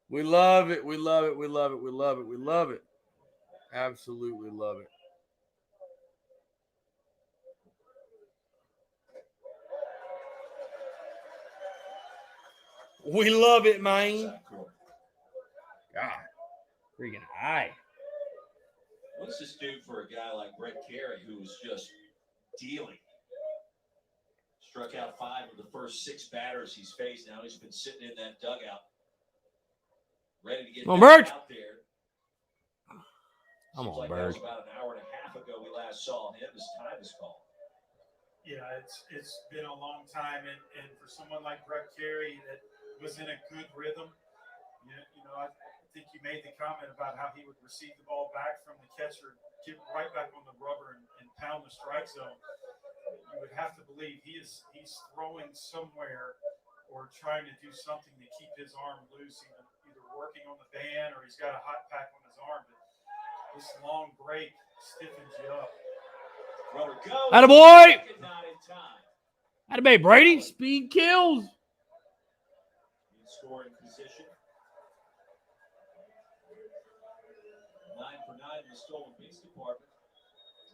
We love it. We love it. We love it. We love it. We love it. Absolutely love it. We love it, man. God. Freaking high. What does this do for a guy like Brett Carey, who was just dealing? Struck out 5 of the first 6 batters he's faced. Now he's been sitting in that dugout, ready to get back out there. Come on, like Bird. that was about an hour and a half ago we last saw him. His time is called. Yeah, it's been a long time, and for someone like Brett Carey that was in a good rhythm, you know, I think you made the comment about how he would receive the ball back from the catcher, get right back on the rubber, and pound the strike zone. You would have to believe he's throwing somewhere or trying to do something to keep his arm loose, either working on the band or he's got a hot pack on his arm. But this long break stiffens you up. Runner goes. Attaboy! Not in time. Attaboy, Brady. Speed kills. In scoring position. 9 for 9 in the stolen base department.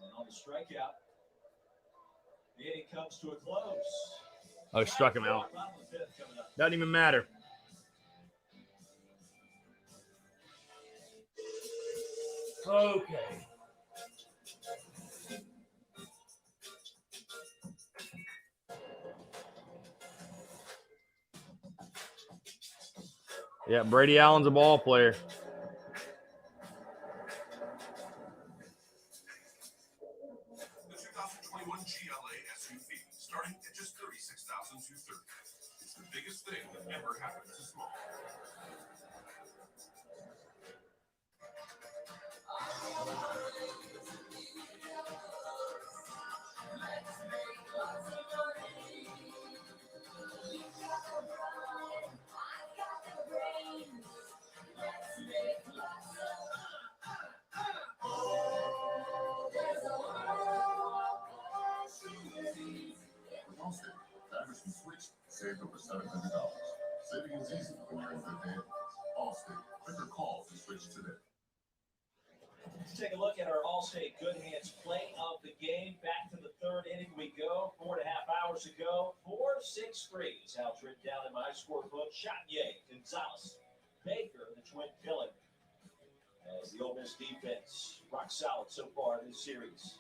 And on the strikeout, the inning comes to a close. Oh, struck him out. Doesn't even matter. Okay. Yeah, Brady Allen's a ball player. The 2021 GLA SUV, starting at just $36,230. It's the biggest thing that ever happened to small. With Allstate, drivers who switched saved over $700. Saving is easy when you're in good hands. Allstate, click or call to switch today. Let's take a look at our Allstate Good Hands play of the game. Back to the 3rd inning we go. 4.5 hours ago. 4-6-3 is how it's written down in my scorebook. Chanye, Gonzalez, Baker, the twin killing. As the Ole Miss defense rock solid so far in this series.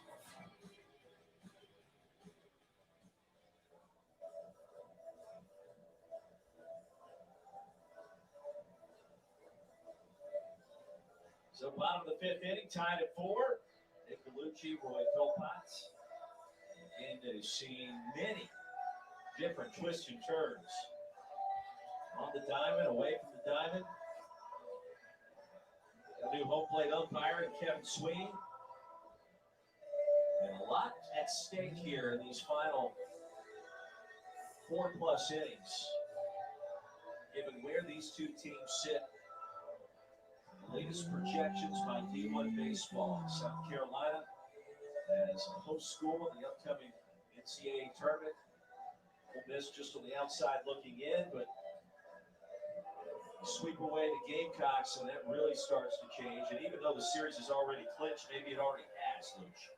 So bottom of the 5th inning, tied at 4. Nick Bellucci, Roy Philpotts. A game that has seen many different twists and turns. On the diamond, away from the diamond. A new home plate umpire, Kevin Sweeney. And a lot at stake here in these final 4+ innings. Given where these two teams sit. Latest projections by D1 Baseball. South Carolina as a host school in the upcoming NCAA tournament. Ole Miss just on the outside looking in, but sweep away the Gamecocks, and that really starts to change. And even though the series is already clinched, maybe it already has, Luch.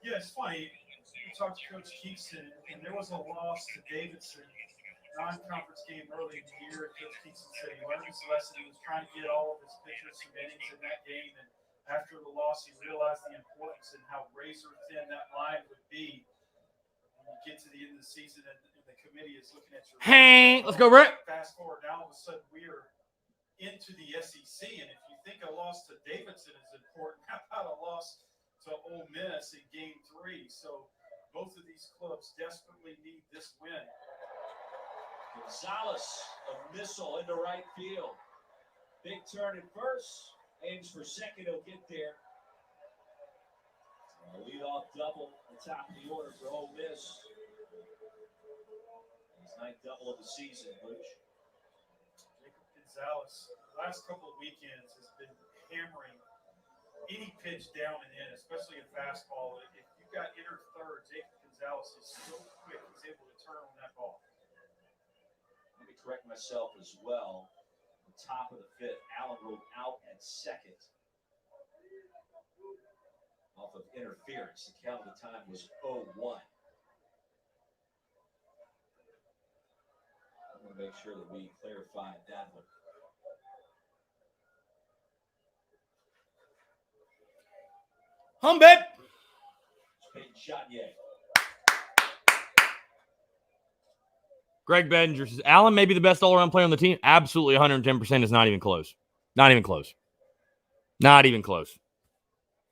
Yeah, it's funny. We talked to Coach Keeson, and there was a loss to Davidson, non-conference game early in the year. Coach Keeson said he learned his lesson. He was trying to get all of his pitchers some innings in that game, and after the loss, he realized the importance and how razor thin that line would be when you get to the end of the season and the committee is looking at your. Hey, let's go, Brett. Fast forward, now all of a sudden we are into the SEC, and if you think a loss to Davidson is important, how about a loss to Ole Miss in Game 3? So both of these clubs desperately need this win. Gonzalez, a missile into right field. Big turn at first. Aims for second. He'll get there. A leadoff double at the top of the order for Ole Miss. His ninth double of the season, Luch. Jacob Gonzalez, the last couple of weekends, has been hammering any pitch down and in, especially a fastball. If you've got inner third, Jacob Gonzalez is so quick, he's able to turn on that ball. Let me correct myself as well. The top of the fifth, Allen ruled out at second off of interference. The count of the time was 0-1. I want to make sure that we clarified that one. Hum, babe. Peyton Chanier. Greg Bedinger says, Allen may be the best all-around player on the team. Absolutely 110% is not even close. Not even close. Not even close.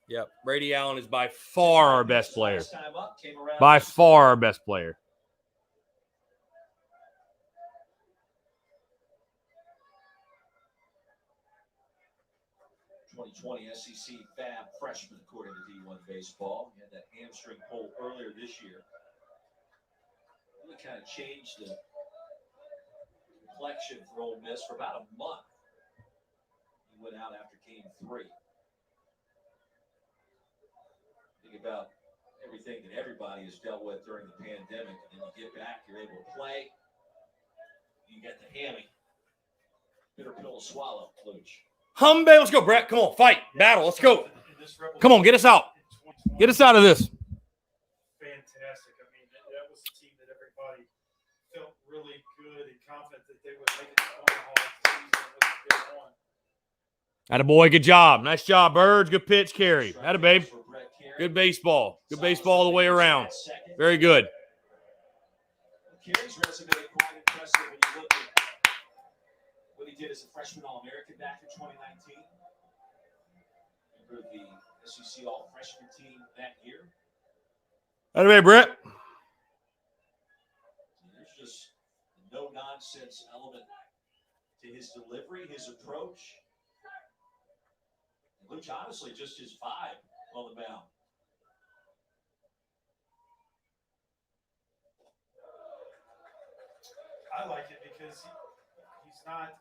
Yep. Brady Allen is by far our best player. By far our best player. '20 SEC Fab freshman, according to D1 Baseball. He had that hamstring pull earlier this year. Really kind of changed the complexion for Ole Miss for about a month. He went out after Game 3. Think about everything that everybody has dealt with during the pandemic, and then you get back, you're able to play. You get the hammy. Bitter pill to swallow, Luch. Hum, babe. Let's go, Brett. Come on. Fight. Battle. Let's go. Come on. Get us out. Get us out of this. Fantastic. I mean, that was a team that everybody felt really good and confident that they would make it to Omaha if the season was a big one. Attaboy. Good job. Nice job, Birds. Good pitch, Carey. Atta, babe. Good baseball. Good baseball all the way around. Very good. Carey's resume quite impressive when you look at what he did as a freshman All-American back in 2019. Remember the SEC All-Freshman team that year? Atta, Brett. There's just a no-nonsense element to his delivery, his approach. And Luch, honestly, just his vibe on the mound. I like it because he's not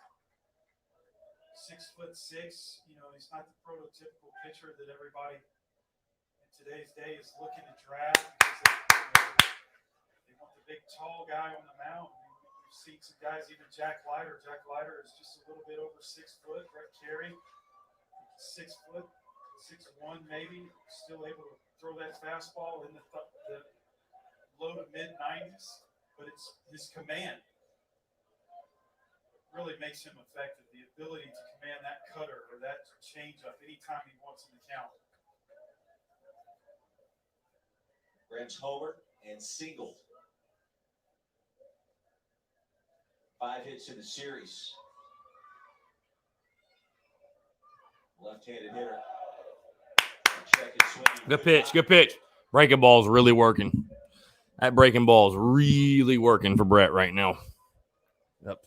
6'6". You know, he's not the prototypical pitcher that everybody in today's day is looking to draft because they want the big, tall guy on the mound. We've seen some guys, even Jack Leiter. Jack Leiter is just a little bit over 6 foot. Brett Carey, 6 foot, 6'1" maybe, still able to throw that fastball in the low to mid 90s. But it's his command really makes him effective. The ability to command that cutter or that changeup anytime he wants in the count. Rams homer and singled. 5 hits in the series. Left-handed hitter. Check and swing. Good pitch. Good pitch. Breaking ball is really working. That breaking ball is really working for Brett right now. Yep.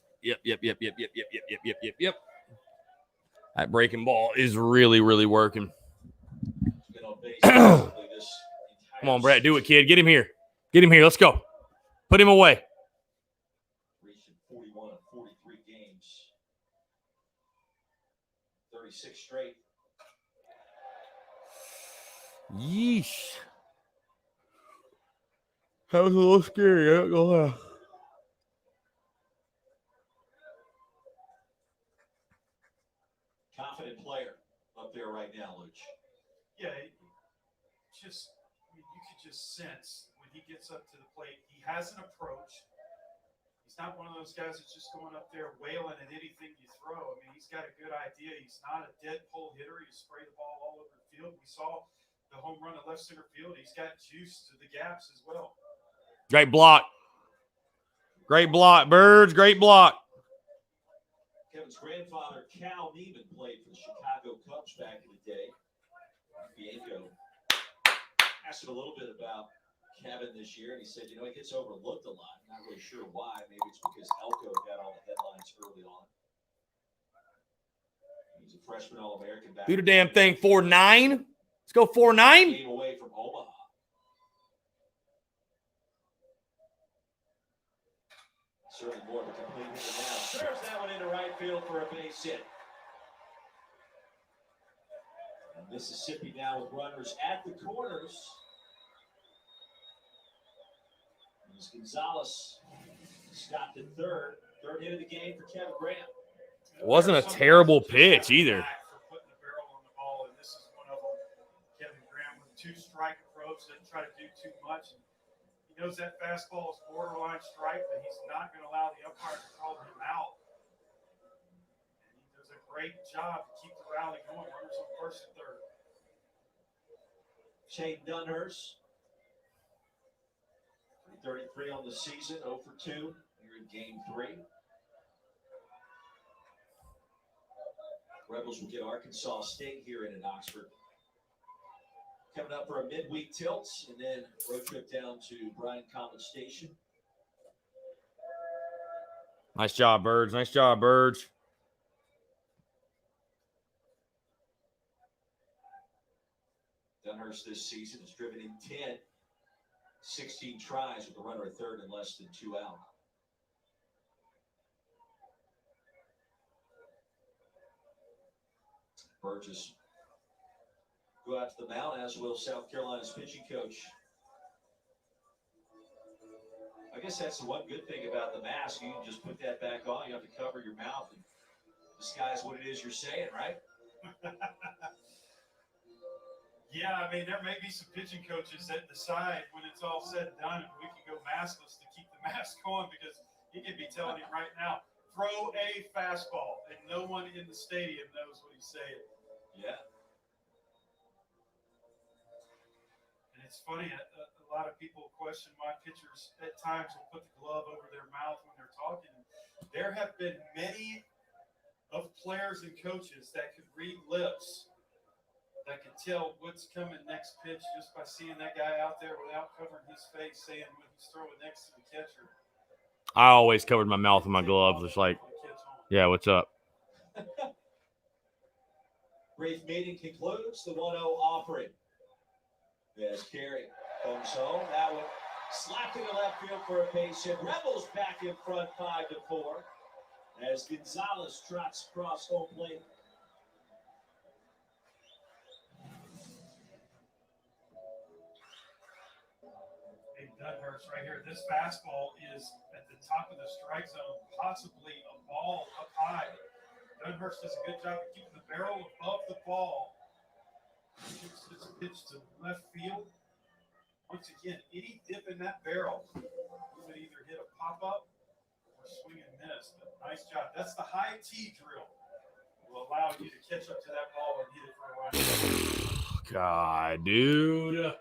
That breaking ball is really working. Come on, Brett. Do it, kid. Get him here. Get him here. Let's go. Put him away. Reached 41 of 43 games. 36 straight. Yeesh. That was a little scary. I don't know how. Confident player up there right now, Luch. Yeah, you could just sense when he gets up to the plate, he has an approach. He's not one of those guys that's just going up there wailing at anything you throw. I mean, he's got a good idea. He's not a dead pull hitter. He spray the ball all over the field. We saw the home run at left center field. He's got juice to the gaps as well. Great block. Great block, Birds. Great block. Kevin's grandfather, Cal Neiman, played for the Chicago Cubs back in the day. Bianco asked him a little bit about Kevin this year, and he said, he gets overlooked a lot. Not really sure why. Maybe it's because Elko got all the headlines early on. He's a freshman All-American back. Do the damn thing. 4-9. Let's go 4-9. Game away from Omaha. Certainly more of a complete hitter now. Serves that one into right field for a base hit. And Mississippi now with runners at the corners. As Gonzalez stopped at third. Third hit of the game for Kevin Graham. It wasn't a terrible pitch either. For putting the barrel on the ball, and this is one of them. Kevin Graham with a two-strike approach, doesn't try to do too much. And he knows that fastball is borderline strike, but he's not going to allow the umpire to call him out. And he does a great job to keep the rally going. Runners on first and third. Shane Dunhurst, 33 on the season, 0 for 2 here in Game 3. Rebels will get Arkansas State here in Oxford. Coming up for a midweek tilt and then road trip down to Bryan College Station. Nice job, Birds. Nice job, Birds. Dunhurst this season has driven in 10, 16 tries with a runner at third and less than 2 out. Burgess go out to the mound, as will South Carolina's pitching coach. I guess that's the one good thing about the mask. You can just put that back on. You have to cover your mouth and disguise what it is you're saying, right? Yeah, I mean, there may be some pitching coaches that decide when it's all said and done, we can go maskless to keep the mask on, because he could be telling him right now, throw a fastball, and no one in the stadium knows what he's saying. Yeah. And it's funny, a lot of people question why pitchers at times will put the glove over their mouth when they're talking. There have been many of players and coaches that could read lips, that can tell what's coming next pitch just by seeing that guy out there without covering his face, saying what he's throwing next to the catcher. I always covered my mouth with my gloves. It's like, yeah, what's up? Brief meeting concludes. The 1-0 offering. As Carey comes home. That one slapped into left field for a base hit. Rebels back in front 5-4. As Gonzalez trots across home plate. Dunhurst right here. This fastball is at the top of the strike zone, possibly a ball up high. Dunhurst does a good job of keeping the barrel above the ball. Shoots this pitch to left field. Once again, any dip in that barrel, you would either hit a pop-up or swing and miss. But nice job. That's the high tee drill. It will allow you to catch up to that ball and hit it for a line. God, dude.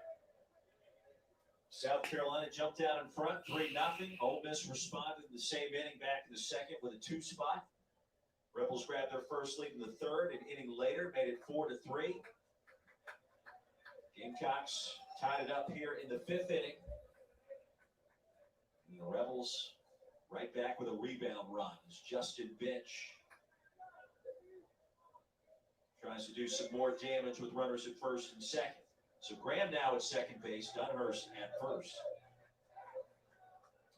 South Carolina jumped out in front, 3-0. Ole Miss responded in the same inning back in the second with a 2 spot. Rebels grabbed their first lead in the third. An inning later, made it 4-3. Gamecocks tied it up here in the 5th inning. And the Rebels right back with a rebound run. As Justin Bench tries to do some more damage with runners at first and second. So Graham now at second base, Dunhurst at first.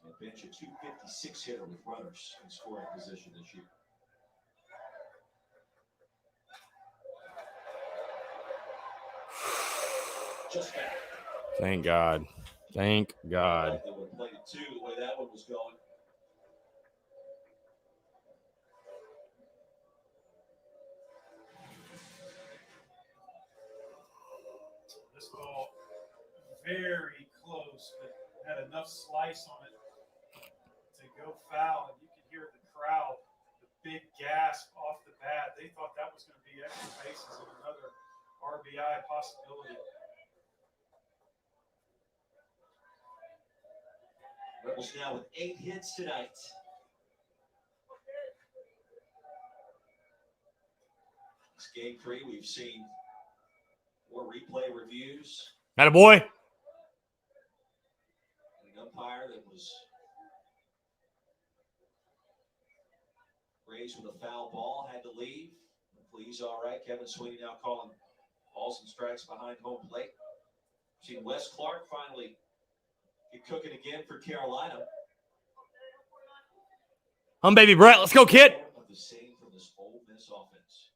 And Bench a .256 hitter with runners in scoring position this year. Just back. Thank God. Thank God. They would have played it too, the way that one was going. This ball very close, but had enough slice on it to go foul. And you could hear the crowd, the big gasp off the bat. They thought that was going to be extra bases and another RBI possibility. Rebels now with 8 hits tonight. This game 3, we've seen more replay reviews. Attaboy. An umpire that was raised with a foul ball had to leave. Hopefully he's all right. Kevin Sweeney now calling balls and strikes behind home plate. Seen Wes Clark finally get cooking again for Carolina. Baby Brett, let's go, kid. Of the same from this Ole Miss offense.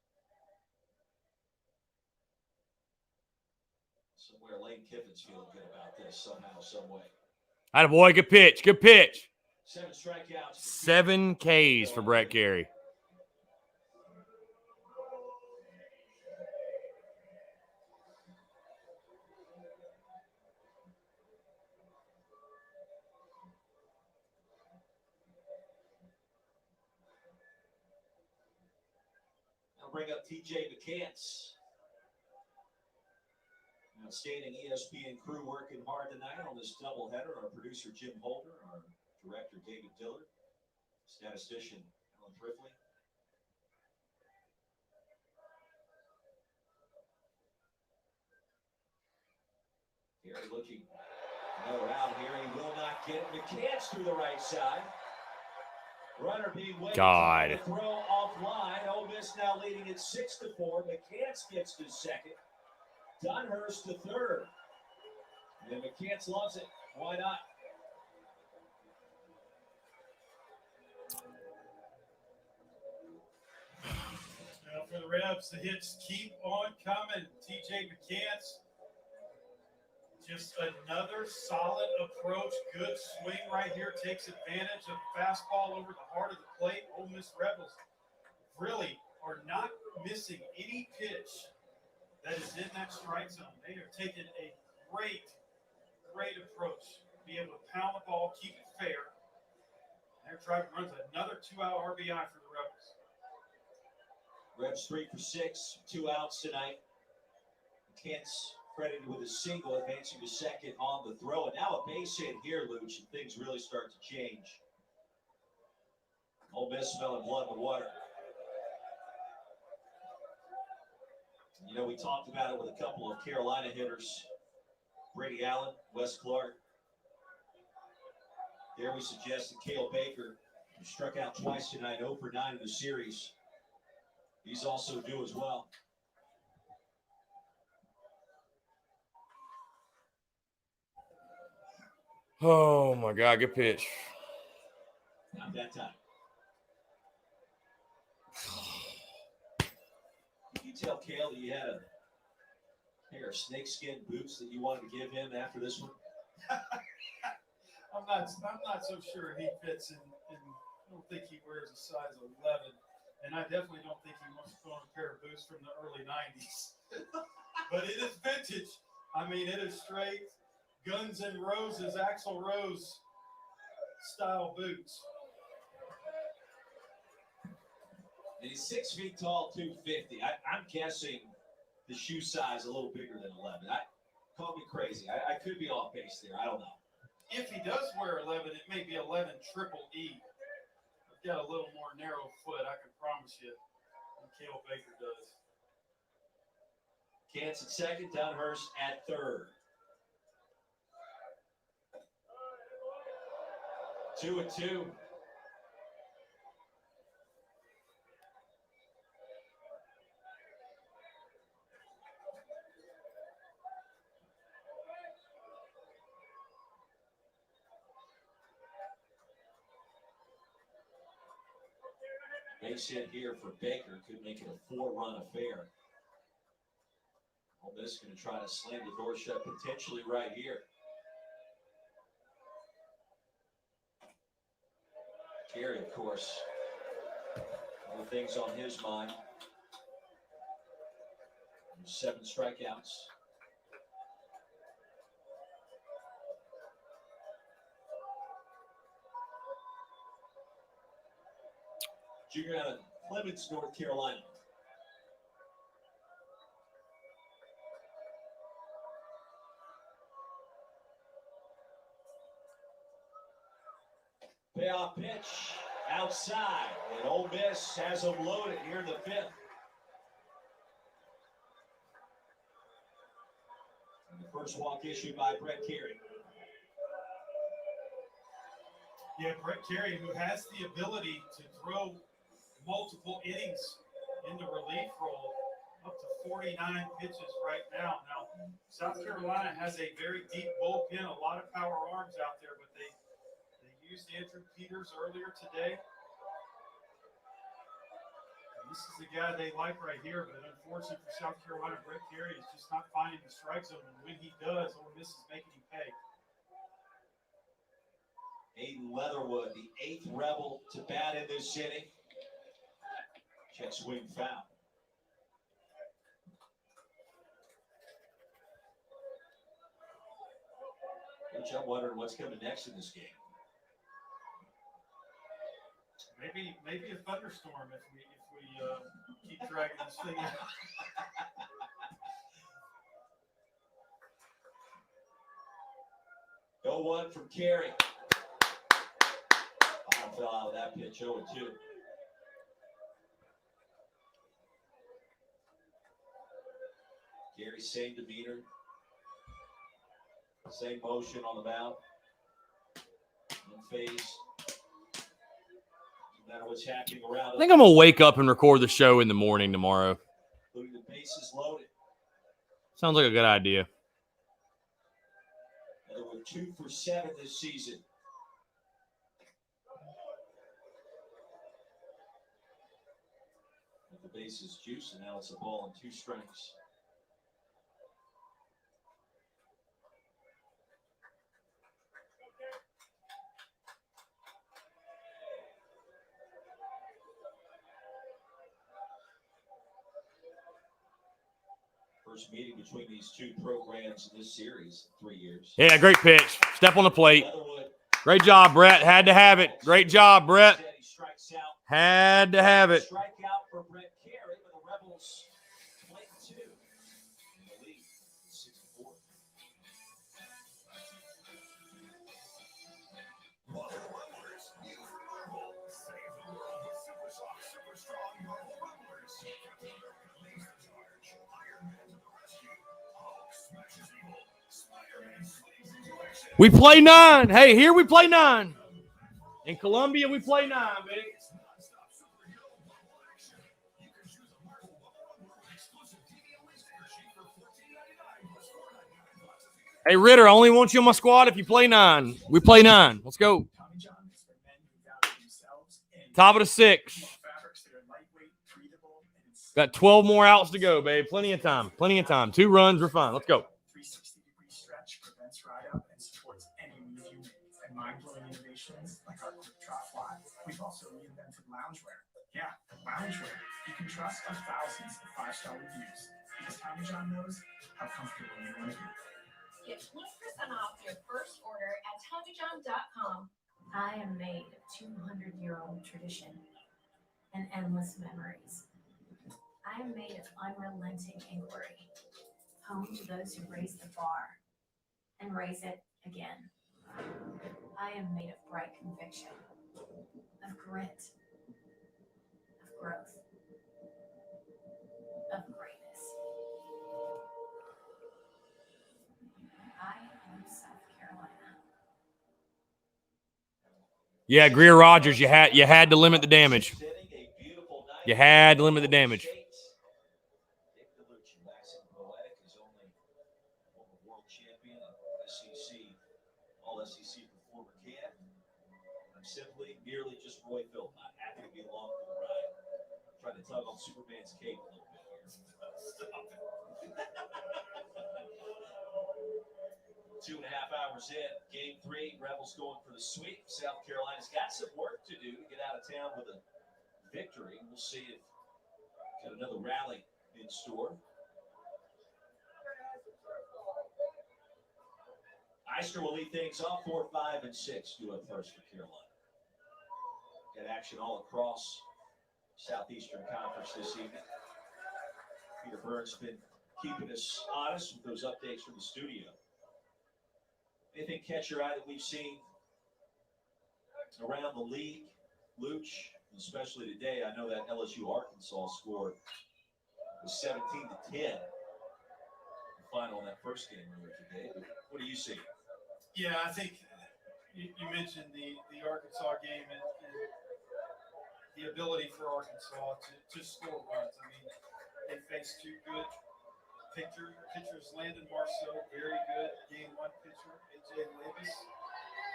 Somewhere Lane Kiffin's feeling good about this somehow, some way. Attaboy, good pitch, good pitch. 7 strikeouts. 7 Ks for Brett Carey. I'll bring up TJ McCants. Outstanding ESPN crew working hard tonight on this doubleheader. Our producer Jim Holder, our director David Dillard, statistician Alan Thrifley. Gary looking another out here. He will not get it. McCants through the right side. Runner being waited God. to throw offline. Ole Miss now leading it 6-4. McCants gets to second. Dunhurst to third. And McCants loves it. Why not? Now for the Rebs, the hits keep on coming. TJ McCants, just another solid approach. Good swing right here. Takes advantage of fastball over the heart of the plate. Ole Miss Rebels really are not missing any pitch that is in that strike zone. They are taking a great approach. Be able to pound the ball, keep it fair. Their drive runs another 2-out RBI for the Rebels. Rebs 3 for 6, 2 outs tonight. McCants credited with a single, advancing to second on the throw. And now a base hit here, Luch, and things really start to change. Ole Miss smelling blood in the water. You know, we talked about it with a couple of Carolina hitters. Brady Allen, Wes Clark. There we suggested Cale Baker, who struck out twice tonight, 0 for 9 in the series. He's also due as well. Oh, my God, good pitch. Not that time. Did you tell Cale that you had a pair of snakeskin boots that you wanted to give him after this one? I'm not so sure he fits in. I don't think he wears a size 11, and I definitely don't think he wants to put on a pair of boots from the early 90s. But it is vintage. I mean, it is straight Guns N' Roses, Axl Rose style boots. And he's 6 feet tall, 250. I'm guessing the shoe size a little bigger than 11. Call me crazy. I could be off base there. I don't know. If he does wear 11, it may be 11 triple E. I've got a little more narrow foot, I can promise you, than Cale Baker does. Cants at second, Dunhurst at third. 2-2. Base hit here for Baker could make it a 4-run affair. Ole Miss going to try to slam the door shut potentially right here. Gary, of course, other things on his mind. 7 strikeouts. Junior out of Clemens, North Carolina. Payoff pitch outside, and Ole Miss has them loaded here in the 5th. And the first walk issued by Brett Carey. Yeah, Brett Carey, who has the ability to throw multiple innings in the relief role, up to 49 pitches right now. Now, South Carolina has a very deep bullpen, a lot of power arms out there, but they used Andrew Peters earlier today. And this is the guy they like right here, but unfortunately for South Carolina, Brett Carey is just not finding the strike zone, and when he does, Ole Miss is making him pay. Aiden Leatherwood, the 8th Rebel to bat in this inning. Check swing foul. Which I'm wondering what's coming next in this game. Maybe a thunderstorm if we keep dragging this thing out. Go 1 from Carey. I fell out of that pitch, 0-2. Gary, same demeanor, same motion on the mound, in phase. No matter what's happening around. I think I'm going to wake up and record the show in the morning tomorrow. Including the bases loaded. Sounds like a good idea. There were 2 for 7 this season. With the bases juice, and now it's a ball and 2 strikes. First meeting between these 2 programs in this series, 3 years. Yeah, great pitch. Step on the plate. Great job, Brett. Had to have it. Great job, Brett. Had to have it. Strikeout for Brett Carey, but the Rebels play 2 in the lead, 6-4. Marvel Rumblers, new from Marvel. Save the world with super soft, super strong Marvel Rumblers. Captain America leads the charge. Iron Man to the rescue. Hulk smashes evil. Spider-Man swings into action. We play 9. Hey, here we play 9. In Columbia, we play 9, baby. It's non-stop superhero Marvel action. You can choose a Marvel Bubble Rumble with exclusive TV-only sticker sheet for $14.99 plus $4.99 boxes. Hey, Ritter, I only want you on my squad if you play 9. We play 9. Let's go. Tommy John is for men who value themselves and Top of the 6. fabrics that are lightweight, breathable, and Got 12 more outs to go, babe. Plenty of time. Plenty of time. 2 runs. We're fine. Let's go. 360-degree stretch prevents ride up and supports any move you make. And mind-blowing innovations like our quick drop fly. We've also reinvented loungewear. Yeah, loungewear you can trust of thousands of 5-star reviews because Tommy John knows how comfortable you want to be. Get 20% off your first order at TommyJohn.com. I am made of 200-year-old tradition and endless memories. I am made of unrelenting inquiry, home to those who raise the bar and raise it again. I am made of bright conviction, of grit, of growth, of greatness. I am South Carolina. Yeah, Greer Rogers, you had to limit the damage. You had to limit the damage. Simply, merely just Roy Philpott. Happy to be along for the ride. Trying to tug on Superman's cape a little bit here. Stop it. 2.5 hours in, game 3. Rebels going for the sweep. South Carolina's got some work to do to get out of town with a victory. We'll see if got another rally in store. Eister will lead things off 4, 5, and 6. Do up first for Carolina. Got action all across Southeastern Conference this evening. Peter Burns has been keeping us honest with those updates from the studio. Anything catch your eye that we've seen around the league, Luch, especially today? I know that LSU Arkansas score was 17-10. The final in that first game earlier today. But what do you see? Yeah, I think you mentioned the Arkansas game and the ability for Arkansas to score runs. I mean, they faced two good pitchers. Landon Marceau, very good game one pitcher. A.J. Levis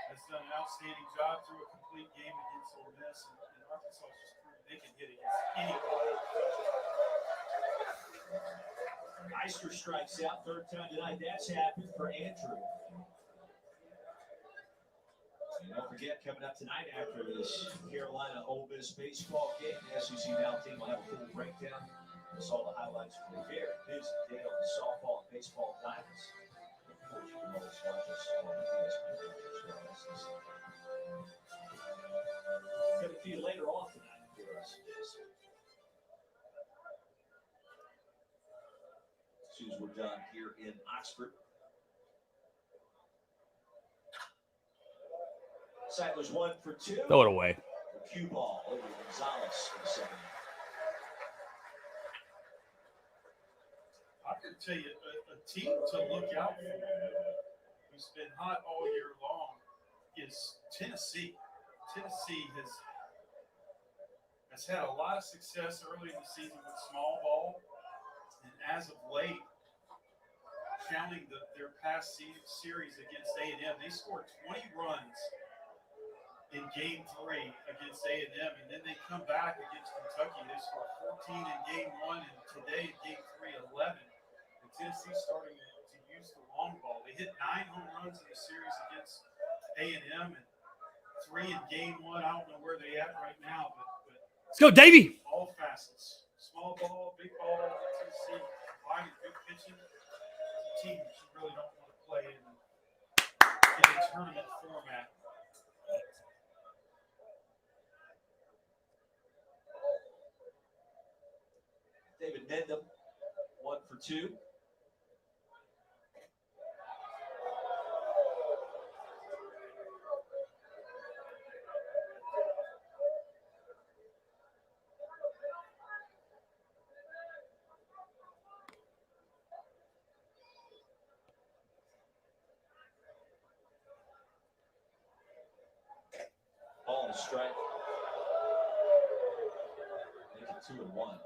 has done an outstanding job through a complete game against Ole Miss, and Arkansas just proved they can hit against anybody. Eister strikes out third time tonight. That's happened for Andrew. And don't forget, coming up tonight after this Carolina Ole Miss baseball game, the SEC Now team will have a full breakdown. That's all the highlights from the very busy day on the softball and baseball diamonds. Of course, you can always watch us on the ESPN as well. Coming to you later on tonight for us. As soon as we're done here in Oxford. Settlers 1 for 2. Throw it away. Cue ball over to Gonzalez for the second. I can tell you a team to look out for who's been hot all year long is Tennessee. Tennessee has had a lot of success early in the season with small ball, and as of late, counting their past series against A&M, they scored 20 runs in Game 3 against A&M, and then they come back against Kentucky. They scored 14 in Game 1, and today in Game 3, 11. And Tennessee's starting to use the long ball. They hit 9 home runs in the series against A&M, and 3 in Game 1. I don't know where they at right now, but Let's go, Davey. All facets. Small ball, big ball, Tennessee, providing good pitching. It's a team that you really don't want to play in a tournament format. David Mendham, 1 for 2. Ball and a strike. Make it 2-1.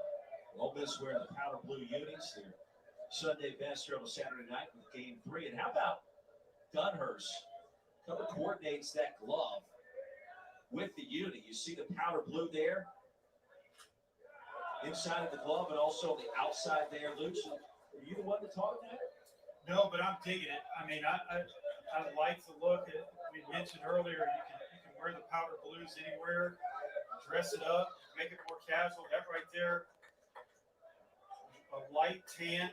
Ole Miss wearing the powder blue unis. Their Sunday best here on a Saturday night with Game 3. And how about Dunhurst? Kind of coordinates that glove with the uni. You see the powder blue there inside of the glove and also on the outside there. Luch, are you the one to talk that? No, but I'm digging it. I mean, I like the look. We mentioned earlier you can wear the powder blues anywhere, dress it up, make it more casual. That right there. A light tan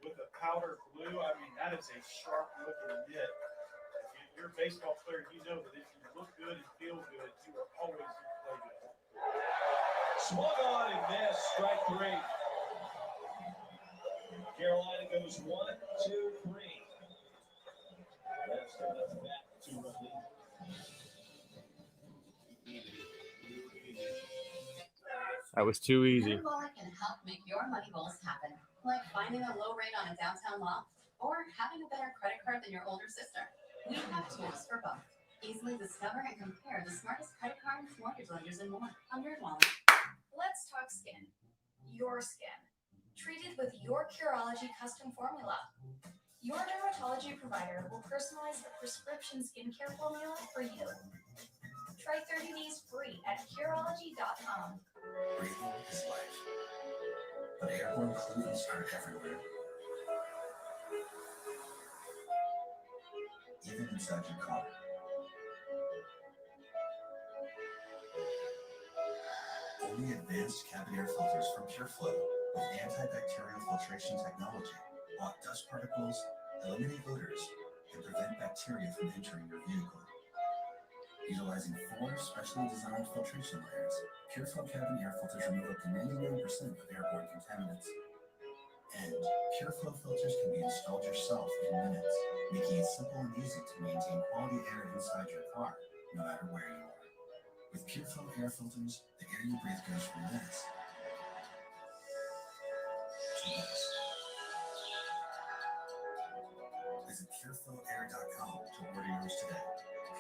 with a powder blue. I mean, that is a sharp looking knit. If you're a baseball player, you know that if you look good and feel good, you are always going to play good. Swung on and missed. Strike 3. Carolina goes 1, 2, 3. That's back 2-1 lead. That was too easy. Wallet can help make your money goals happen, like finding a low rate on a downtown loft or having a better credit card than your older sister. We have tools for both. Easily discover and compare the smartest credit cards, mortgage lenders, and more on NerdWallet. Let's talk skin. Your skin. Treated with your Curology custom formula. Your dermatology provider will personalize the prescription skincare formula for you. Try 30 days free at Curology.com. Breathing is life, but airborne pollutants are everywhere. Even inside your car. and the advanced cabin air filters from PureFlow with antibacterial filtration technology block dust particles, eliminate odors, and prevent bacteria from entering your vehicle. Utilizing 4 specially designed filtration layers, PureFlow cabin air filters remove up to 99% of airborne contaminants. And PureFlow filters can be installed yourself in minutes, making it simple and easy to maintain quality air inside your car, no matter where you are. With PureFlow air filters, the air you breathe goes from minutes to minutes. Visit pureflowair.com to order yours today.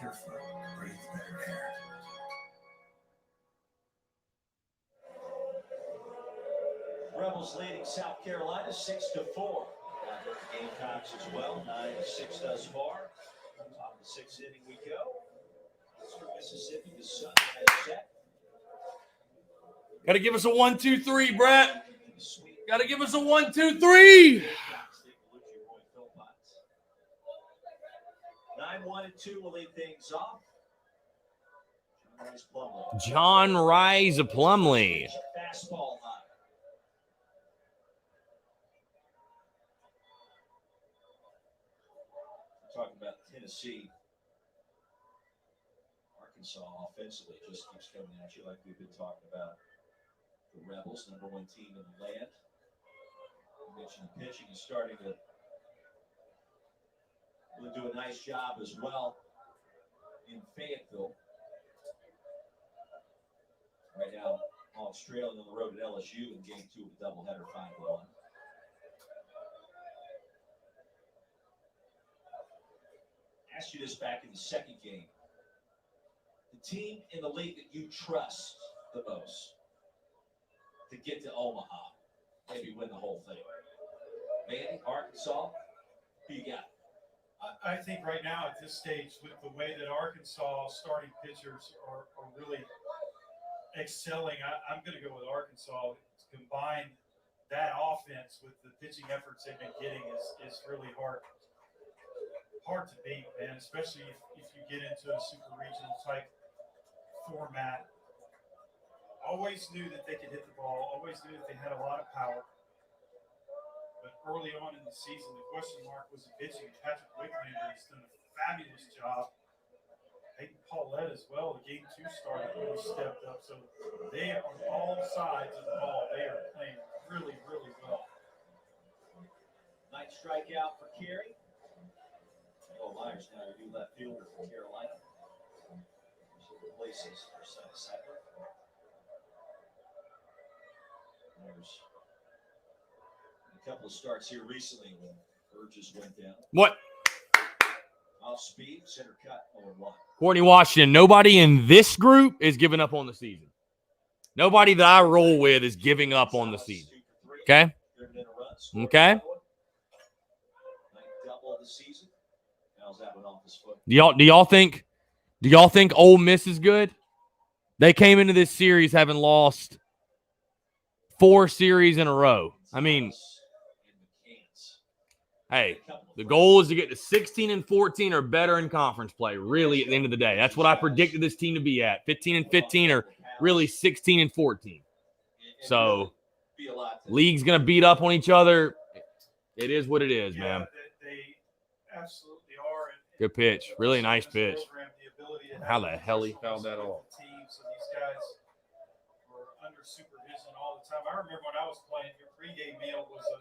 PureFlow, breathe better air. Rebels leading South Carolina 6-4. Got the Gamecocks as well, 9-6 thus far. Top of the 6th inning we go. It's for Mississippi. The sun has set. Got to give us a 1, 2, 3, Brett. Got to give us a 1, 2, 3. 9-1-2 will lead things off. John Rise Plumlee. Fastball high. Talking about Tennessee. Arkansas offensively just keeps coming at you like we've been talking about. The Rebels, number 1 team in the land. You mentioned the pitching is starting to really do a nice job as well in Fayetteville. Right now, Hawks trailing on the road at LSU in game 2 of a doubleheader, 5-1. Asked you this back in the second game. The team in the league that you trust the most to get to Omaha, maybe win the whole thing. Manny, Arkansas, who you got? I think right now at this stage, with the way that Arkansas starting pitchers are really excelling, I'm going to go with Arkansas. To combine that offense with the pitching efforts they've been getting is really hard to beat, man, especially if you get into a super regional type format. Always knew that they could hit the ball, always knew that they had a lot of power. But early on in the season, the question mark was the pitching. Patrick Wiglander has done a fabulous job. Hayden Paulette as well. The game 2 started really stepped up. So they are on all sides of the ball. They are playing really, really well. Nice strikeout for Carey. Oh, Myers now your new left fielder for Carolina. So replaces for Settler. There's a couple of starts here recently when Burgess went down. What? Off speed, center cut, 0-1. Courtney Washington, nobody in this group is giving up on the season. Nobody that I roll with is giving up on the season. Okay? Okay? Double the season. How's that one off his foot? Do y'all think Ole Miss is good? They came into this series having lost 4 series in a row. I mean, hey, the goal is to get to 16-14 or better in conference play, really, at the end of the day. That's what I predicted this team to be at. 15-15 or really 16-14. So, league's going to beat up on each other. It is what it is, man. They absolutely are. Good pitch. Really nice pitch. How the hell he fouled that off? So these guys were under supervision all the time. I remember when I was playing, your pregame meal was a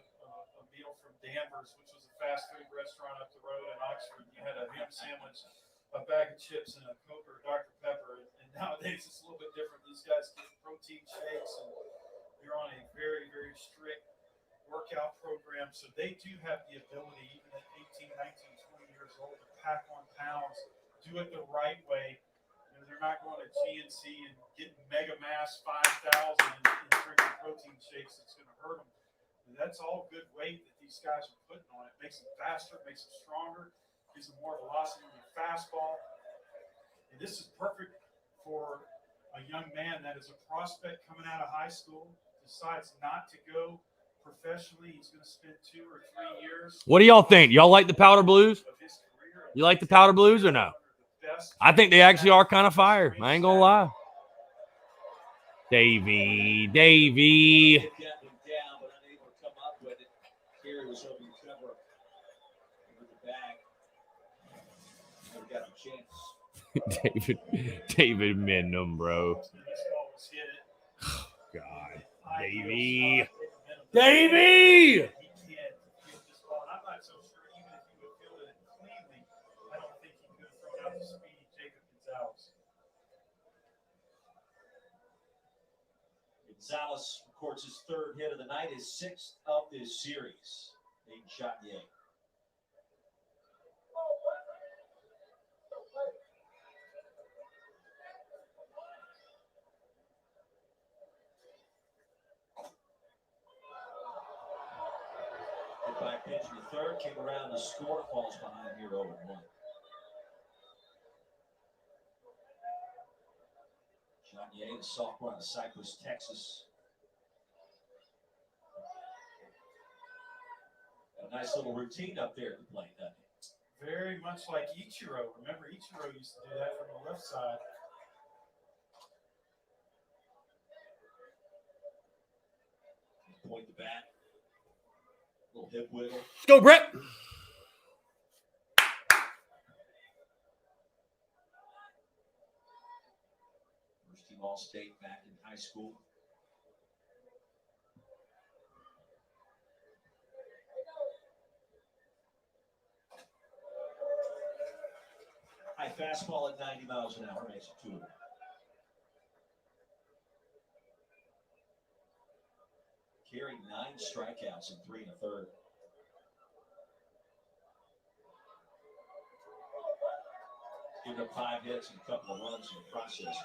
meal from Danvers, which was a fast food restaurant up the road in Oxford. You had a ham sandwich, a bag of chips, and a Coke or Dr. Pepper. And nowadays it's a little bit different. These guys get protein shakes, and you're on a very, very strict workout program. So they do have the ability, even at 18, 19, 20 years old, to pack on pounds, do it the right way. You know, they're not going to GNC and getting Mega Mass 5,000 and drinking protein shakes. It's going to hurt them. And that's all good weight that these guys are putting on. It makes them faster, makes them stronger, gives them more velocity on their fastball. And this is perfect for a young man that is a prospect coming out of high school, decides not to go professionally. He's going to spend 2 or 3 years. What do y'all think? Y'all like the Powder Blues? You like the Powder Blues or no? I think they actually are kind of fire. I ain't going to lie. Davey. Get that one down, but unable to come up with it. Carey was over to Trevor with the bag. Never got a chance. David Mendham, bro. God. Davey. Davey! I'm not so sure, even if he would field it cleanly, I don't think he could have thrown out the speedy Jacob Gonzalez. Gonzalez records his third hit of the night, his sixth of this series. Big shot, yay. Hit by pitch in the third, came around to score, falls behind here 0-1. Chanier, the sophomore out of Cypress, Texas. Got a nice little routine up there at the plate, doesn't he? Very much like Ichiro. Remember, Ichiro used to do that from the left side. Point the bat. Little hip wiggle. Let's go, Brett. First team All-State back in high school. High fastball at 90 miles an hour makes it 2-0. Carry 9 strikeouts in 3 1/3. Giving up 5 hits and a couple of runs in the process.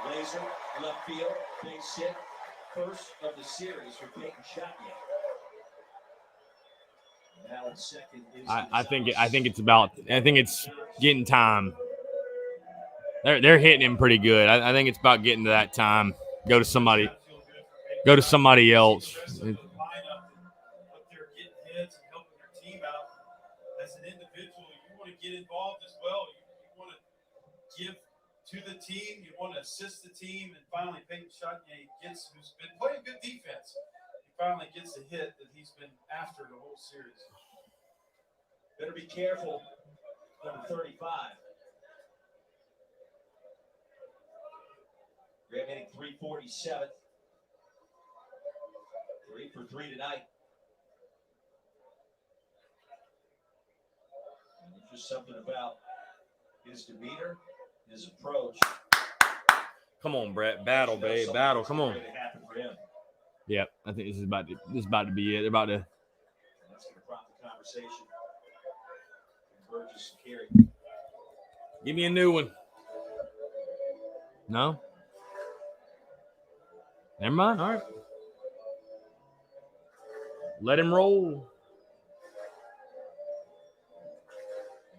Laser, left field, base hit. First of the series for Peyton Chanier. Now in second is I think it's getting time. They're hitting him pretty good. I think it's about getting to that time. Go to somebody else. What they're getting hits and helping their team out. As an individual, you want to get involved as well. You want to give to the team. You want to assist the team. And finally, Peyton Chanier who's been playing good defense. He finally gets a hit that he's been after the whole series. Better be careful. Number 35. Graham hitting 347. 3 for 3 tonight. And there's just something about his demeanor, his approach. Come on, Brett. Battle, babe. Battle. Come on. Yep. I think this is about to be it. They're about to. That's going to prompt the conversation. Burgess and Carey. Give me a new one. No? Never mind. All right. Let him roll.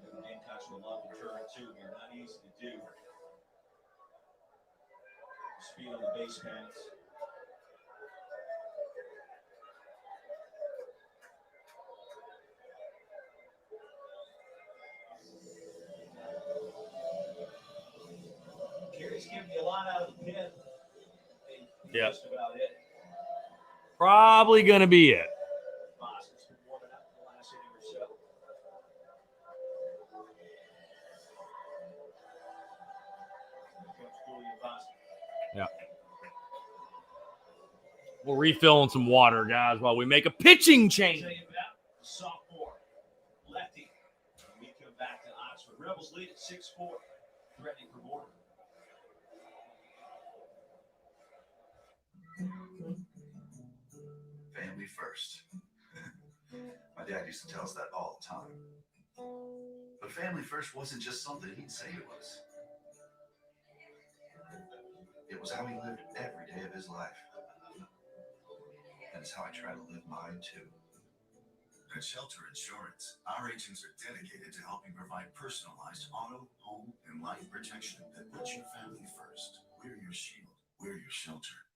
The Gamecocks will love the turn too. They're not easy to do. Speed on the base paths. Carey's giving you a lot out of the pin. Yeah. Just about it. Probably going to be it. Boston's been warming up in the last inning or so. Yeah. We'll refill on some water, guys, while we make a pitching change. Sophomore, lefty. We come back to Oxford. Rebels lead at 6-4, threatening for border. Family first. My dad used to tell us that all the time. But family first wasn't just something he'd say to us. It was how he lived every day of his life. And it's how I try to live mine too. At Shelter Insurance, our agents are dedicated to helping provide personalized auto, home, and life protection that puts your family first. We're your shield. We're your shelter.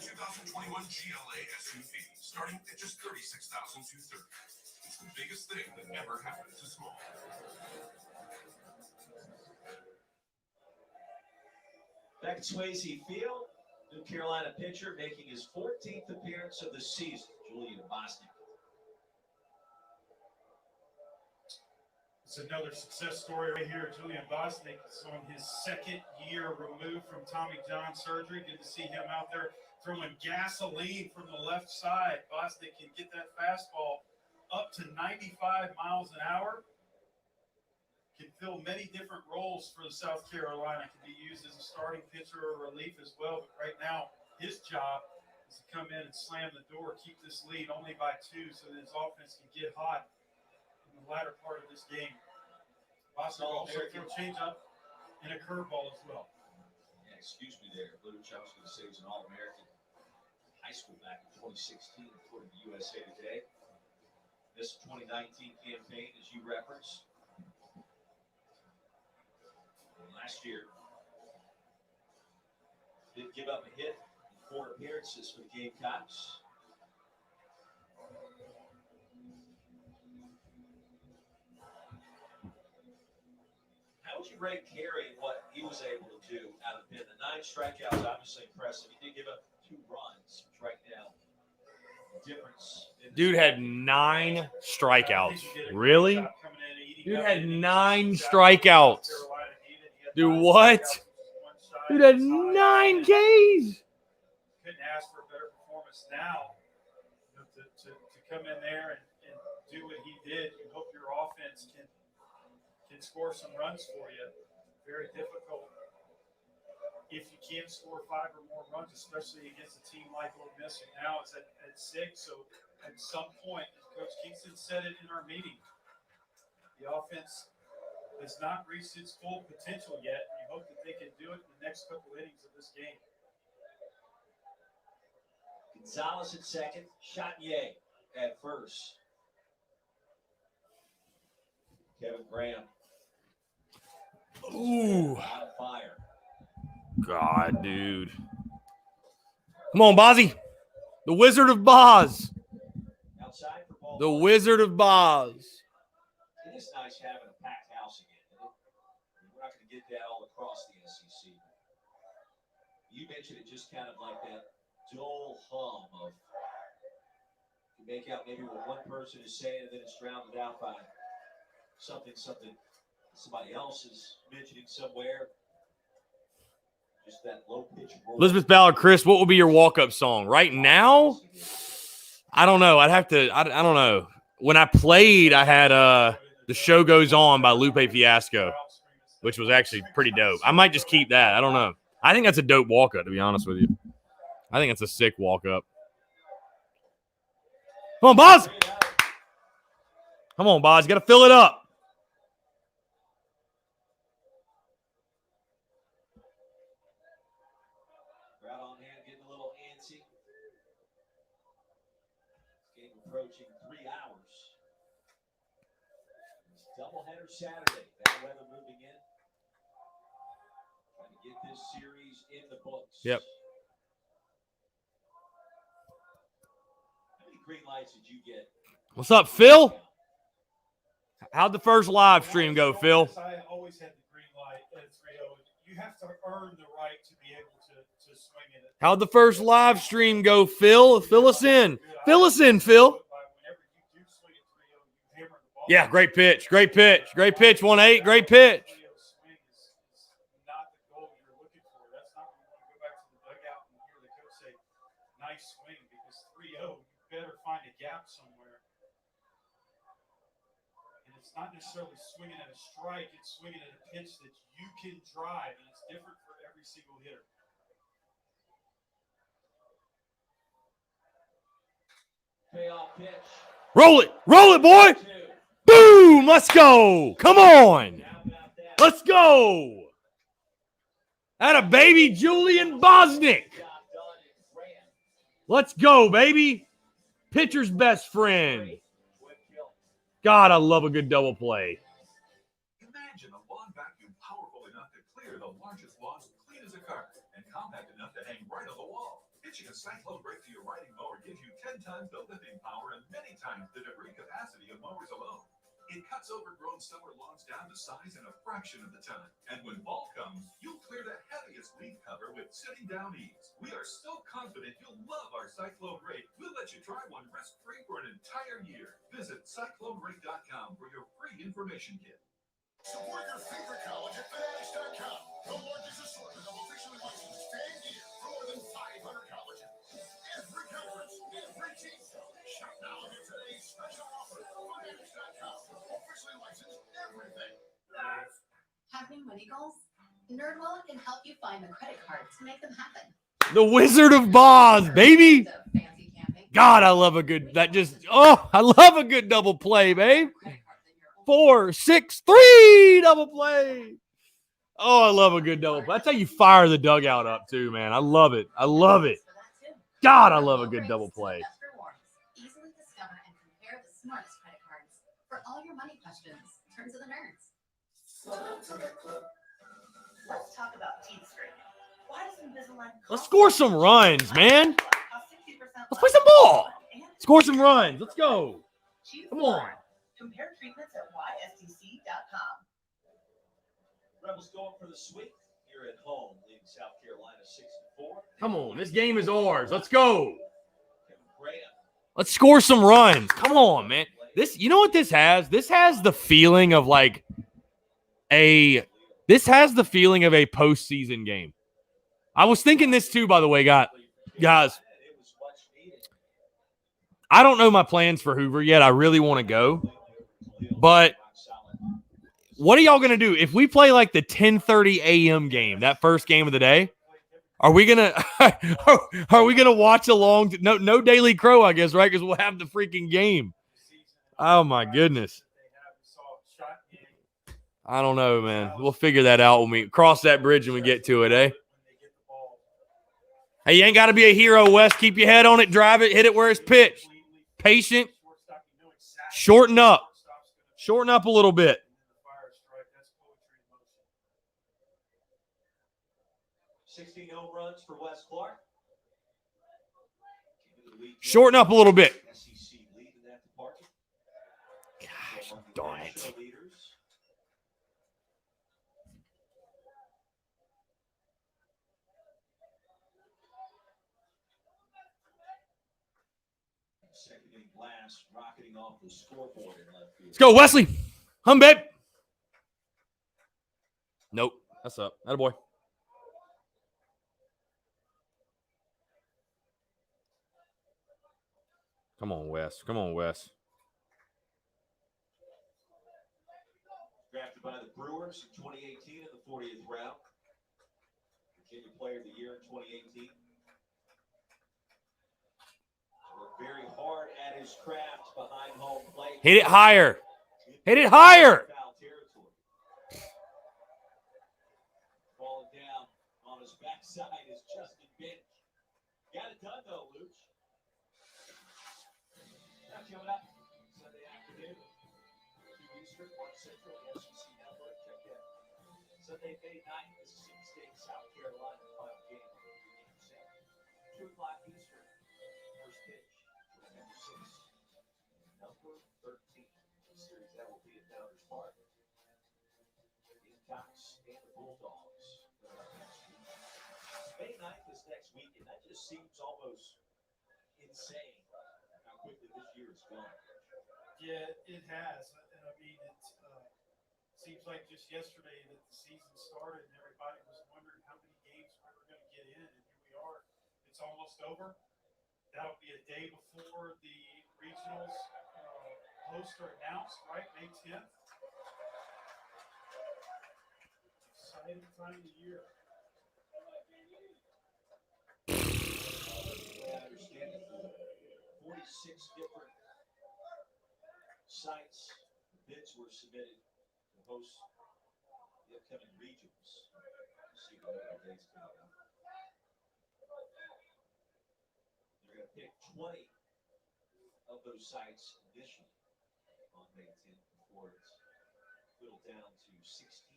The 2021 GLA SUV, starting at just $36,230. It's the biggest thing that ever happened to small. Back at Swayze Field, New Carolina pitcher making his 14th appearance of the season, Julian Bosnick. It's another success story right here. Julian Bosnick is on his second year removed from Tommy John surgery. Good to see him out there throwing gasoline from the left side. Bosnick can get that fastball up to 95 miles an hour. Can fill many different roles for the South Carolina. Can be used as a starting pitcher or relief as well. But right now, his job is to come in and slam the door, keep this lead only by 2 so that his offense can get hot in the latter part of this game. Boston also throw change-up and a curveball as well. Yeah, excuse me there. Luch, I was going to say he was an All-American high school back in 2016, according to USA Today. This 2019 campaign, as you referenced, last year did give up a hit in 4 appearances for the Gamecocks. How would you rate Carey and what he was able to do out of the pen? The 9 strikeouts, obviously impressive. He did give up 2 runs, which right now, the difference. Dude had 9 strikeouts. Really? Dude had 9 strikeouts. Dude, what? Dude had 9 Ks. Couldn't ask for a better performance now. To come in there and do what he did, you hope your offense can score some runs for you. Very difficult if you can't score 5 or more runs, especially against a team like Ole Miss. And now it's at 6. So at some point, as Coach Kingston said it in our meeting, the offense has not reached its full potential yet. And you hope that they can do it in the next couple innings of this game. Gonzalez at second, Chotinier at first. Kevin Graham. Ooh. On fire. God, dude. Come on, Bozzy. The Wizard of Boz. Outside for ball. The Wizard of Boz. It is nice having a packed house again, isn't it? We're not going to get that all across the SEC. You mentioned it just kind of like that dull hum of you make out maybe what one person is saying and then it's drowned out by something somebody else is mentioning somewhere. Just that low pitch roll. Elizabeth Ballard, Chris, what would be your walk-up song? Right now? I don't know. I'd have to, I don't know. When I played, I had The Show Goes On by Lupe Fiasco, which was actually pretty dope. I might just keep that. I don't know. I think that's a dope walk-up, to be honest with you. I think it's a sick walk-up. Come on, Boz. Come on, Boz. You got to fill it up. Crowd on hand getting a little antsy. Game approaching 3 hours. It's doubleheader Saturday. Bad weather moving in. Trying to get this series in the books. Yep. How many green lights did you get? What's up, Phil? How'd the first live stream go, Phil? I always had the green light at 3-0. You have to earn the right to be able to swing it. How'd the first live stream go, Phil? Fill us in. Fill us in, Phil. Yeah, great pitch. Great pitch. Great pitch, 1-8. Great pitch. Nice swing because 3-0, you better find a gap somewhere. And it's not necessarily swinging at a strike, it's swinging at a pitch that you can drive, and it's different for every single hitter. Payoff pitch. Roll it, boy. Boom, let's go. Come on. Let's go. Atta baby Julian Bosnick. Let's go, baby. Pitcher's best friend. God, I love a good double play. Imagine a lawn vacuum powerful enough to clear the largest lawns clean as a carpet and compact enough to hang right on the wall. Hitching a cyclone brake to your riding mower gives you 10 times the lifting power and many times the debris capacity of mowers alone. It cuts overgrown summer lawns down to size in a fraction of the time. And when fall comes, you'll clear the heaviest leaf cover with sitting down ease. We are so confident you'll love our Cyclone Rake. We'll let you try one risk-free for an entire year. Visit CycloneRake.com for your free information kit. Support your favorite college at Fanatics.com. The largest assortment of officially licensed fan gear from more than 500 colleges. Every conference, every team. Shop now and get today's special offer. Fanatics.com. Officially licensed everything. Have new money goals? NerdWallet can help you find the credit card to make them happen. The Wizard of Oz, baby. The fancy camping. God, I love a good, I love a good double play, babe. 4, 6, 3 double play. Oh, I love a good double play. That's how you fire the dugout up too, man. I love it. I love it. God, I love a good double play. Easily discover and compare the smartest credit cards for all your money questions. Terms of the nerds. Let's talk about teeth straightening. Why does Invisalign? Let's score some runs, man. Let's play some ball. Score some runs. Let's go. Come on. Compare treatments at ystc.com. Rebels going for the sweep here at home, leading South Carolina 6-4. Come on. This game is ours. Let's go. Let's score some runs. Come on, man. You know what this has? This has the feeling of a postseason game. I was thinking this too, by the way, guys. I don't know my plans for Hoover yet. I really want to go. But what are y'all going to do? If we play like the 10:30 a.m. game, that first game of the day, are we gonna watch along? No Daily Crow, I guess, right? Because we'll have the freaking game. Oh my goodness. I don't know, man. We'll figure that out when we cross that bridge and we get to it, eh? Hey, you ain't got to be a hero, Wes. Keep your head on it, drive it, hit it where it's pitched. Patient. Shorten up. Shorten up a little bit. 16 home runs for Wes Clark. Shorten up a little bit. Gosh, darn it. Let's go, Wesley. Hum, babe. Nope. That's up. Attaboy. Come on, Wes. Come on, Wes. Drafted by the Brewers in 2018 in the 40th round. Virginia Player of the Year in 2018. Worked very hard at his craft behind home plate. Hit it higher. Hit it higher. Falling down on his backside is Justin Bench. Got it done though, Luch. Now coming up Sunday afternoon, 2 Eastern, 1 Central, the SEC Network. Check that. Sunday, May 9th, Mississippi State, South Carolina, final game. 2 o'clock Eastern, first pitch, number 6, number 13. The series that will be at Downers Park. Gamecocks and the Bulldogs. May 9th is next week, and that just seems almost insane how quickly this year is gone. Yeah, it has. And I mean, it seems like just yesterday that the season started and everybody was wondering how many games we were going to get in. And here we are. It's almost over. That'll be a day before the regionals hosts are announced, right? May 10th. Exciting time of the year. I understand it. 46 different sites, bids were submitted to host the upcoming regions. See what other dates coming up. They're going to pick 20 of those sites initially on May 10th before it's whittled down to 16.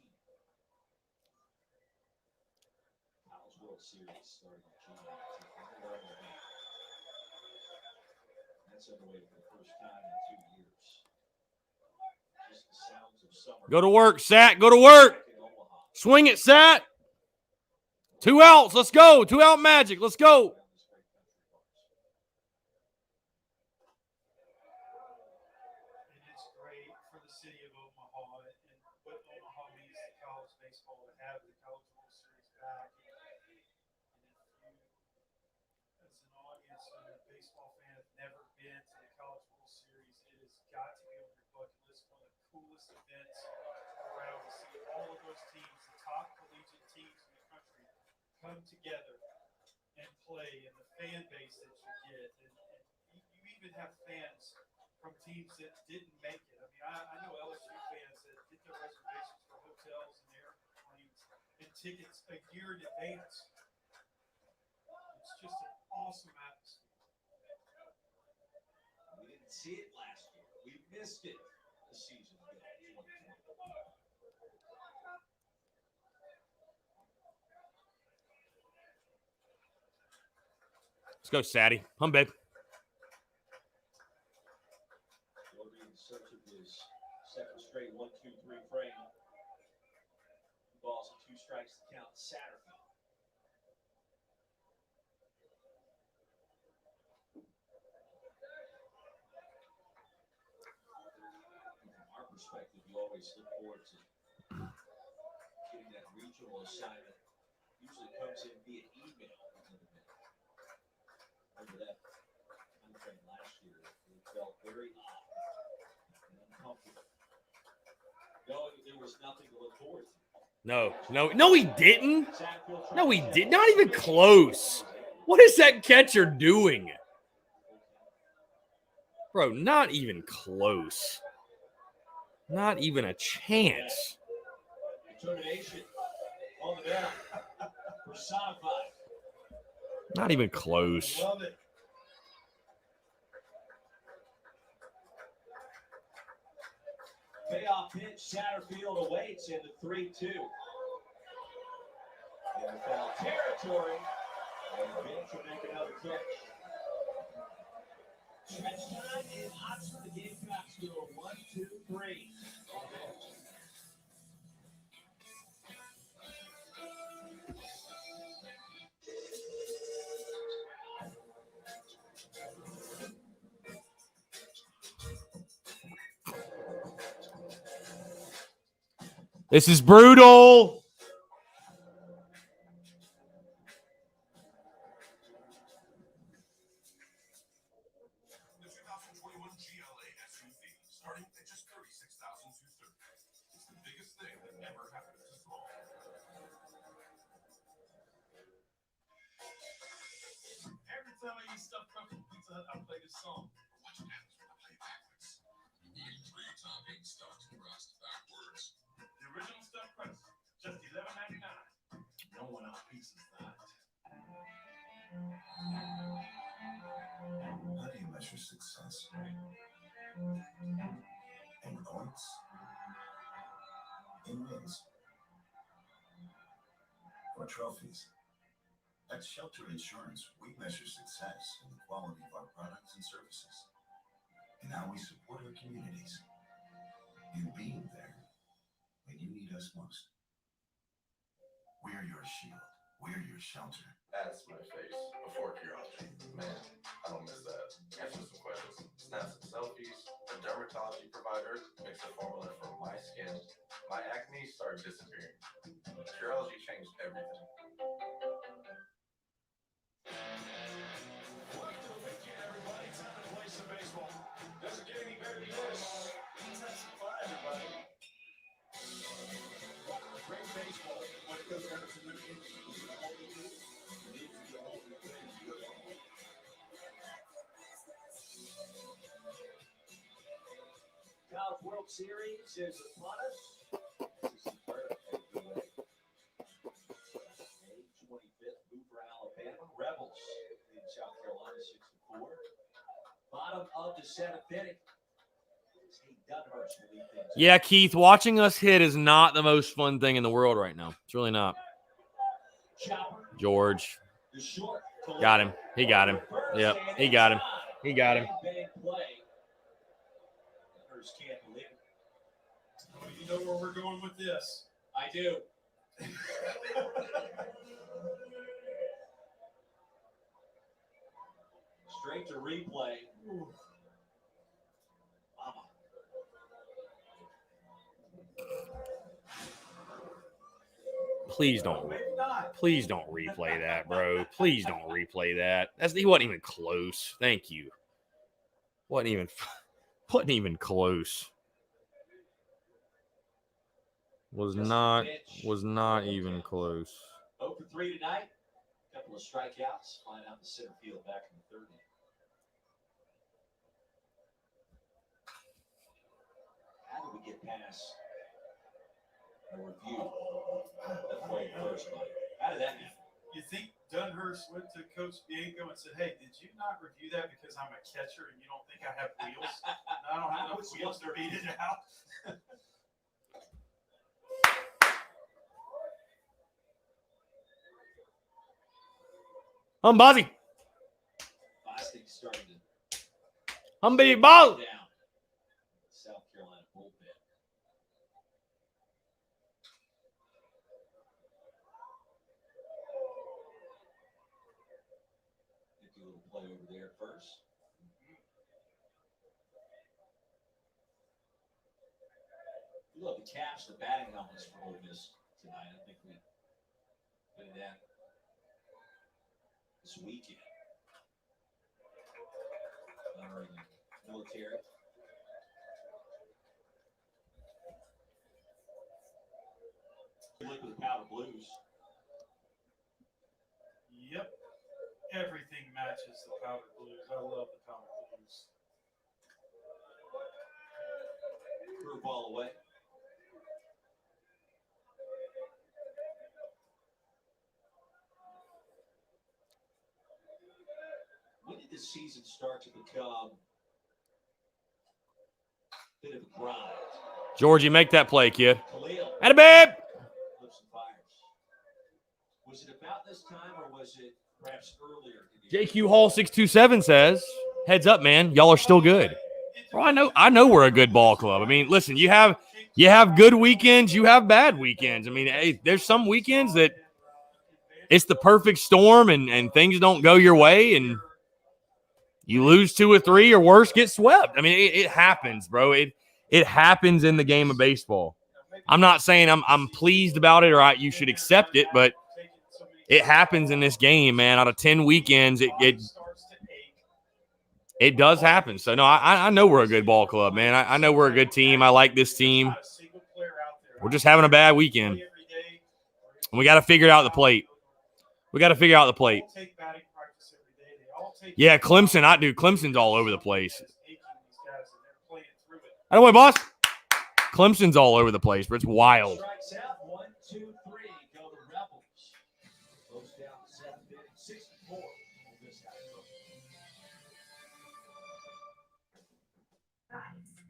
College World Series starting in June. That's underway for the first time in 2 years. Just the sounds of summer. Go to work, Sat. Go to work. Swing it, Sat. 2 outs. Let's go. 2 out magic. Let's go. And it's great for the city of Omaha and what Omaha means to college baseball to have the College World Series back. And if you, as an audience and a baseball fan, have never been to the College World Series, it has got to be on your bucket list. One of the coolest events around to see all of those teams, the top collegiate teams in the country, come together and play, and the fan base that you get. And you even have fans from teams that didn't make it. I mean, I know LSU fans that get their reservations for hotels and airplanes and tickets a year in advance. It's just an awesome atmosphere. We didn't see it last year. We missed it the season ago. Let's go, Satty. Hum, babe. Will be in search of his second straight 1-2-3 frame. 2 balls and 2 strikes to count Satterfield. From our perspective, you always look forward to getting that regional assignment. Usually comes in via email. Remember that timeframe last year? It felt very odd and uncomfortable. No, there was nothing to look forward to. No, he didn't. No, he did. Not even close. What is that catcher doing? Bro, not even close. Not even a chance. Determination on the mound. Personified. Not even close. Love it. Payoff pitch. Satterfield awaits in the 3-2. In the foul territory. And Bench will make another catch. Stretch time in Oxford. The Gamecocks go 1-2-3. This is brutal. The 2021 GLA SUV, starting at just $36,230. It's the biggest thing that ever happened to small. Every time I eat stuffed crust from Pizza Hut, I play this song. Watch what happens when I play backwards. Eat 3 topping stuffed crust backwards. The original stuffed crust, just $11.99. No one else pieces that. How do you measure success? In points? In wins? Or trophies? At Shelter Insurance, we measure success in the quality of our products and services, and how we support our communities, in being there when you need us most. We're your shield. We're your shelter. That's my face before Curology. Man, I don't miss that. Answer some questions, snap some selfies. A dermatology provider makes a formula for my skin. My acne started disappearing. Curology changed everything. Everybody, time to play some baseball. Doesn't get any better than this. Let's have some fun, everybody. Great baseball when it goes down to the College World Series is upon us. This is May 25th, Hoover, Alabama. Rebels in South Carolina, 6-4. Bottom of the 7th inning. Yeah, Keith, watching us hit is not the most fun thing in the world right now. It's really not. George. Got him. He got him. Yep, he got him. He got him. You know where we're going with this. I do. Straight to replay. Mama. Please don't replay that, bro. Please don't replay that. He wasn't even close. Thank you. Wasn't even close. Was not even close. 0 for 3 tonight. A couple of strikeouts. Flying out the center field back in the third inning. How do we get past a review of play first? How did that happen? You think Dunhurst went to Coach Bianco and said, "Hey, did you not review that because I'm a catcher and you don't think I have wheels? I don't have enough wheels to beat it out." Bozzy. Baby ball. South Carolina bullpen. Get a little play over there first. You love the caps, the batting helmets for Ole Miss tonight. I think we did that this weekend. Honoring the military. Look at the powder blues. Yep. Everything matches the powder blues. I love the powder blues. Curveball away. When did this season start to become a bit of a grind? Georgie, make that play, kid. Khalil. Atta babe. Flips and fires. Was it about this time or was it perhaps earlier? JQ Hall 627 says, "Heads up, man. Y'all are still good." Well, I know we're a good ball club. I mean, listen, you have good weekends, you have bad weekends. I mean, hey, there's some weekends that it's the perfect storm and things don't go your way and you lose 2 or 3 or worse, get swept. I mean, it happens, bro. It happens in the game of baseball. I'm not saying I'm pleased about it or you should accept it, but it happens in this game, man. Out of 10 weekends, it does happen. So, no, I know we're a good ball club, man. I know we're a good team. I like this team. We're just having a bad weekend. And we got to figure it out at the plate. Yeah, Clemson. Clemson's all over the place. I don't know, boss. Clemson's all over the place, but it's wild. Strikes out. 1, 2, 3. Go the Rebels. Goes down to 7th inning. 64.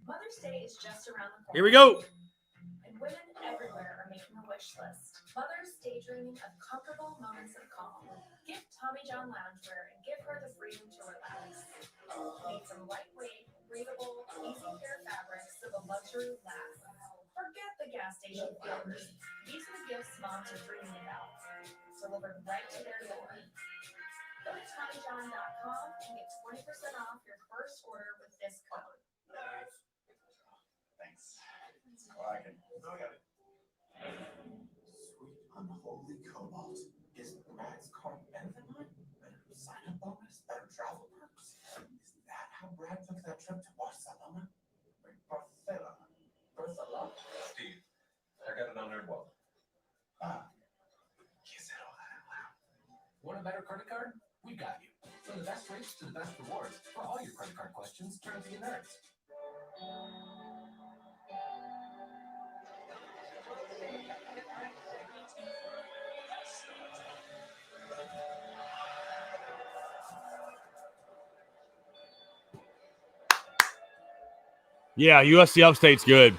Mother's Day is just around the corner. Here we go. And women everywhere are making a wish list. Mothers daydreaming of comfortable moments of calm. Give Tommy John loungewear and give her the freedom to relax. Need some lightweight, breathable, easy care fabrics so the luxury lasts. Forget the gas station feelers. These are the gifts moms are dreaming about. Delivered right to their door. Go to TommyJohn.com and get 20% off your first order with this code. Thanks. Sweet unholy cobalt. Is Brad's card better than mine? Better sign-up bonus? Better travel perks? Is that how Brad took that trip to Barcelona? Barcelona? Steve, I got an unheard welcome. You said all that out loud. Want a better credit card? We got you. From the best rates to the best rewards. For all your credit card questions, turn to your nerds. Yeah, USC Upstate's good.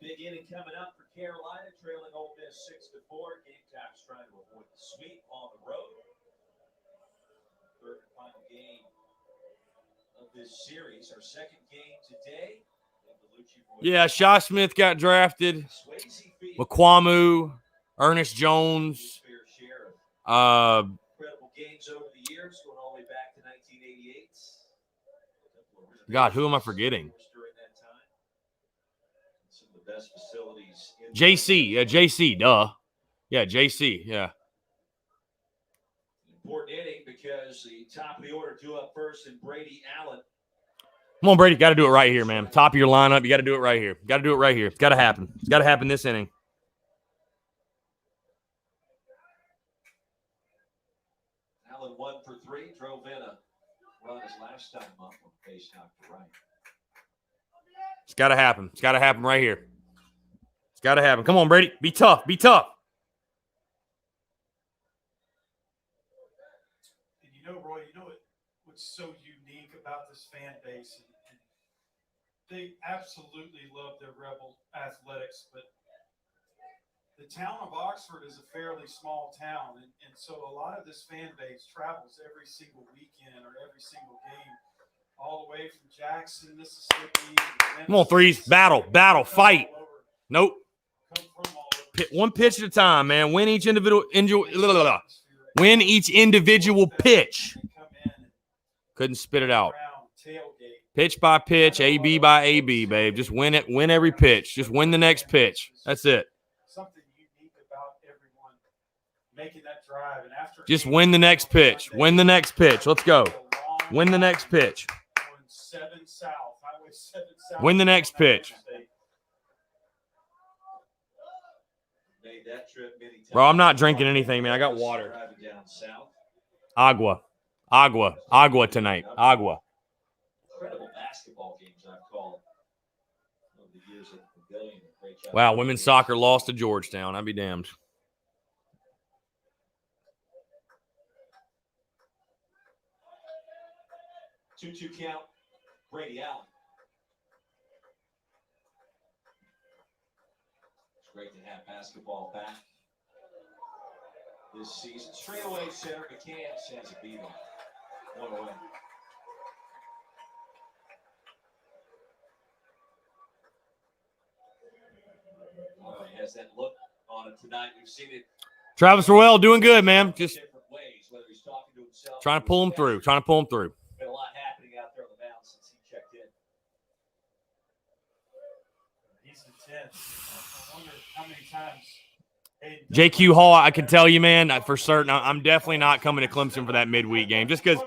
Big inning coming up for Carolina, trailing Ole Miss 6-4. Gamecocks trying to avoid the sweep on the road. Third and final game of this series. Our second game today. Yeah, Shaw Smith got drafted. McQuamu, Ernest Jones. Incredible games over the years, going all the way back to 1988. God, who am I forgetting? During that time. Some of the best facilities in JC. Yeah, JC. Duh. Yeah, JC. Yeah. Important inning because the top of the order due up first and Brady Allen. Come on, Brady. Got to do it right here, man. Top of your lineup. You got to do it right here. Got to do it right here. It's got to happen. It's got to happen this inning. Allen 1 for 3. Drove in a run his last time up on base knocked to right. It's got to happen. It's got to happen right here. It's got to happen. Come on, Brady. Be tough. Be tough. And you know, Roy, what's so unique about this fan base? And they absolutely love their Rebel athletics, but the town of Oxford is a fairly small town, and so a lot of this fan base travels every single weekend or every single game, all the way from Jackson, Mississippi. Come on, threes. Battle, fight. Nope. One pitch at a time, man. Win each individual pitch. Couldn't spit it out. Pitch by pitch, AB by AB, babe. Just win it. Win every pitch. Just win the next pitch. That's it. Something unique about everyone making that drive. And after just win the next pitch. Win the next pitch. Let's go. Win the next pitch. Win the next pitch. Bro, I'm not drinking anything, man. I got water. Agua tonight. Agua. Incredible basketball games I've called over the years at the Pavilion. Wow, women's soccer lost to Georgetown. I'd be damned. 2-2 count. Brady Allen. It's great to have basketball back this season. Straight away, center McCann has a beat on 1 away. Has that look on it tonight. We've seen it. Travis Roell doing good, man. Just trying to pull him through. Been a lot happening out there on the mound since he checked in. He's intense. I wonder how many times. JQ Hall, I can tell you, man, for certain, I'm definitely not coming to Clemson for that midweek game. Just because,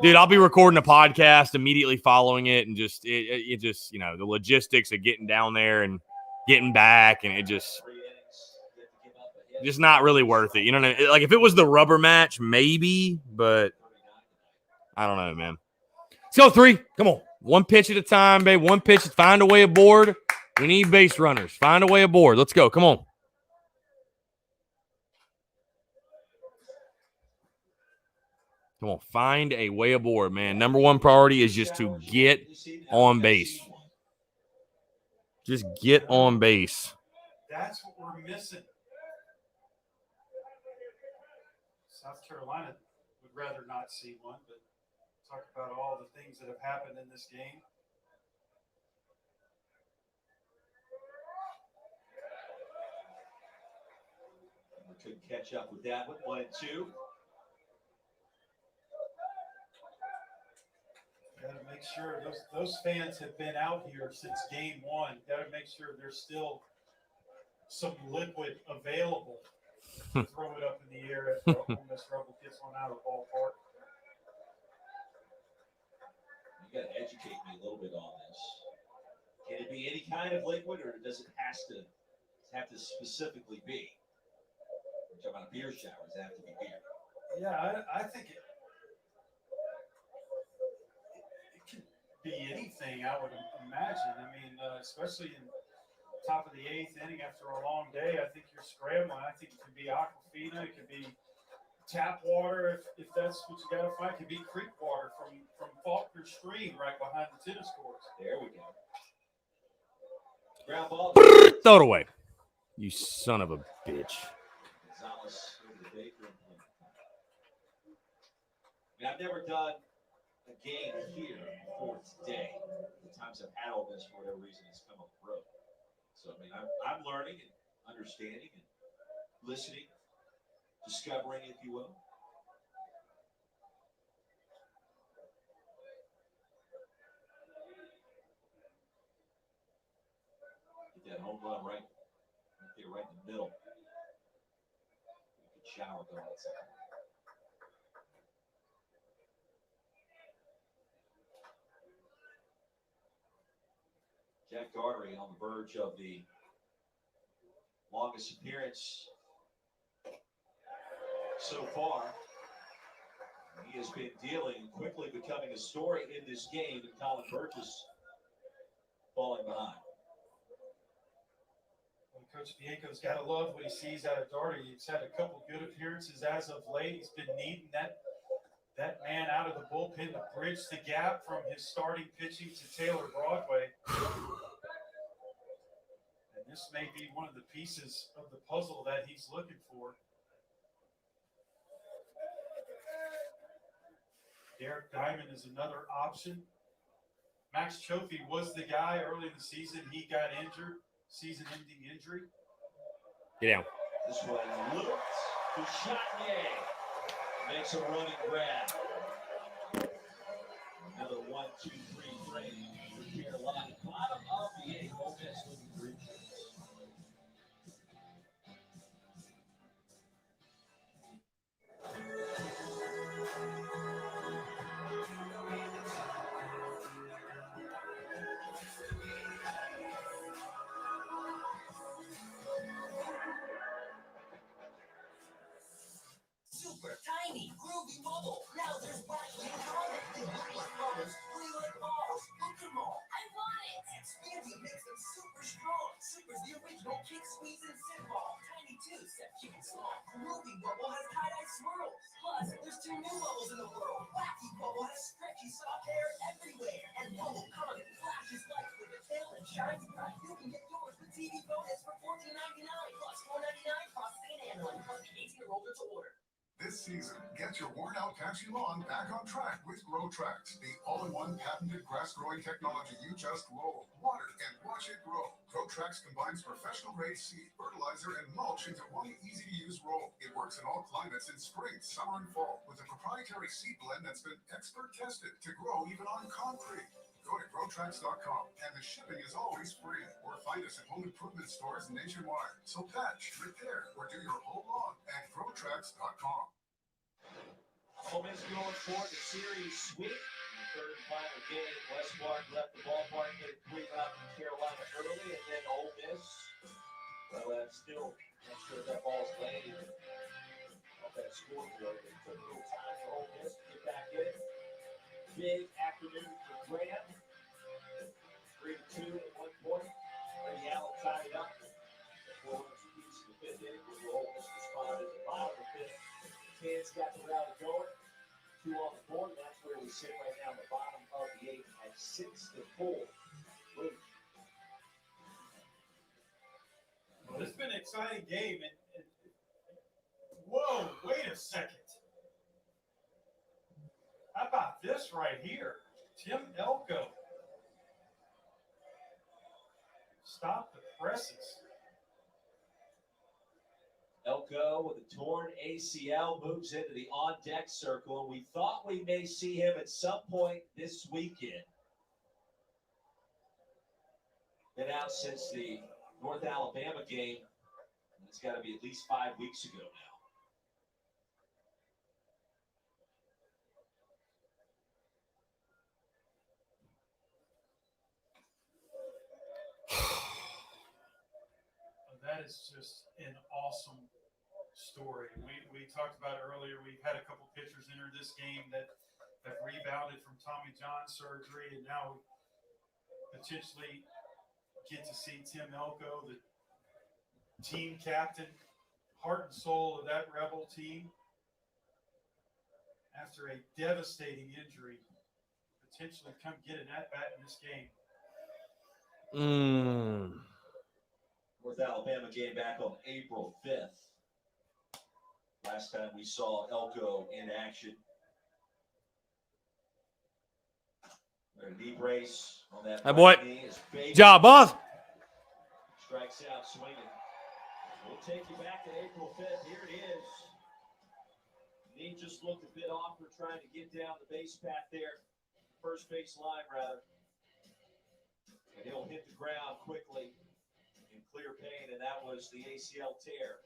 dude, I'll be recording a podcast immediately following it, and just it just, you know, the logistics of getting down there and getting back, and it just not really worth it. You know what I mean? Like, if it was the rubber match, maybe, but I don't know, man. Let's go 3. Come on. One pitch at a time, babe. One pitch. Find a way aboard. We need base runners. Find a way aboard. Let's go. Come on. Come on. Find a way aboard, man. Number one priority is just to get on base. Just get on base. That's what we're missing. South Carolina would rather not see one, but talk about all the things that have happened in this game. We couldn't catch up with that one. 1 and 2. Got to make sure those fans have been out here since game 1. Got to make sure there's still some liquid available to throw it up in the air if the Ole Miss Rebel gets one out of the ballpark. You got to educate me a little bit on this. Can it be any kind of liquid, or does it have to specifically be? We're talking about a beer shower. Does it have to be beer? Yeah, I think it can be anything, I would imagine. I mean, especially in top of the 8th inning after a long day, I think you're scrambling. I think it could be Aquafina. It could be tap water if that's what you got to find. It could be creek water from Faulkner Stream right behind the tennis courts. There we go. Ground ball. Throw it away. You son of a bitch. Gonzalez over to Baker. I've never done a game here before today. The times I've had all this, for whatever reason, it's come up the road. So, I'm learning and understanding and listening, discovering, if you will. Get that home run right there, right in the middle. You could shower going outside. Jack Gartery on the verge of the longest appearance so far. He has been dealing, quickly becoming a story in this game, and Colin Burgess falling behind. Well, Coach Bianco's got to love what he sees out of Darty. He's had a couple good appearances as of late. He's been needing that man out of the bullpen to bridge the gap from his starting pitching to Taylor Broadway. And this may be one of the pieces of the puzzle that he's looking for. Derek Diamond is another option. Max Chofie was the guy early in the season. He got injured, season-ending injury. Get down. This one looked to Chatnier. Makes a running grab. Another 1-2-3 frame for Carolina. Bottom of the 8th. Ole Miss looking for inches. Super tiny, groovy bubble. Now there's Watchalong comic. They look like bubbles, play like balls. Look them all. I want it. Expansion makes them super strong. Super's the original kick, squeeze, and sit ball. Tiny too, except cute and small. Groovy bubble has tie-dye swirls. Plus, there's 2 new bubbles in the world. Wacky bubble has stretchy soft hair everywhere. And bubble comic flashes lights with a tail and shines bright. You can get yours with TV bonus for $14.99 plus $4.99 processing and handling. Must be 18 or older to order. This season, get your worn-out patchy lawn back on track with GrowTrax, the all-in-one patented grass-growing technology you just roll, water, and watch it grow. GrowTrax combines professional-grade seed, fertilizer, and mulch into one easy-to-use roll. It works in all climates in spring, summer, and fall with a proprietary seed blend that's been expert-tested to grow even on concrete. Go to GrowTrax.com, and the shipping is always free. Or find us at home improvement stores nationwide. So patch, repair, or do your whole lawn at GrowTrax.com. Ole Miss going for the series sweep. The third and final game, West Clark left the ballpark, get 3 out from Carolina early, and then Ole Miss, well, that's still not sure if that ball's landing off that scoreboard. It took a little time for Ole Miss to get back in. Big afternoon for Graham. 3-2 at one point. Brady Allen tied it up. Before the piece of the 5th inning, where Ole Miss responded at the bottom of the 5th. The Cans got the rally going. 2 on the board. And that's where we sit right now, the bottom of the 8th at 6-4. Wait. Well, this has been an exciting game. And whoa, wait a second. How about this right here? Tim Elko. Stop the presses. Elko with a torn ACL moves into the on-deck circle, and we thought we may see him at some point this weekend. Been out since the North Alabama game. It's got to be at least 5 weeks ago now. That is just an awesome story. We talked about it earlier. We've had a couple pitchers enter this game that have rebounded from Tommy John surgery, and now we potentially get to see Tim Elko, the team captain, heart and soul of that Rebel team, after a devastating injury, potentially come get an at-bat in this game. North Alabama game back on April 5th. Last time we saw Elko in action. A knee brace on that Hey, boy. right knee. Good job, boss. Strikes out swinging. We'll take you back to April 5th. Here it is. Knee just looked a bit off. We're trying to get down the base path there. First base line, rather. And he'll hit the ground quickly in clear pain, and that was the ACL tear.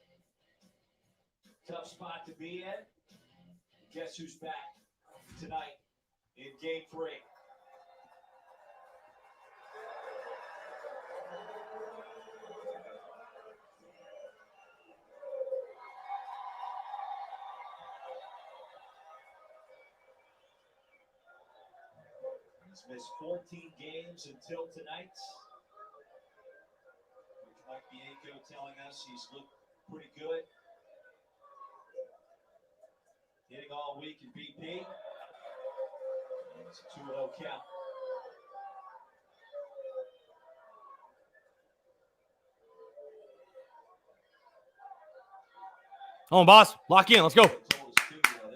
Tough spot to be in. Guess who's back tonight in Game 3? He's missed 14 games until tonight. Coach Mike Bianco telling us he's looked pretty good. Hitting all week in BP. And it's a 2-0 count. Come on, boss. Lock in. Let's go. They're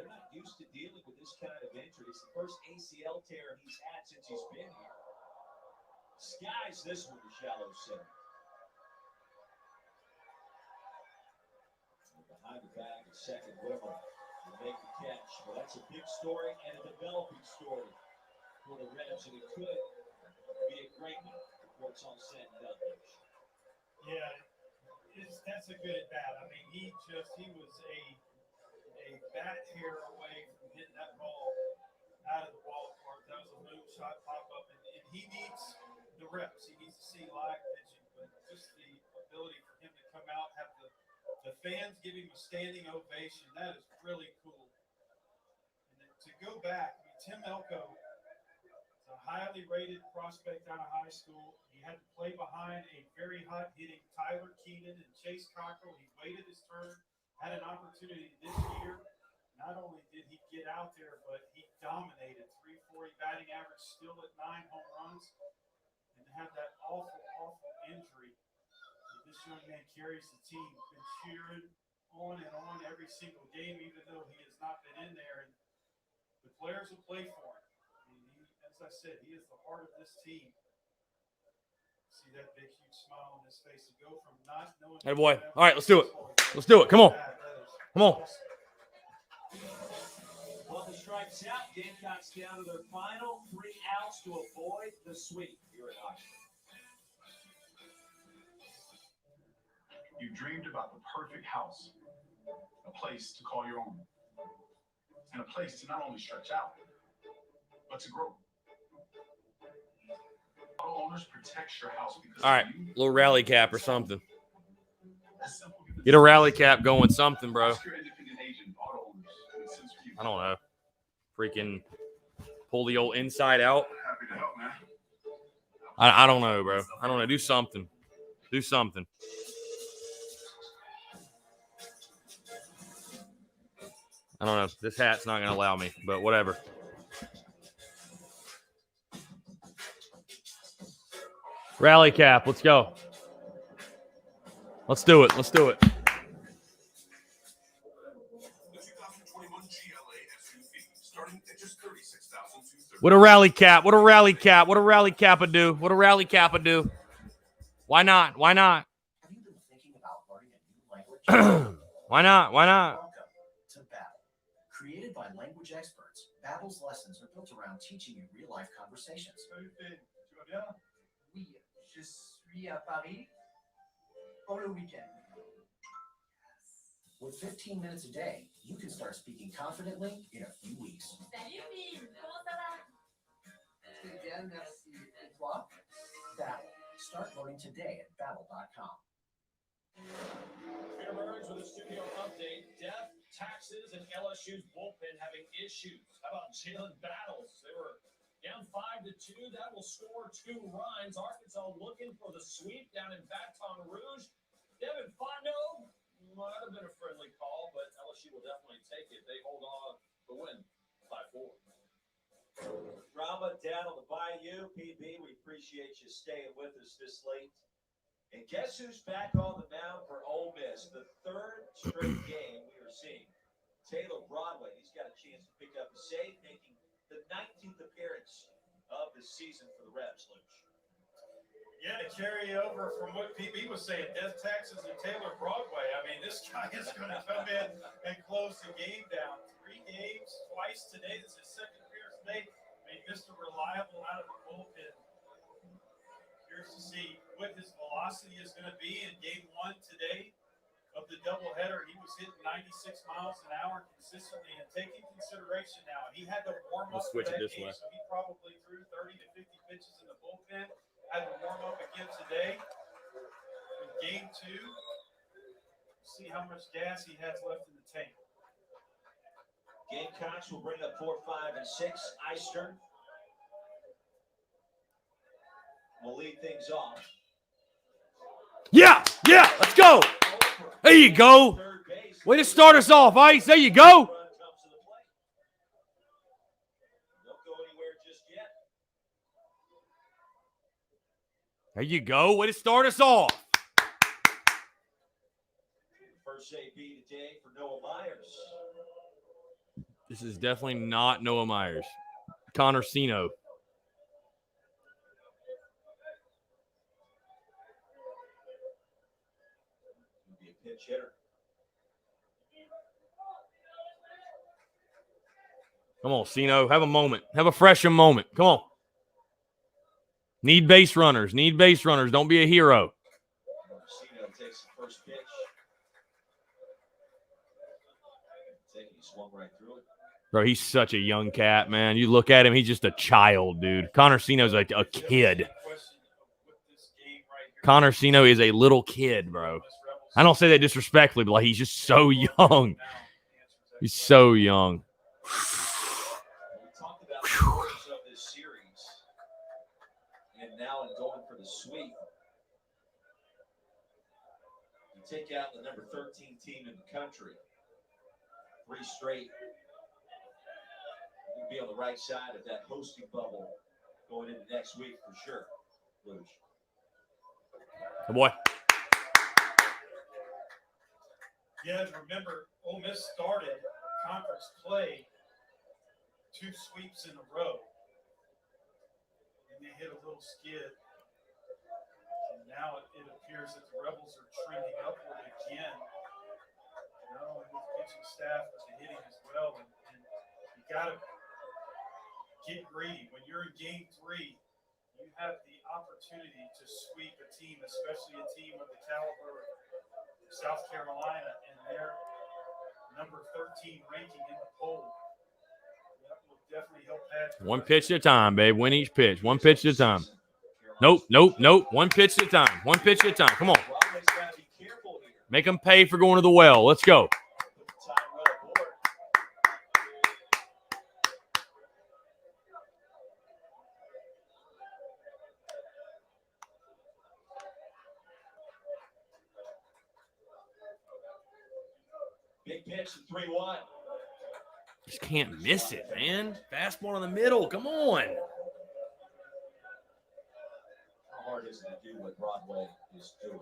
not used to dealing with this kind of injury. It's the first ACL tear he's had since he's been here. Skies this one to shallow center. Behind the bag at second, Weber will make the catch. Well, that's a big story and a developing story for the Reds, and it could be a great one before it's all said and done. Yeah, that's a good at bat. I mean, he was a bat hair away from hitting that ball out of the ballpark. That was a moonshot pop up, and he needs the reps. He needs to see live pitching, but just the ability for him to come out, have the fans give him a standing ovation. That is really cool. And then to go back, I mean, Tim Elko is a highly rated prospect out of high school. He had to play behind a very hot hitting Tyler Keenan and Chase Cockrell. He waited his turn, had an opportunity this year. Not only did he get out there, but he dominated. 340 batting average, still at 9 home runs. And to have that awful injury, this young man carries the team, been cheering on and on every single game, even though he has not been in there. And the players will play for him. I mean, as I said, he is the heart of this team. See that big, huge smile on his face to go from not knowing. Hey, boy. All right, let's do it. Let's do it. Come on. Come on. Well, the strikes out. Gamecocks down to their final 3 outs to avoid the sweep here at Watchalong. You dreamed about the perfect house, a place to call your own, and a place to not only stretch out, but to grow. Auto owners protects your house because All right, little rally cap or something. Get a rally cap going, something, bro. I don't know. Freaking pull the old inside out. I don't know, bro. I don't know. Do something. Do something. I don't know. This hat's not going to allow me, but whatever. Rally cap. Let's go. Let's do it. Let's do it. What a rally cap. What a rally cap. What a rally cap would do. What a rally cap would do. Why not? Why not? Have you been thinking about learning a new language? Why not? Why not? Welcome to Babbel. Created by language experts, Babbel's lessons are built around teaching you real-life conversations. Oui, je suis à Paris pour le week-end. With 15 minutes a day, you can start speaking confidently in a few weeks. Salut, Bill. Comment ça va? Très bien, merci. Et toi? Babbel. Start learning today at Babbel.com. Peter Burns with a studio update. Death, taxes, and LSU's bullpen having issues. How about Jalen Battles? They were down 5-2. That will score 2 runs. Arkansas looking for the sweep down in Baton Rouge. Devin Fondo might have been a friendly call, but LSU will definitely take it. They hold on the win by 4. Drama down on the Bayou. PB, we appreciate you staying with us this late And guess who's back on the mound for Ole Miss? The third straight game we are seeing. Taylor Broadway, he's got a chance to pick up a save, making the 19th appearance of the season for the Rebs, Luch. Yeah, to carry over from what PB was saying, death taxes and Taylor Broadway. I mean, this guy is going to come in and close the game down. 3 games, twice today. This is his second appearance today. Made Mr. Reliable out of the bullpen. Curious to see what his velocity is going to be in game 1 today of the doubleheader. He was hitting 96 miles an hour consistently, and taking consideration now, he had to warm up for that game, so he probably threw 30 to 50 pitches in the bullpen. Had to warm up again today. In game 2, see how much gas he has left in the tank. Gamecocks will bring up 4, 5, and 6. Eister will lead things off. Yeah, let's go. There you go. Way to start us off, Ice. There you go. There you go. Way to start us off. First AB today for Noah Myers. This is definitely not Noah Myers. Connor Sino. Be a pinch hitter. Come on, Sino. Have a moment. Have a freshen moment. Come on. Need base runners. Need base runners. Don't be a hero. Sino takes the first pitch. He swung right through it. Bro, he's such a young cat, man. You look at him, he's just a child, dude. Connor Sino's like a kid. Connor Sino is a little kid, bro. I don't say that disrespectfully, but like he's just so young. He's so young. We talked about the importance of this series, and now in going for the sweep, you take out the number 13 team in the country. 3 straight. You'll be on the right side of that hosting bubble going into next week for sure. Luch. Good boy. Yeah, remember, Ole Miss started conference play 2 sweeps in a row. And they hit a little skid. And now it appears that the Rebels are trending upward again. Not only with the pitching staff, but the hitting as well. And you got to get greedy. When you're in game 3, you have the opportunity to sweep a team, especially a team of the caliber of South Carolina and their number 13 ranking in the poll. That will definitely help add. One pitch at a time, babe. Win each pitch. One pitch at a time. Nope. One pitch at a time. One pitch at a time. Come on. Make them pay for going to the well. Let's go. Big pitch to 3-1. Just can't miss it, man. Fastball in the middle. Come on. How hard is it to do what Broadway is doing?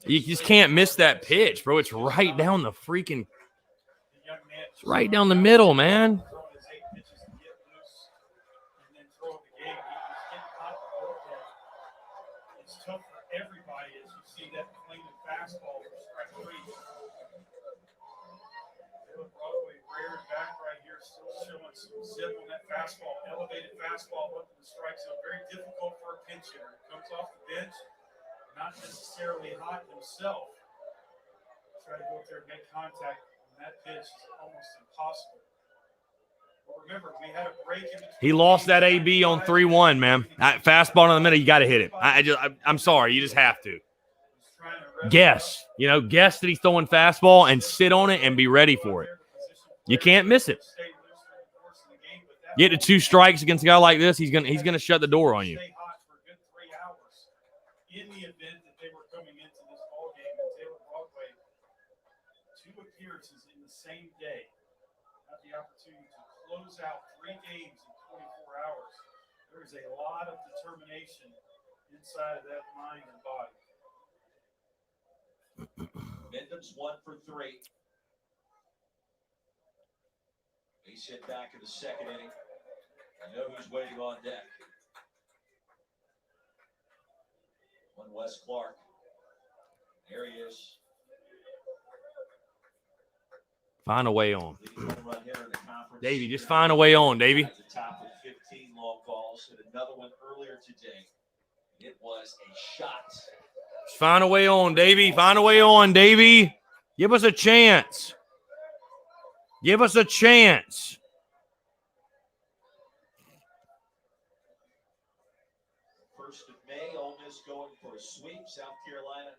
You just can't miss that pitch, bro. It's right down the freaking. It's right down the middle, man. It's tough for everybody as you see that clean fastball for strike 3. Broadway reared back right here, still showing some zip on that fastball, elevated fastball up in the strike zone. Very difficult for a pinch hitter. Comes off the bench, not necessarily hot himself. Try to go up there and make contact on that pitch is almost impossible. But remember, we had a break in between. He lost that AB on 3-1, man. Fastball in the middle, you got to hit it. I'm sorry, you just have to. Guess that he's throwing fastball and sit on it and be ready for it. You can't miss it. Get to 2 strikes against a guy like this, he's gonna shut the door on you. In the event that they were coming into this ball game, and Taylor Broadway, 2 appearances in the same day, had the opportunity to close out 3 games in 24 hours. There is a lot of determination inside of that mind and body. Wyndham's 1 for 3. Base hit back in the second inning. I know who's waiting on deck. One Wes Clark. There he is. Find a way on. Leading home run hitter in the conference. Davey, just find a way on, Davey. At the top with 15 long balls. And another one earlier today. It was a shot. Just find a way on, Davey. Find a way on, Davey. Give us a chance. Give us a chance. First of May, Ole Miss going for a sweep. South Carolina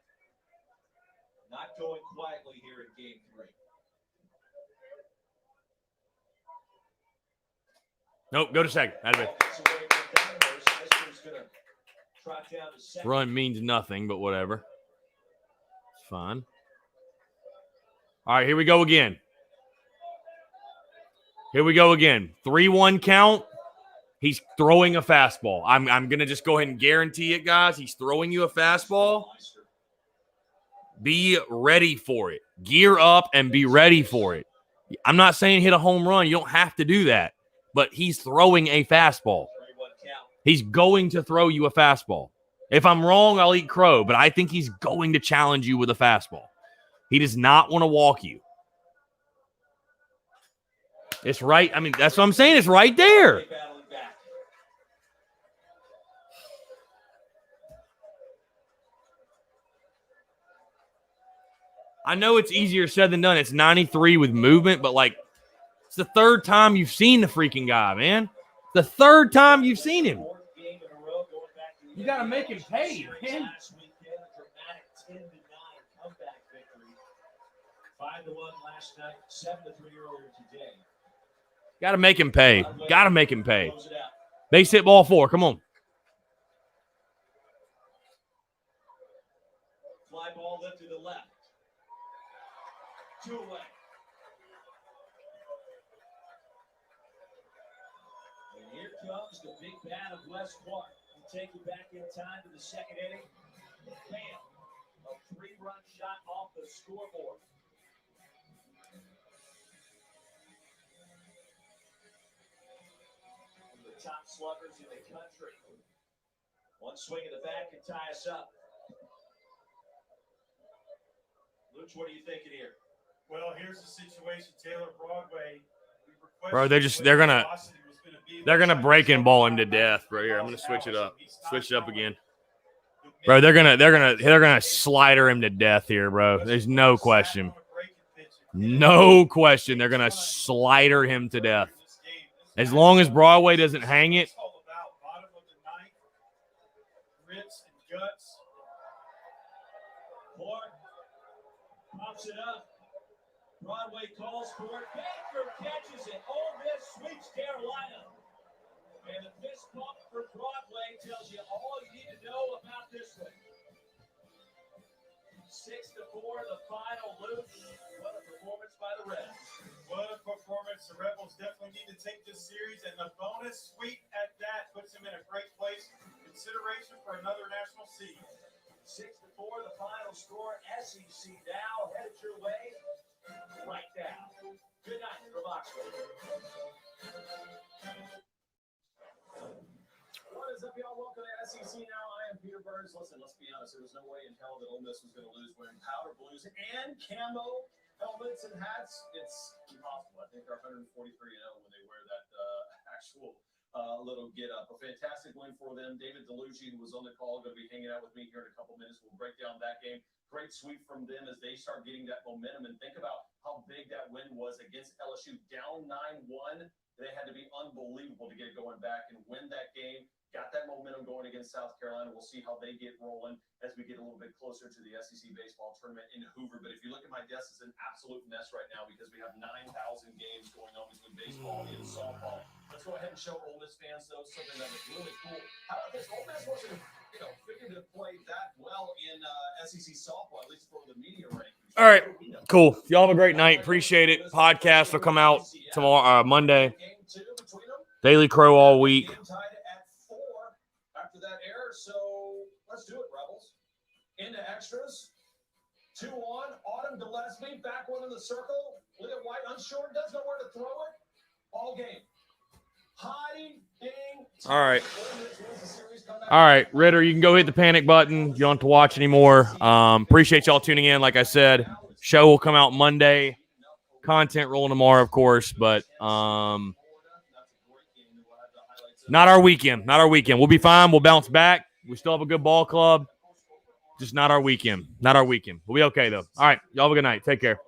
not going quietly here in Game 3. Nope, go to second. Out of it. Run means nothing, but whatever. It's fine. All right, here we go again. Here we go again. 3-1 count. He's throwing a fastball. I'm going to just go ahead and guarantee it, guys. He's throwing you a fastball. Be ready for it. Gear up and be ready for it. I'm not saying hit a home run. You don't have to do that. But he's throwing a fastball. He's going to throw you a fastball. If I'm wrong, I'll eat crow. But I think he's going to challenge you with a fastball. He does not want to walk you. It's right. I mean, that's what I'm saying. It's right there. I know it's easier said than done. It's 93 with movement, but like it's the third time you've seen the freaking guy, man. The third time you've seen him. You got to make him pay, man. 5-1 last night, 7-3 earlier today. Got to make him pay. Got to make him pay. Base hit ball 4. Come on. Fly ball left to the left. 2 away. And here comes the big bat of Wes Clark. We'll take you back in time to the second inning. Bam. A 3-run shot off the scoreboard. One of the top sluggers in the country. One swing in the back can tie us up. Luch, what are you thinking here? Well, here's the situation. Taylor Broadway. Bro, they're gonna break and ball him to death, bro. Here, I'm gonna switch it up. Switch it up again. Bro, they're gonna slider him to death here, bro. There's no question. No question. They're gonna slider him to death. As long as Broadway doesn't hang it. Pops it up. Broadway calls for it. Baker catches it. Ole Miss sweeps Carolina. And the fist pump for Broadway tells you all you need to know about this one. 6-4, the final loop. What a performance by the Reds. What a performance. The Rebels definitely need to take this series, and the bonus sweep at that puts them in a great place. Consideration for another national seed. 6-4, the final score. SEC now headed your way right now. Good night from Oxford. What is up, y'all? Welcome to SEC Now. I am Peter Burns. Listen, let's be honest. There was no way in hell that Ole Miss was going to lose wearing powder blues and camo helmets and hats. It's impossible. I think they're 143-0 when they wear that actual little get-up. A fantastic win for them. David DeLucci, who was on the call, going to be hanging out with me here in a couple minutes. We'll break down that game. Great sweep from them as they start getting that momentum. And think about how big that win was against LSU. Down 9-1. They had to be unbelievable to get going back and win that game. Got that momentum going against South Carolina. We'll see how they get rolling as we get a little bit closer to the SEC baseball tournament in Hoover. But if you look at my desk, it's an absolute mess right now because we have 9,000 games going on between baseball and softball. Let's go ahead and show Ole Miss fans, though, something that was really cool. How about this? Ole Miss wasn't, figured to play that well in SEC softball, at least for the media rankings. All right, cool. Y'all have a great night. Appreciate it. Podcast will come out tomorrow, Monday. Daily Crow all week. Into extras. 2 on. Autumn Gillespie. Back one in the circle. Leah White unsure. Does know where to throw it. All game. Hiding. Ding. All right. All right, Ritter, you can go hit the panic button. You don't have to watch anymore. Appreciate y'all tuning in. Like I said, show will come out Monday. Content rolling tomorrow, of course, but not our weekend. Not our weekend. We'll be fine. We'll bounce back. We still have a good ball club. Just not our weekend. Not our weekend. We'll be okay, though. All right. Y'all have a good night. Take care.